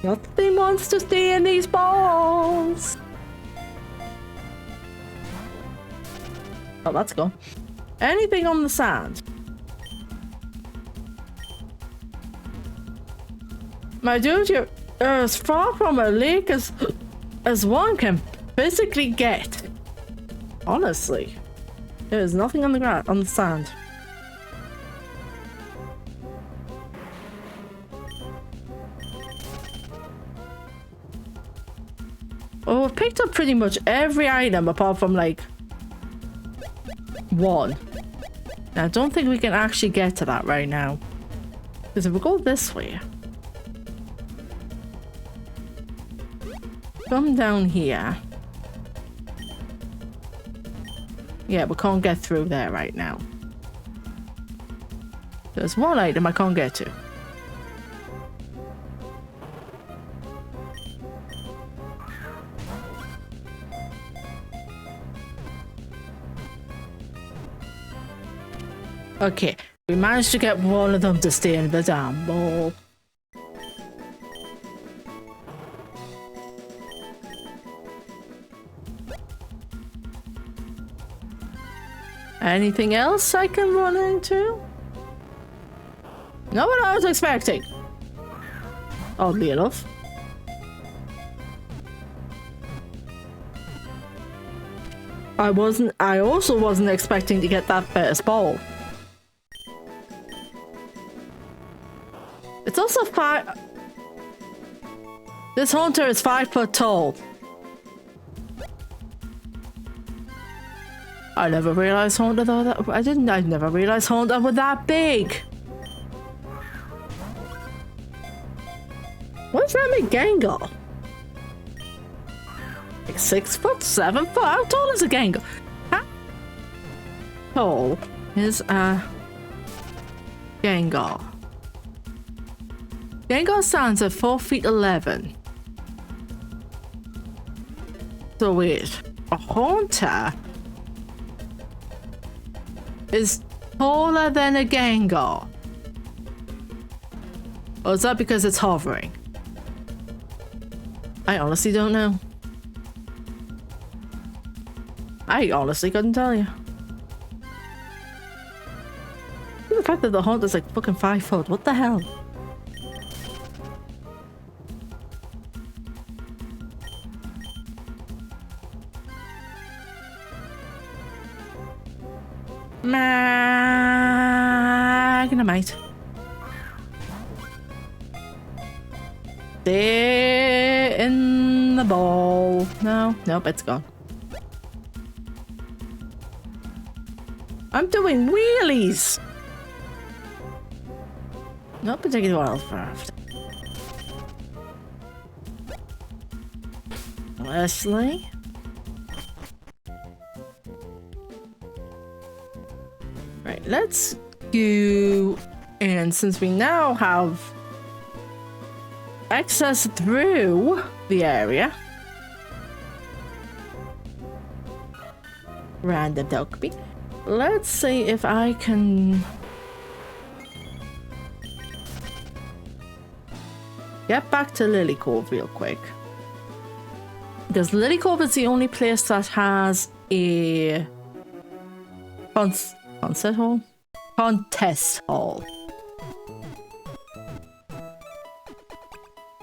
Nothing wants to stay in these balls. Oh, that's gone. Anything on the sand? My dude, you're as far from a lake as one can physically get. Honestly, there is nothing on the ground, on the sand. Oh, we've picked up pretty much every item apart from like one. Now, I don't think we can actually get to that right now. Because if we go this way, come down here. Yeah, we can't get through there right now. There's one item I can't get to. Okay, we managed to get one of them to stay in the damn ball. Anything else I can run into? Not what I was expecting. Oddly enough. I also wasn't expecting to get that first ball. It's also 5... This haunter is 5 foot tall. I never realized haunter though that... I never realized haunter were that big. What's that make Gengar? Like 6 foot, 7 foot? How tall is a Gengar? How tall is a Gengar? Gengar stands at 4 feet 11. So wait, a haunter is taller than a Gengar? Or is that because it's hovering? I honestly don't know. I honestly couldn't tell you. The fact that the haunter's like fucking 5 foot, what the hell? Magnemite. Stay in the ball. No, nope, it's gone. I'm doing wheelies. Not particularly well first. Leslie. Right, let's go. And since we now have access through the area, random Togepi. let's see if I can get back to Lily Cove real quick. Because Lily Cove is the only place that has a concert hall? Contest hall.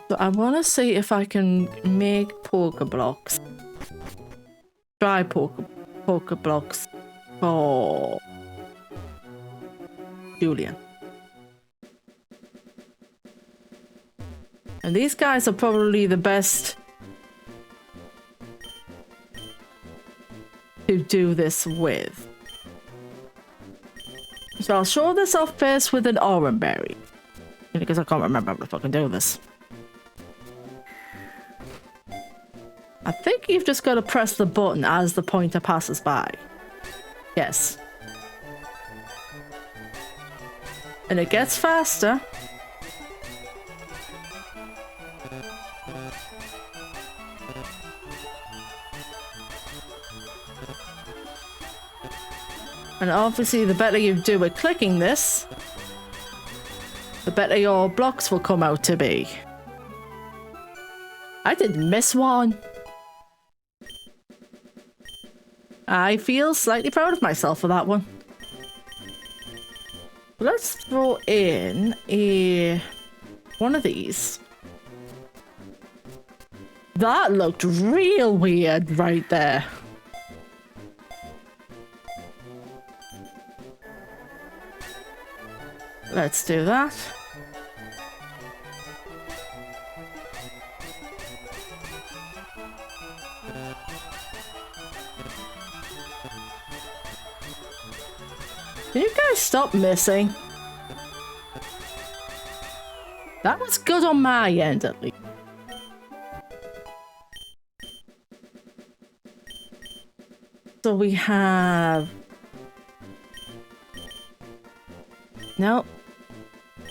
So I want to see if I can make Pokeblocks. Try Pokeblocks for Julian. And these guys are probably the best to do this with. So I'll show this off first with an Oranberry. Because I can't remember how to fucking do this. I think you've just got to press the button as the pointer passes by. Yes. And it gets faster. And obviously the better you do at clicking this, the better your blocks will come out to be. I didn't miss one. I feel slightly proud of myself for that one. Let's throw in one of these. That looked real weird right there. Let's do that. Can you guys stop missing? That was good on my end, at least. So we have... No.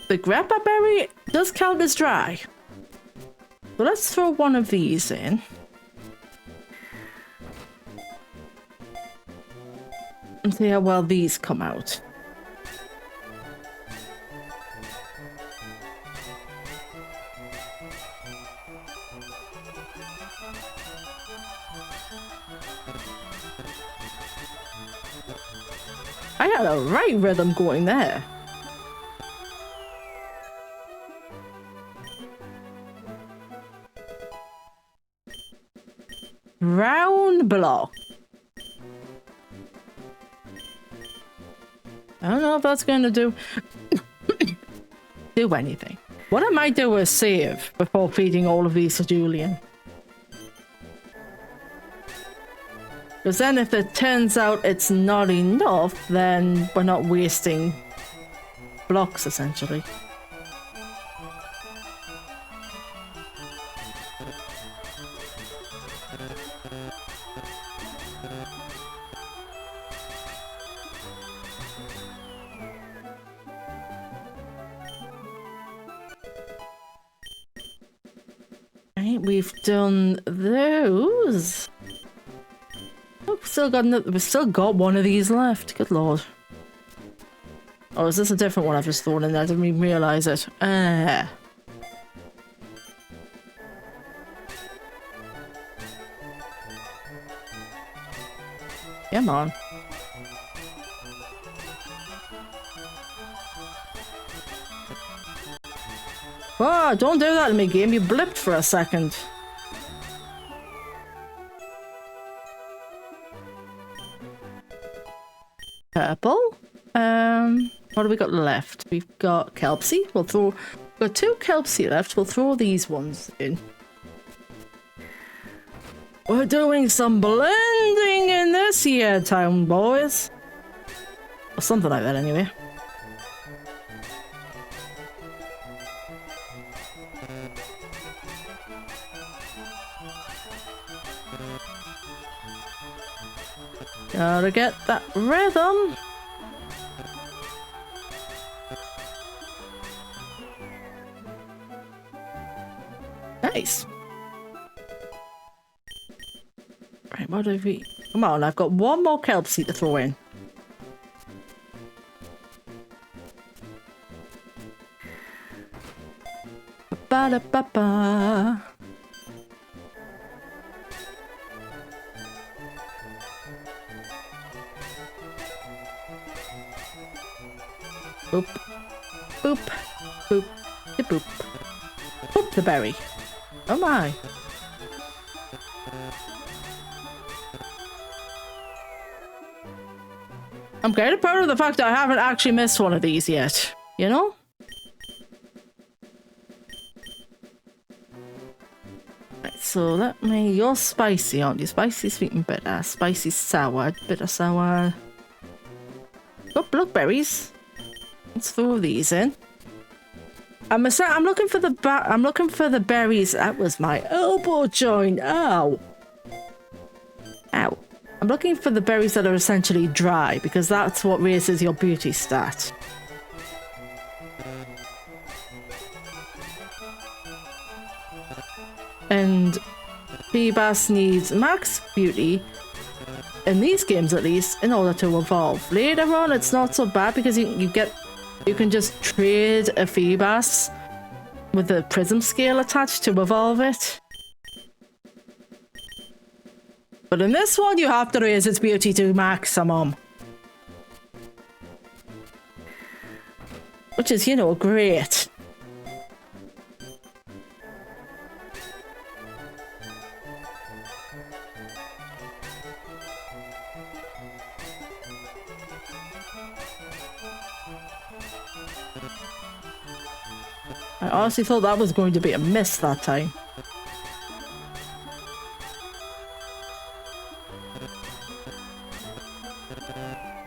The grappa berry does count as dry. So let's throw one of these in. And see how well these come out. I had a right rhythm going there. Round block. I don't know if that's going to do anything. What I might do is save before feeding all of these to Julian. Because then if it turns out it's not enough, then we're not wasting blocks, essentially. Right, we've done those. Oh, we've still got one of these left. Good lord. Oh, is this a different one I've just thrown in there? I didn't even realise it. Come on. Oh, don't do that to me, game. You blipped for a second. Purple. What have we got left? We've got Kelpsy. We've got 2 Kelpsy left. We'll throw these ones in. We're doing some blending in this year, town boys. Or something like that, anyway. Gotta get that rhythm. Nice. Right, what have we... Come on, I've got one more Kelpsy to throw in. ba da ba ba. Boop, boop, boop, the boop. Boop the berry. Oh my. I'm kind of proud of the fact that I haven't actually missed one of these yet, you know? Right, so let me... You're spicy, aren't you? Spicy, sweet and bitter. Spicy, sour, bitter, sour. Got blackberries. Let's throw these in. I'm looking for the berries. That was my elbow joint. Ow. Ow. I'm looking for the berries that are essentially dry because that's what raises your beauty stat. And Feebas needs max beauty, in these games at least, in order to evolve. Later on, it's not so bad because you can just trade a Feebas with a prism scale attached to evolve it. But in this one, you have to raise its beauty to maximum. Which is, you know, great. I honestly thought that was going to be a miss that time.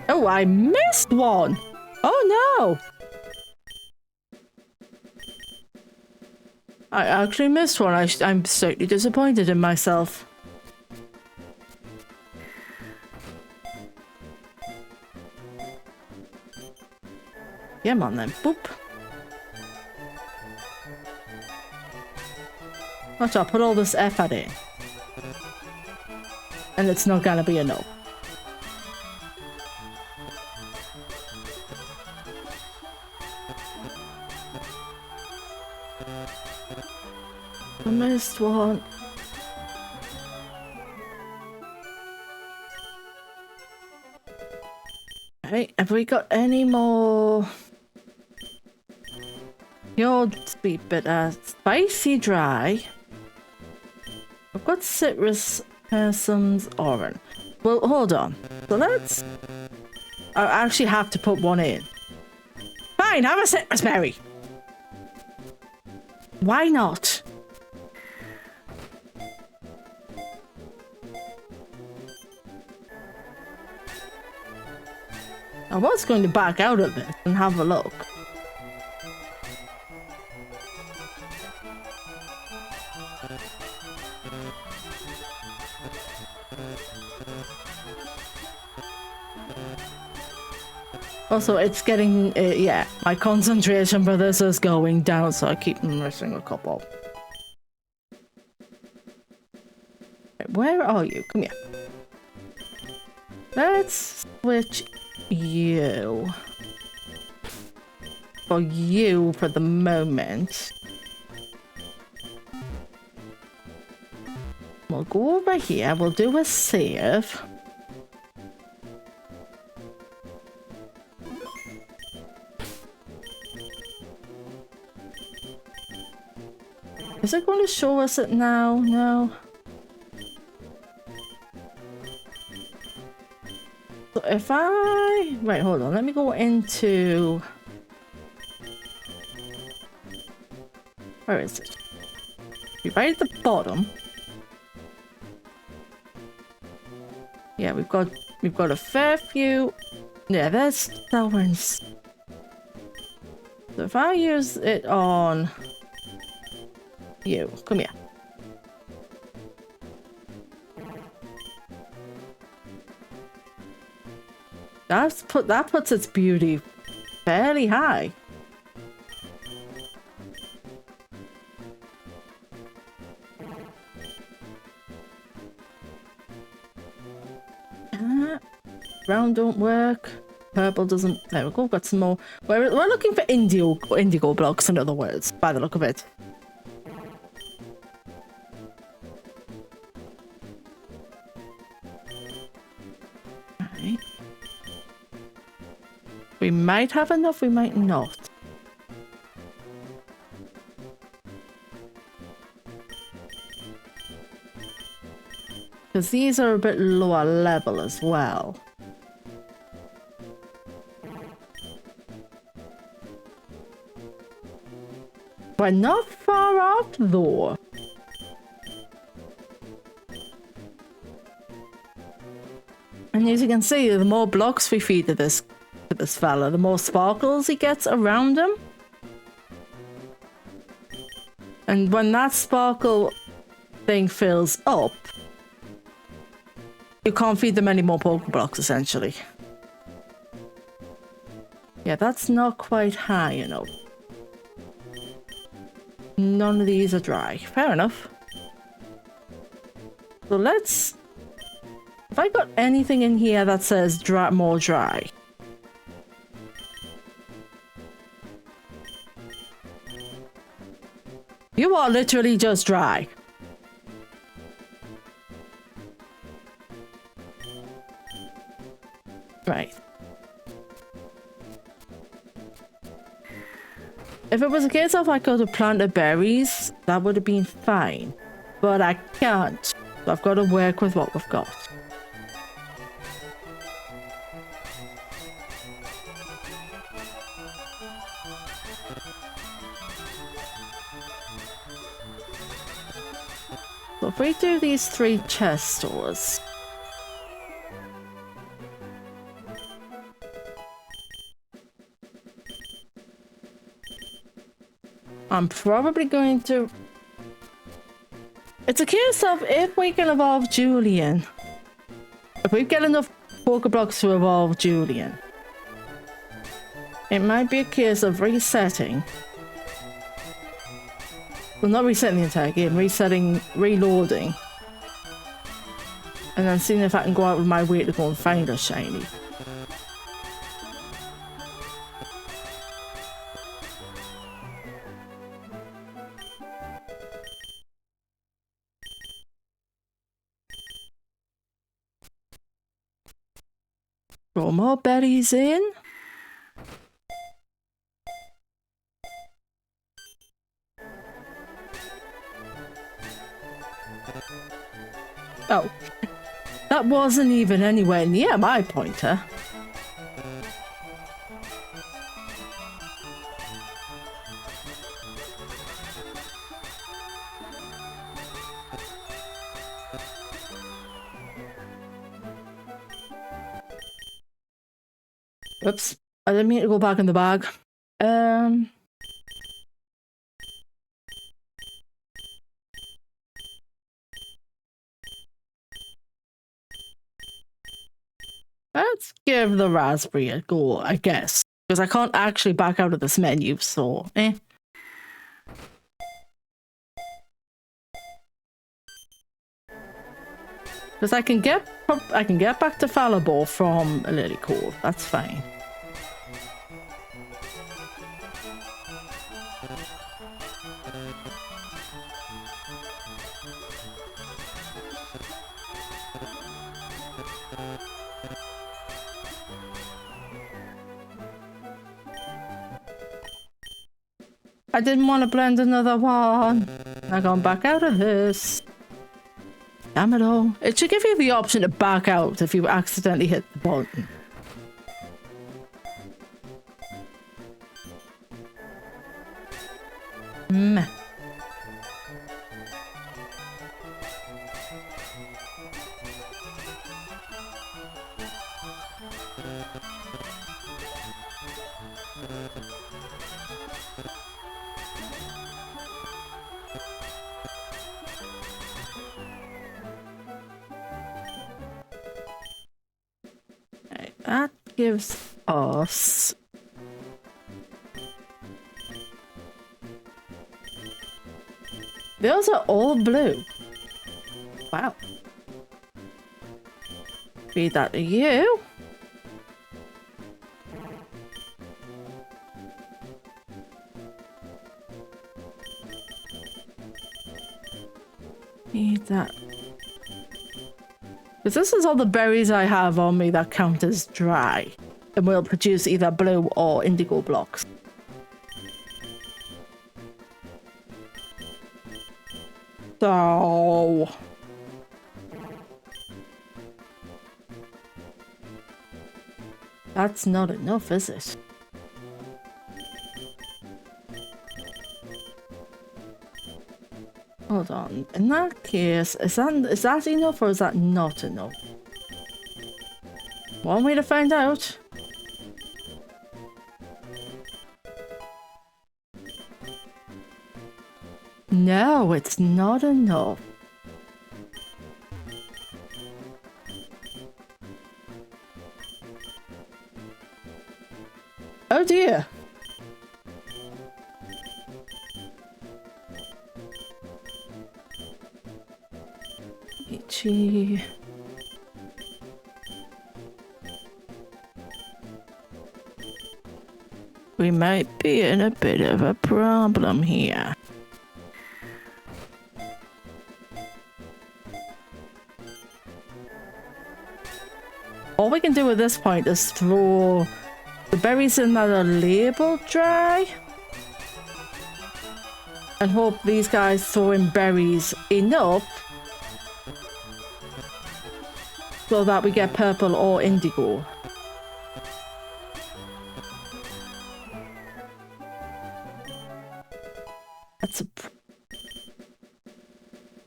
Oh, I missed one! Oh no! I actually missed one. I'm slightly disappointed in myself. Come on then, boop. Watch out, put all this effort in. And it's not gonna be a no. I missed one. Hey, have we got any more? Your sweet bitter, spicy dry. I've got citrus, persons, orange. Well, hold on. So let's... I actually have to put one in. Fine, have a citrus berry. Why not? I was going to back out of this and have a look. Also, it's getting, yeah, my concentration for this is going down, so I keep missing a couple. Right, where are you? Come here. Let's switch you. For you for the moment. We'll go over here, we'll do a save. Is it going to show us it now? No. So if I... Right, hold on. Let me go into... Where is it? Be right at the bottom. Yeah, we've got a fair few... Yeah, there's that one's... So if I use it on... You, come here. That puts its beauty fairly high. Brown don't work. Purple doesn't. There we go. Got some more. We're looking for indigo blocks, in other words, by the look of it. We might have enough, we might not. Because these are a bit lower level as well. We're not far out though. And as you can see, the more blocks we feed to this fella, the more sparkles he gets around him. And when that sparkle thing fills up, you can't feed them any more Pokeblocks, essentially. Yeah, that's not quite high enough. None of these are dry. Fair enough. So let's... Have I got anything in here that says dry, more dry? You are literally just dry. Right. If it was a case of I could have planted berries, that would have been fine. But I can't. So I've got to work with what we've got. So if we do these 3 chest stores... I'm probably going to... It's a case of if we can evolve Julian. If we get enough Pokeblocks to evolve Julian. It might be a case of resetting. Well, not resetting the entire game, reloading. And then seeing if I can go out of my way to go and find a shiny. Throw more berries in. Oh, that wasn't even anywhere near my pointer. Oops, I didn't mean to go back in the bag. Let's give the raspberry a go, I guess. Because I can't actually back out of this menu, so eh. Because I can get back to Fallible from Lily Cove. That's fine. I didn't want to blend another one. I gone back out of this. Damn it all. It should give you the option to back out if you accidentally hit the button. Meh. That gives us... Those are all blue. Wow. Feed that to you. Feed that. Because this is all the berries I have on me that count as dry. and will produce either blue or indigo blocks. So... that's not enough, is it? Hold on. In that case, is that enough or is that not enough? One way to find out. No, it's not enough. Oh dear. Itchy. We might be in a bit of a problem here. All we can do at this point is throw the berries in that are labeled dry. And hope these guys throw in berries enough so that we get purple or indigo. That's a...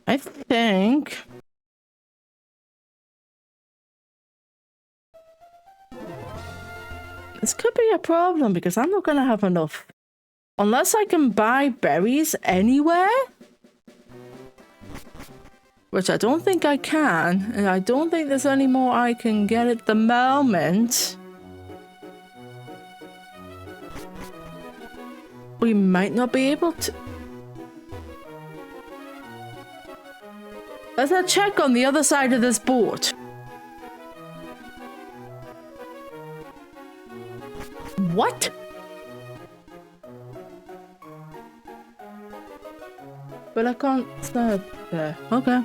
I think... this could be a problem because I'm not going to have enough. Unless I can buy berries anywhere. Which I don't think I can. And I don't think there's any more I can get at the moment. We might not be able to... let's check on the other side of this boat. What? But I can't stand there. Okay.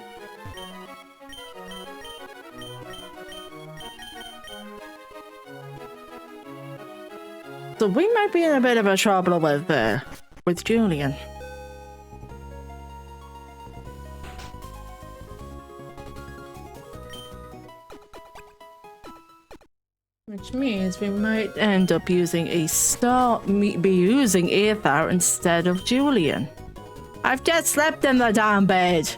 So we might be in a bit of a trouble with Julian. Which means we might end up using Aether instead of Julian. I've just slept in the damn bed.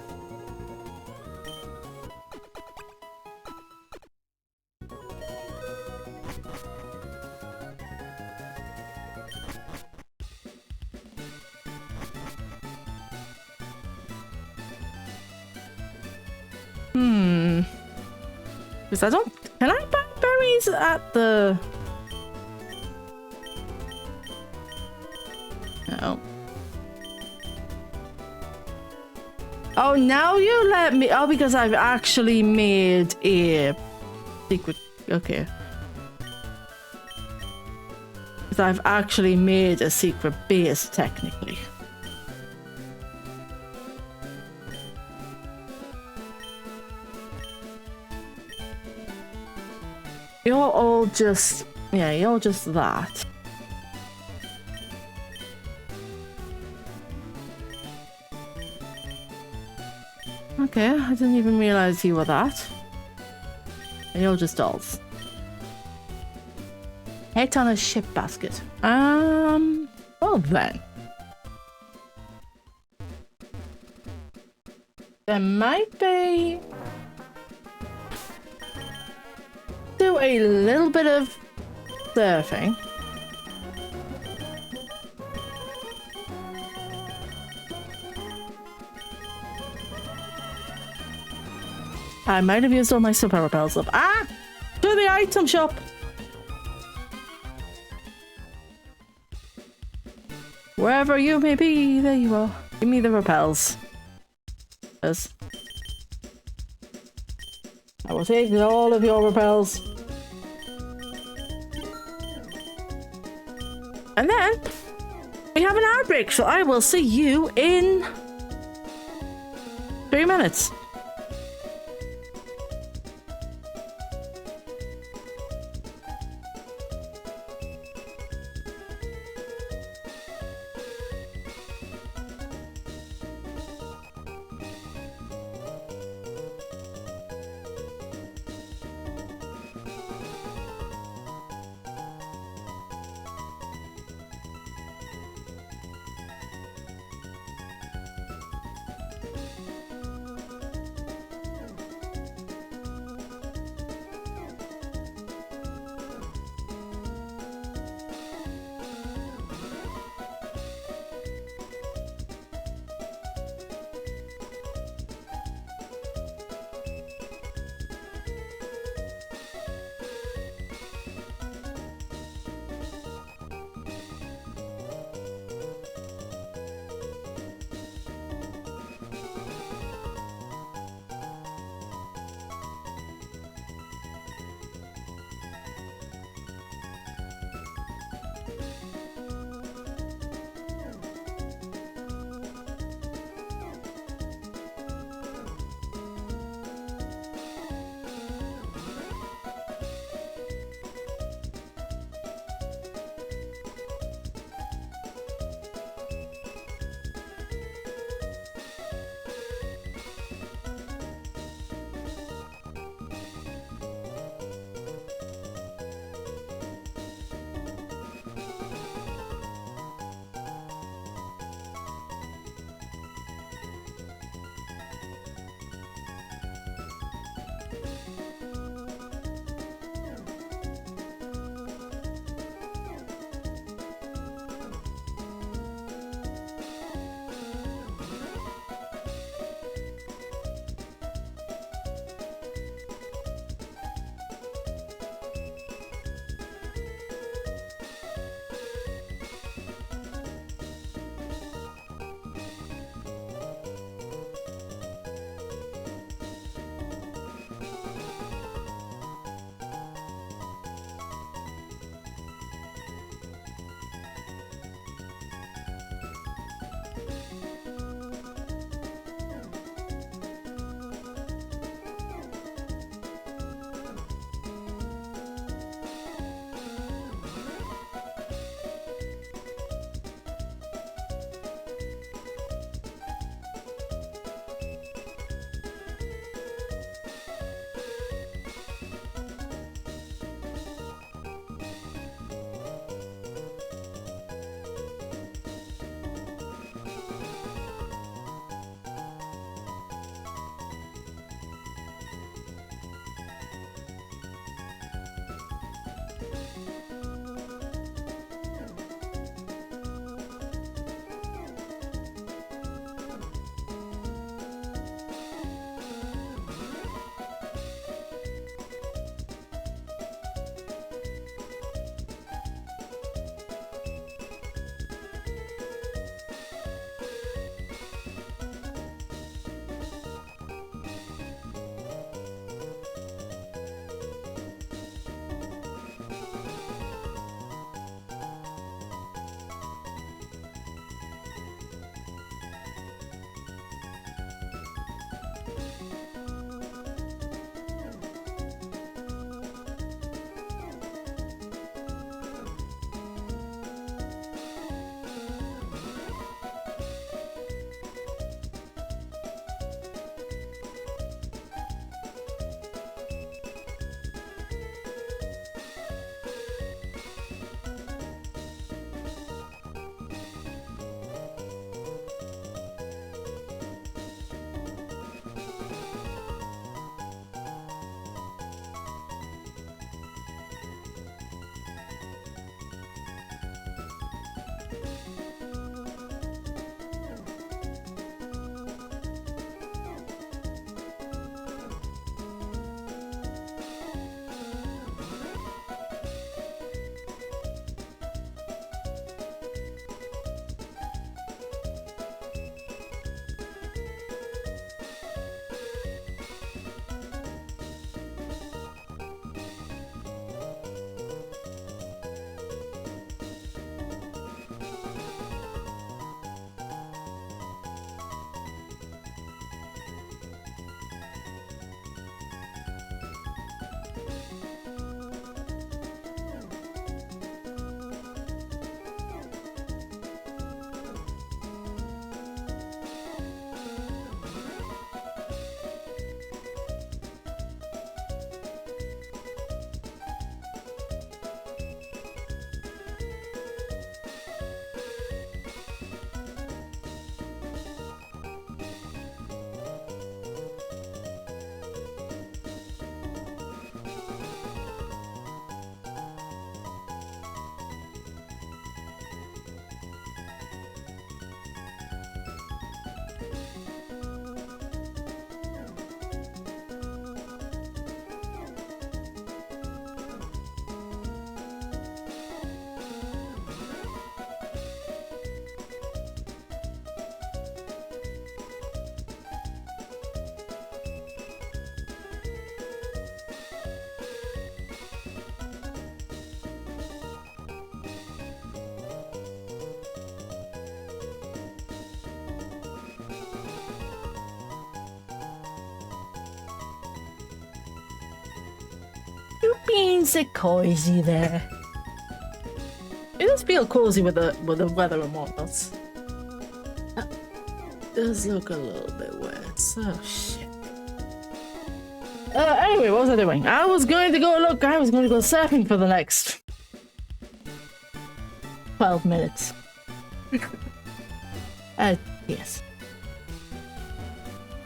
Because I don't... can I buy berries at the... no. Oh, now you let me... oh, because I've actually made a secret... okay. Because I've actually made a secret base, technically. You're all just... yeah, you're just that. Okay, I didn't even realize you were that. And you're just dolls. Head on a ship basket. Well then. There might be... do a little bit of surfing. I might have used all my super repels up. Ah! To the item shop! Wherever you may be, there you are. Give me the repels. Yes. I will take all of your repels. And then we have an outbreak, so I will see you in 3 minutes. You're being so cozy there. It does feel cozy with the weather and whatnot. Does look a little bit wet. Oh shit. Anyway, what was I doing? I was going to go surfing for the next 12 minutes. Yes.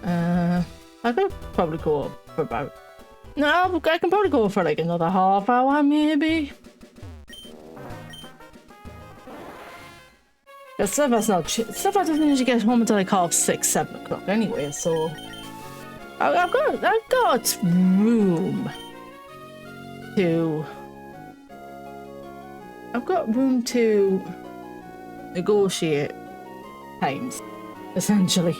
I could probably go for about... No, I can probably go for like another half hour, maybe. Because Steph doesn't usually get home until like 6:30, 7 o'clock anyway, so... I've got room to... I've got room to negotiate times, essentially.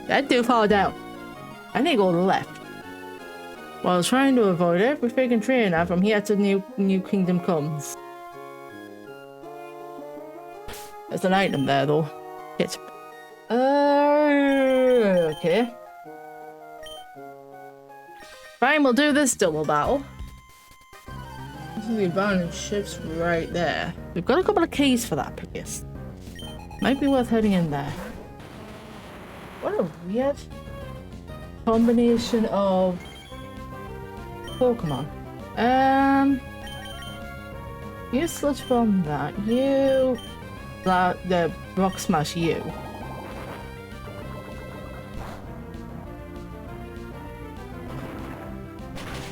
That too far down. I need to go left. While trying to avoid every freaking train now from here to New Kingdom Comes. There's an item there though. Hit. Okay. Fine, we'll do this double battle. This is the abandoned ships right there. We've got a couple of keys for that place. Might be worth heading in there. What a weird combination of Pokémon. You sludge bomb that. You the rock smash you.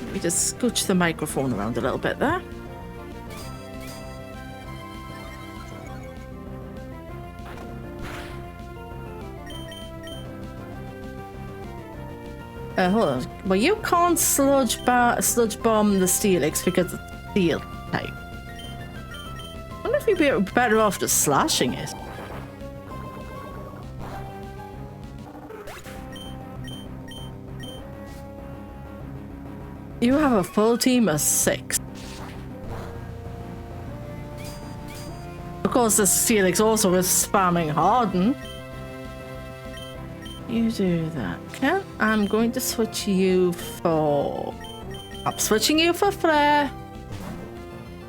Let me just scooch the microphone around a little bit there. Hold on. Well, you can't sludge bomb the Steelix because it's steel type. I wonder if you'd be better off just slashing it. You have a full team of 6. Of course, the Steelix also is spamming Harden. You do that, okay? I'm going to switch you for... I'm switching you for Flare.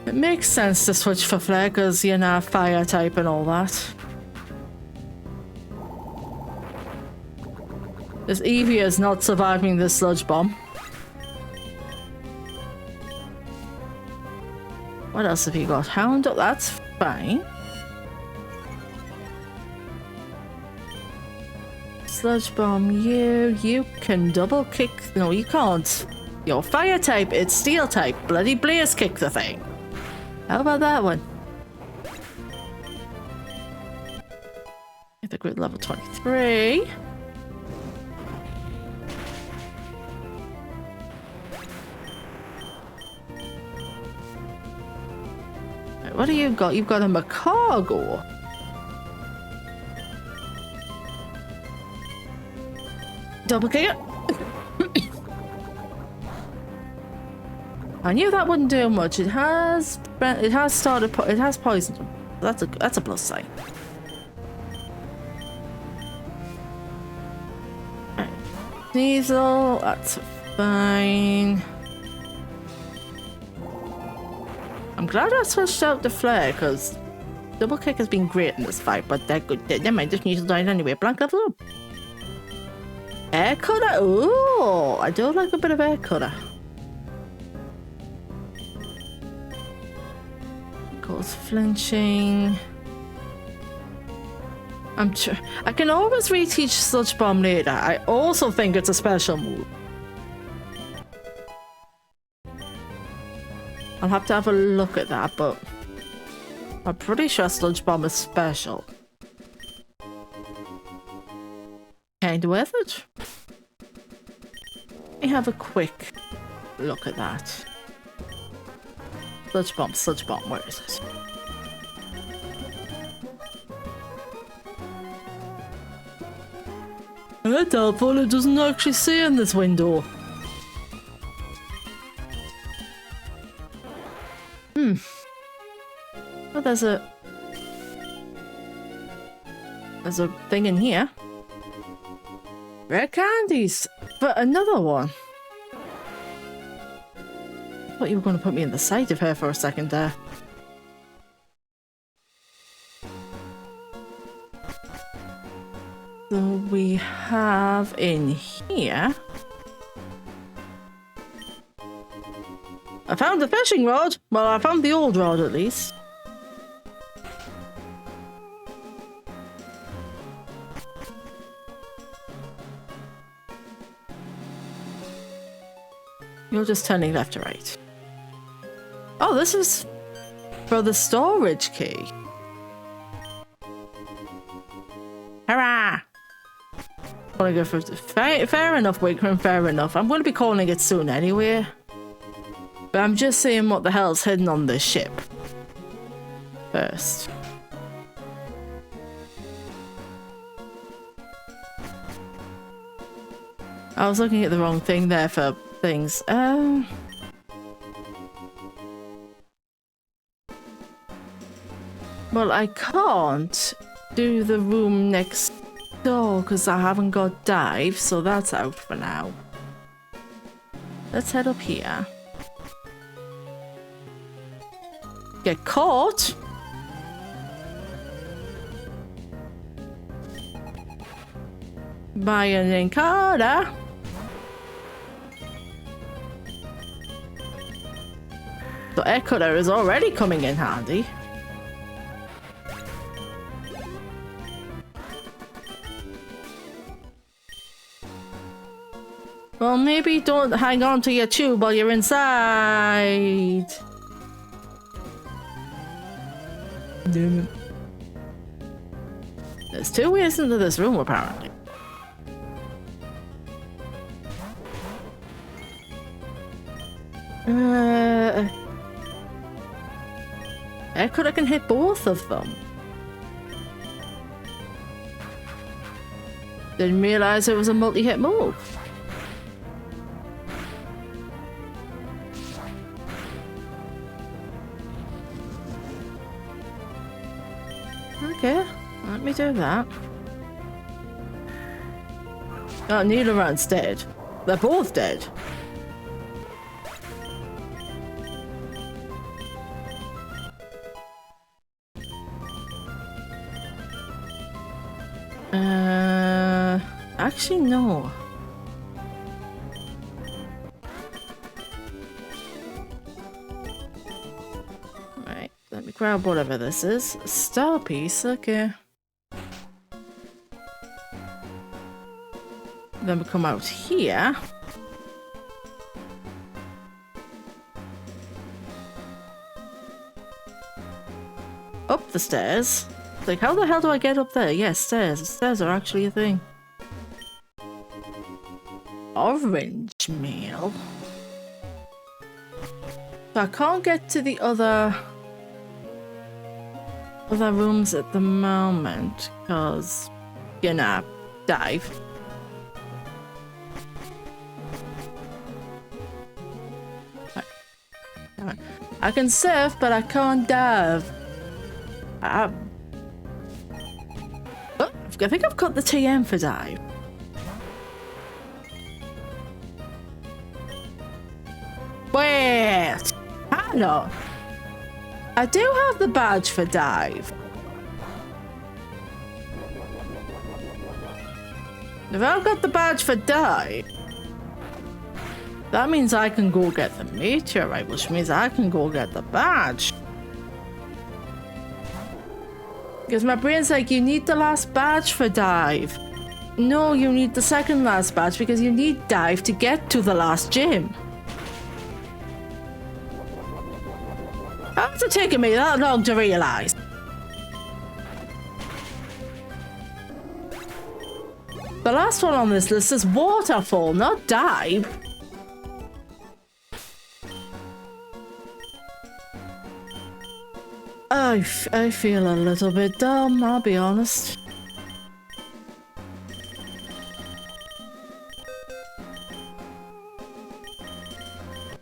It makes sense to switch for Flare because you're not fire type and all that. This Eevee is not surviving the sludge bomb. What else have you got? Hound up, that's fine. Sludge bomb you can double kick. No, you can't. You're fire type, it's steel type. Bloody blaze kick the thing. How about that one? Get the grid level 23. Right, what do you got? You've got a Macargo. Double kick it. I knew that wouldn't do much. It has poisoned him. That's a plus sign. Right. Diesel, that's fine. I'm glad I switched out the flare because double kick has been great in this fight, but they're good. Never mind, just need to die anyway. Blank level up. Air cutter? Ooh, I do like a bit of air cutter. Goes flinching. I can always reteach Sludge Bomb later. I also think it's a special move. I'll have to have a look at that, but I'm pretty sure Sludge Bomb is special. Kinda worth it. Let me have a quick look at that. Sludge bomb, where is it? That's helpful, it doesn't actually see in this window. Oh, there's a thing in here. Rare candies! But another one. I thought you were going to put me in the sight of her for a second there. So we have in here... I found the fishing rod! Well, I found the old rod at least. You're just turning left to right. Oh, this is for the storage key. Hurrah! Want to go for fair enough, Wickram, fair enough. I'm going to be calling it soon anyway. But I'm just seeing what the hell's hidden on this ship first. I was looking at the wrong thing there for things. Well, I can't do the room next door because I haven't got dive, so that's out for now. Let's head up here. Get caught. By an encoder. The air cutter is already coming in handy. Well, maybe don't hang on to your tube while you're inside. Damn it. There's 2 ways into this room, apparently. I can hit both of them. Didn't realize it was a multi-hit move. Okay, let me do that. Oh, neither one's dead. They're both dead. Actually, no. Right, let me grab whatever this is. A star piece, okay. Then we come out here. Up the stairs. Like, how the hell do I get up there? Yes, stairs. The stairs are actually a thing. Orange meal. So I can't get to the other rooms at the moment because, you know, dive. Right. I can surf, but I can't dive. Oh, I think I've got the TM for dive. Wait, hang on. I do have the badge for dive. If I've got the badge for dive, that means I can go get the meteorite, which means I can go get the badge. Because my brain's like, you need the last badge for dive. No, you need the second last badge because you need dive to get to the last gym. How's it taking me that long to realise? The last one on this list is waterfall, not dive. I feel a little bit dumb, I'll be honest.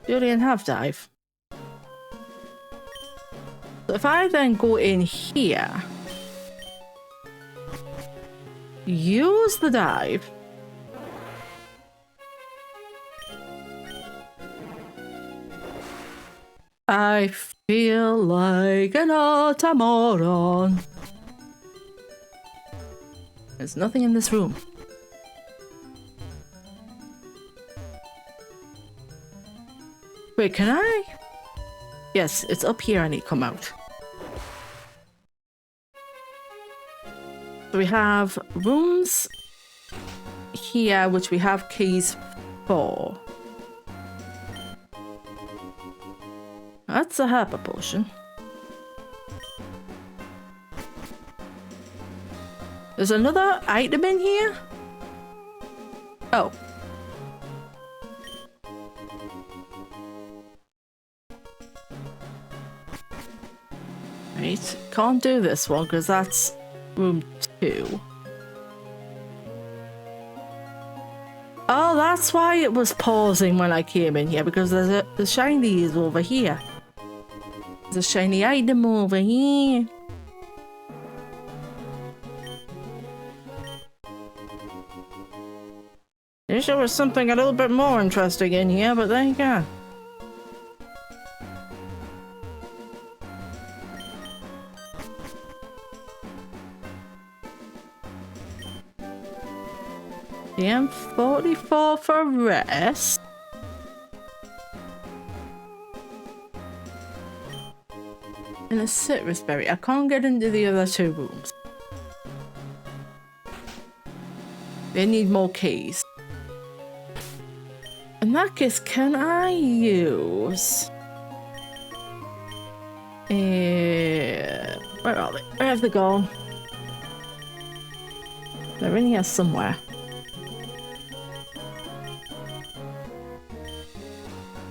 Julian have dive. So if I then go in here, use the dive, I feel like an automaton. There's nothing in this room. Wait, can I? Yes, it's up here. I need to come out. So we have rooms here, which we have keys for. That's a hyper potion. There's another item in here? Oh. Right, can't do this one because that's room 2. Oh, that's why it was pausing when I came in here, because the shiny is over here. There's a shiny item over here. Wish there was something a little bit more interesting in here, but there you go. The M44 for rest. And a citrus berry. I can't get into the other 2 rooms. They need more keys. In that case, can I use... where are they? Where have they gone? They're in here somewhere.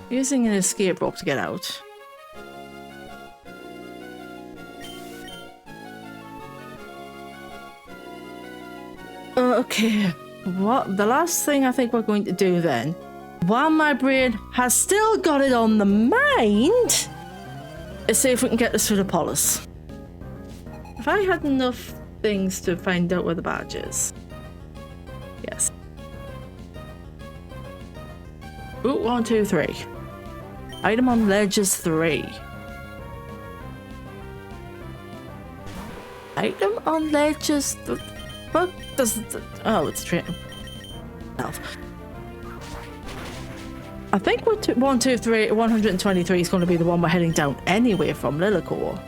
Using an escape rope to get out. Okay, what the last thing I think we're going to do then, while my brain has still got it on the mind, is see if we can get this through the Polis. If I had enough things to find out where the badge is. Yes. Ooh, 1, 2, 3. Item on ledge is 3. Item on ledge is what does oh, it's train. I think 1, 2, 3, 123 is going to be the one we're heading down anyway from Lilicore.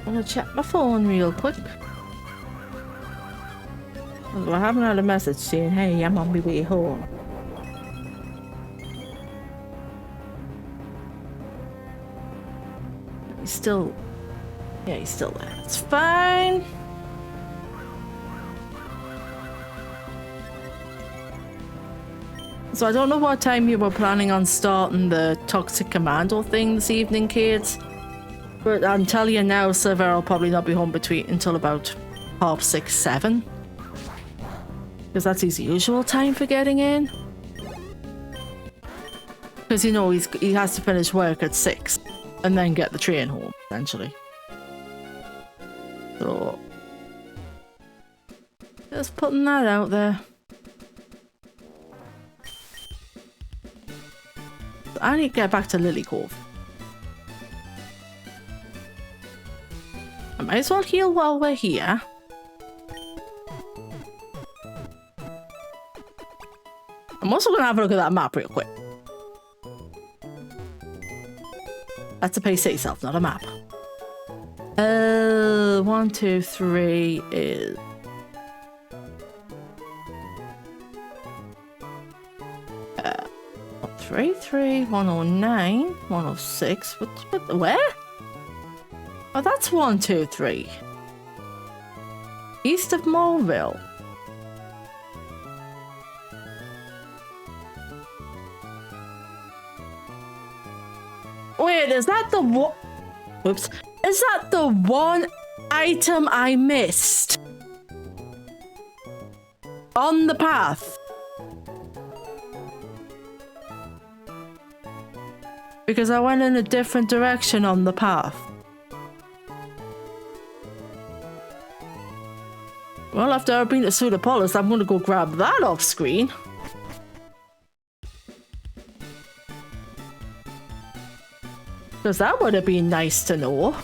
I'm gonna check my phone real quick. I haven't had a message saying, hey, I'm on my way home. He's still... yeah, he's still there. It's fine. So I don't know what time you were planning on starting the Toxic Commando thing this evening, kids. But I'm telling you now, Silver will probably not be home until about 6:30, 7. Because that's his usual time for getting in. Because, you know, he has to finish work at 6 and then get the train home, essentially. So, just putting that out there. I need to get back to Lily Cove. I might as well heal while we're here. I'm also going to have a look at that map real quick. That's a PC itself, not a map. 1, 2, 3 is... 133, 109, 106. Where? Oh, that's 1, 2, 3. East of Moreville. Wait, is that the one? Whoops. Is that the one item I missed? On the path? Because I went in a different direction on the path. Well, after I've been to Pseudopolis, I'm gonna go grab that off screen. Because that would have been nice to know.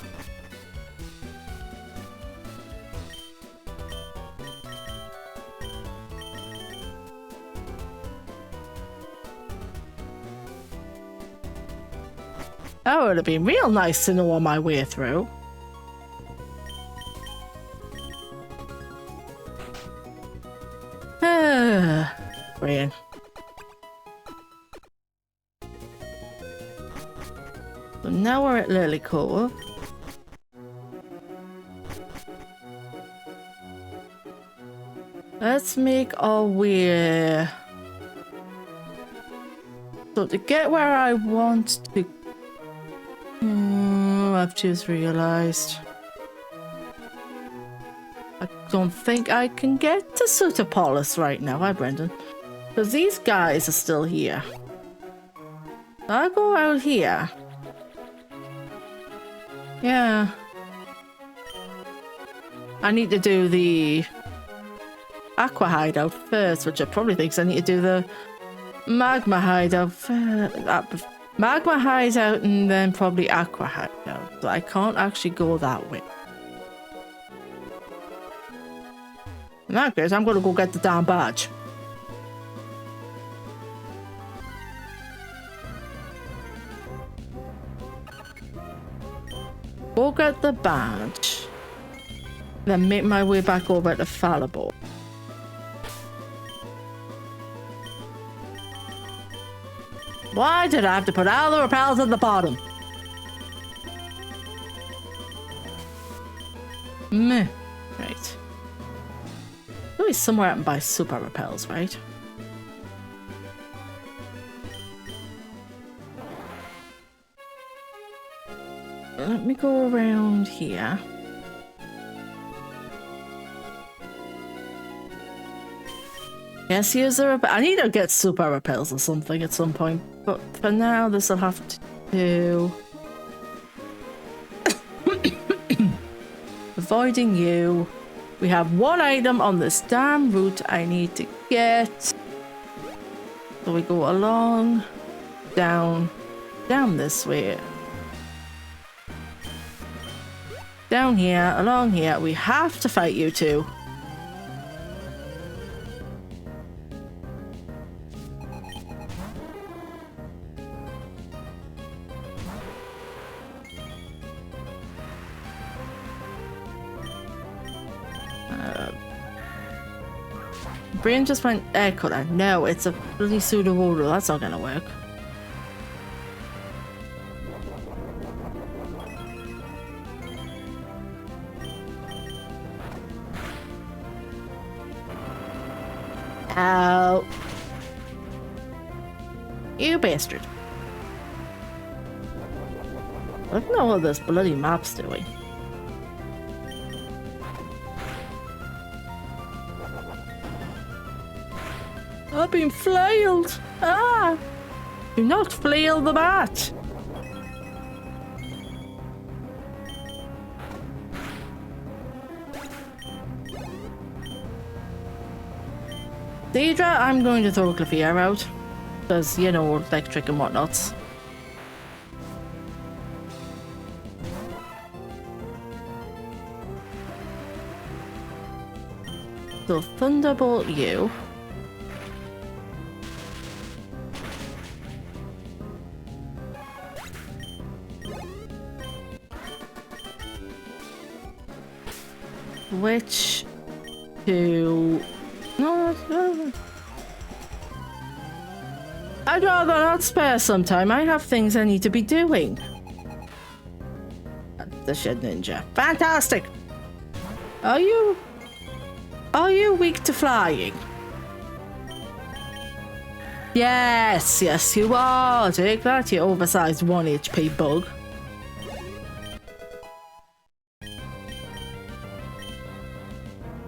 That would have been real nice to know on my way through. Brain. So now we're at Lily Cove. Let's make our way. So to get where I want to... I've just realized. I don't think I can get to Pseudopolis right now. Hi, Brendan. Because these guys are still here. I'll go out here. Yeah. I need to do the Aqua Hideout first, which I probably think I need to do the Magma Hideout first. Magma Hideout and then probably Aqua Hideout. So I can't actually go that way. In that case, I'm going to go get the damn badge. Go get the badge. Then make my way back over to Fallible. Why did I have to put all the repels at the bottom? Meh. Right. There is somewhere I can buy super repels, right? Let me go around here. Yes, use the repel. I need to get super repels or something at some point, but for now, this will have to do. Avoiding you. We have one item on this damn route I need to get. So we go along, down this way. Down here, along here. We have to fight you two. Brain just went air cutter. No, it's a bloody pseudo water. That's not gonna work. Ow. You bastard. I don't know what this bloody map's doing. I've been flailed! Ah! Do not flail the bat! Deidre, I'm going to throw Clefia out. Because, you know, electric and whatnots. So, Thunderbolt you. Switch to... No, I'd rather not spare some time. I have things I need to be doing. The Shed Ninja. Fantastic! Are you weak to flying? Yes, yes you are. Take that, you oversized 1 HP bug.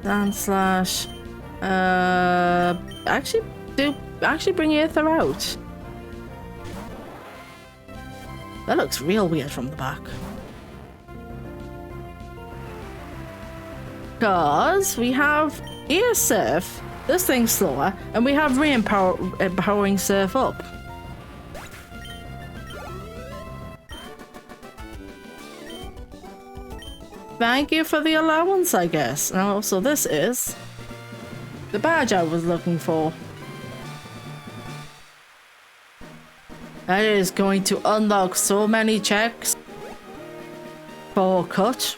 Sand slash. Actually bring Aether out. That looks real weird from the back. Because we have air surf, this thing's slower, and we have rain powering surf up. Thank you for the allowance, I guess. Now, so this is the badge I was looking for. That is going to unlock so many checks for cut.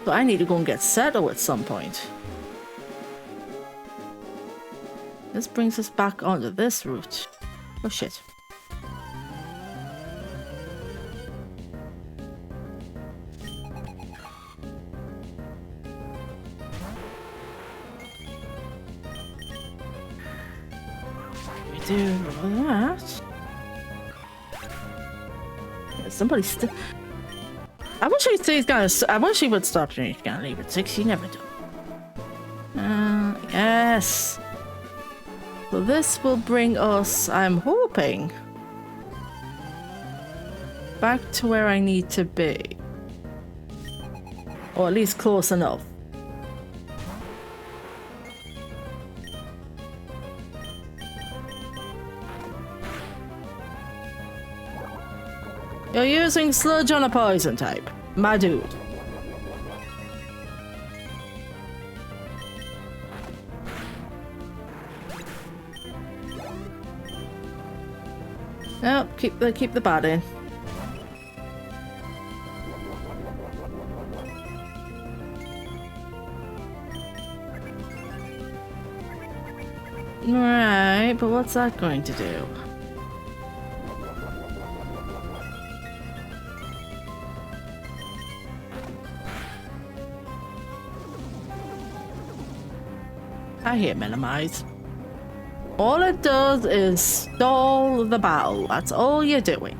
So I need to go and get settled at some point. This brings us back onto this route. Oh shit. We do that. Somebody still. I wish he'd say he's gonna. I wish he would stop and he's gonna leave at 6. He never do. Yes. So this will bring us, I'm hoping, back to where I need to be. Or at least close enough. You're using sludge on a poison type, my dude. No, keep the bat in. Right, but what's that going to do? I hit minimize. All it does is stall the battle. That's all you're doing.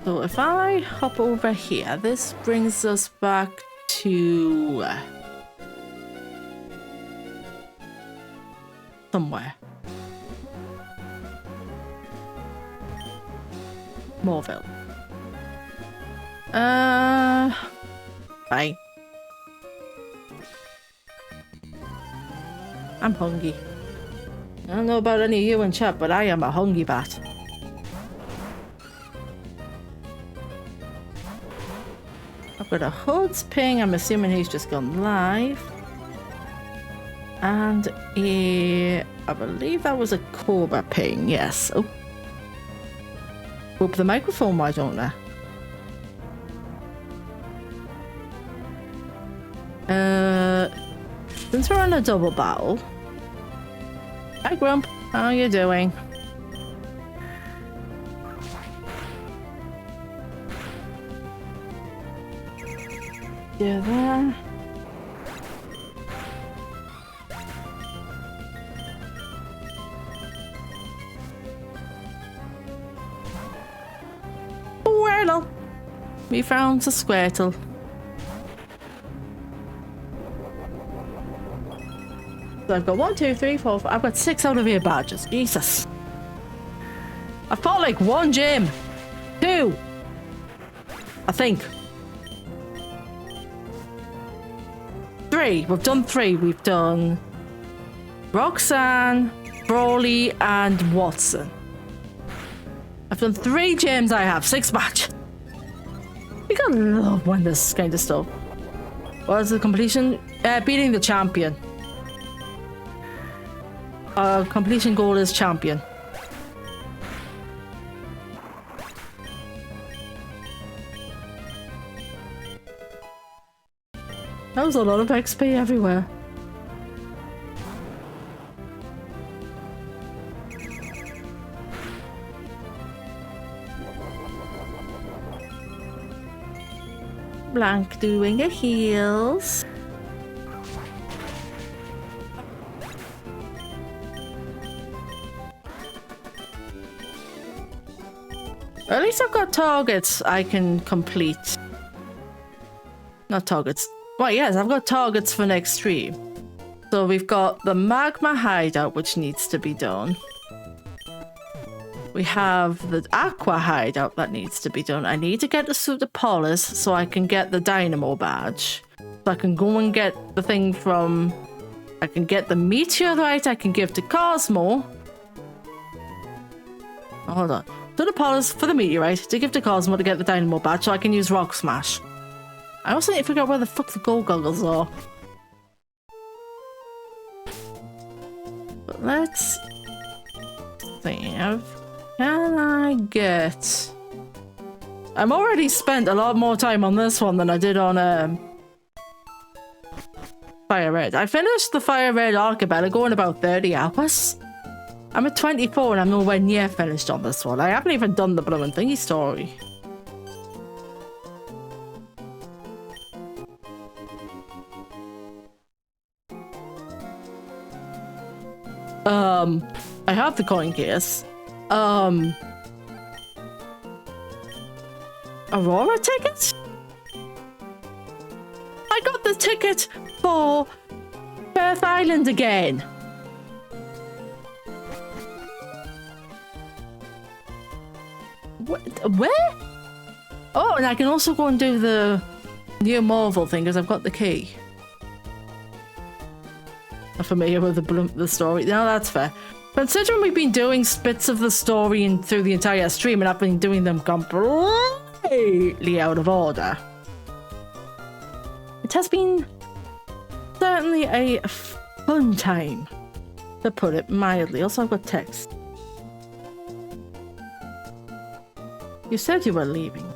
So if I hop over here, this brings us back to somewhere. Moreville. Fine. I'm hungry. I don't know about any of you in chat, but I am a hungry bat. I've got a HUD's ping. I'm assuming he's just gone live. And I believe that was a Cobra ping. Yes. Oh. Open the microphone, why don't I? Since we're on a double battle. Hi Grump, how you doing? Yeah, there. Squirtle! We found a Squirtle. So I've got 1, 2, 3, 4, 5. I've got 6 out of 8 badges. Jesus. I fought like 1 gym. 2. I think. 3. We've done 3. We've done Roxanne, Brawley, and Watson. I've done 3 gyms. I have 6 badges. You gotta love when this kind of stuff. What is the completion? Beating the champion. Completion goal is champion. That was a lot of XP everywhere. Blank doing a heals. At least I've got targets I can complete. Not targets. Well, yes, I've got targets for next stream. So we've got the magma hideout, which needs to be done. We have the aqua hideout that needs to be done. I need to get the suit of Polis so I can get the dynamo badge. So I can go and get the thing from... I can get the meteorite I can give to Cosmo. Oh, hold on. To the Polis for the meteorite to give to Cosmo to get the dynamo badge so I can use Rock Smash. I also need to figure out where the fuck the gold goggles are. But let's save. Can I get... I'm already spent a lot more time on this one than I did on Fire Red. I finished the Fire Red Archipelago in about 30 hours. I'm at 24 and I'm nowhere near finished on this one. I haven't even done the Blue and Thingy story. I have the coin case. Aurora ticket? I got the ticket for Perth Island again. Where? Oh, and I can also go and do the new Marvel thing because I've got the key. I'm familiar with the story. No, that's fair. Considering we've been doing bits of the story through the entire stream and I've been doing them completely out of order. It has been certainly a fun time, to put it mildly. Also, I've got text. You said you were leaving.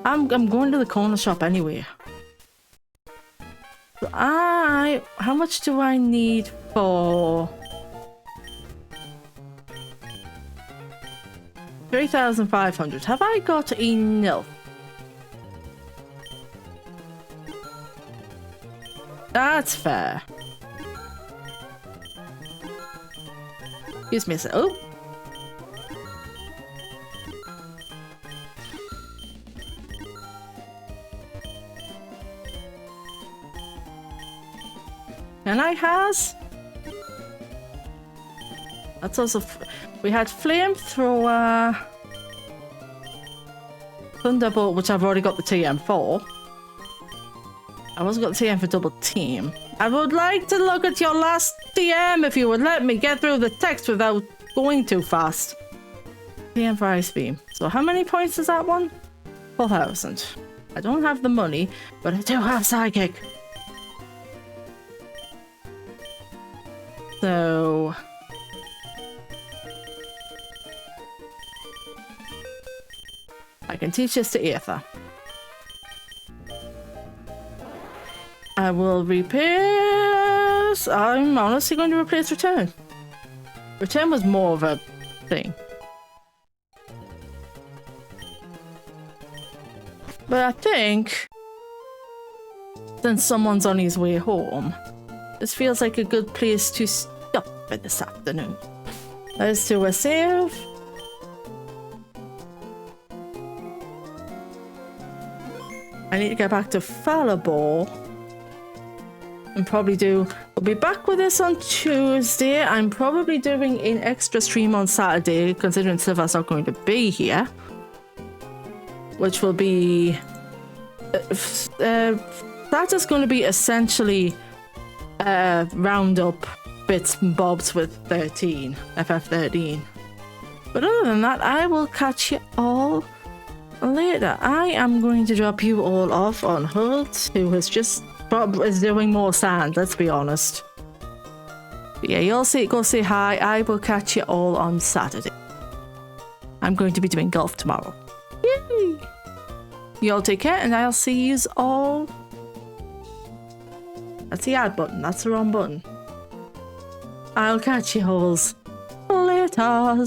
I'm going to the corner shop anyway. So how much do I need for 3,500? Have I got enough? That's fair. Excuse me a sec. Oh. And I has. That's also. We had Flamethrower, Thunderbolt, which I've already got the TM for. I've also got the TM for Double Team. I would like to look at your last TM if you would let me get through the text without going too fast. TM for Ice Beam. So how many points is that one? 4,000. I don't have the money, but I do have Psychic. So... I can teach this to Aether. I will repair... I'm honestly going to replace Return. Return was more of a thing. But I think... since someone's on his way home, this feels like a good place to stop for this afternoon. Let's do a save. I need to get back to Fallible. And probably do... We'll be back with this on Tuesday. I'm probably doing an extra stream on Saturday, considering Silver's not going to be here. Which will be... that is going to be essentially... round up bits and bobs with 13, FF13. But other than that, I will catch you all later. I am going to drop you all off on Holt, who is doing more sand, let's be honest. But yeah, you'll see, go say hi. I will catch you all on Saturday. I'm going to be doing golf tomorrow. Yay! You all take care, and I'll see yous all. That's the add button. That's the wrong button. I'll catch you alls later.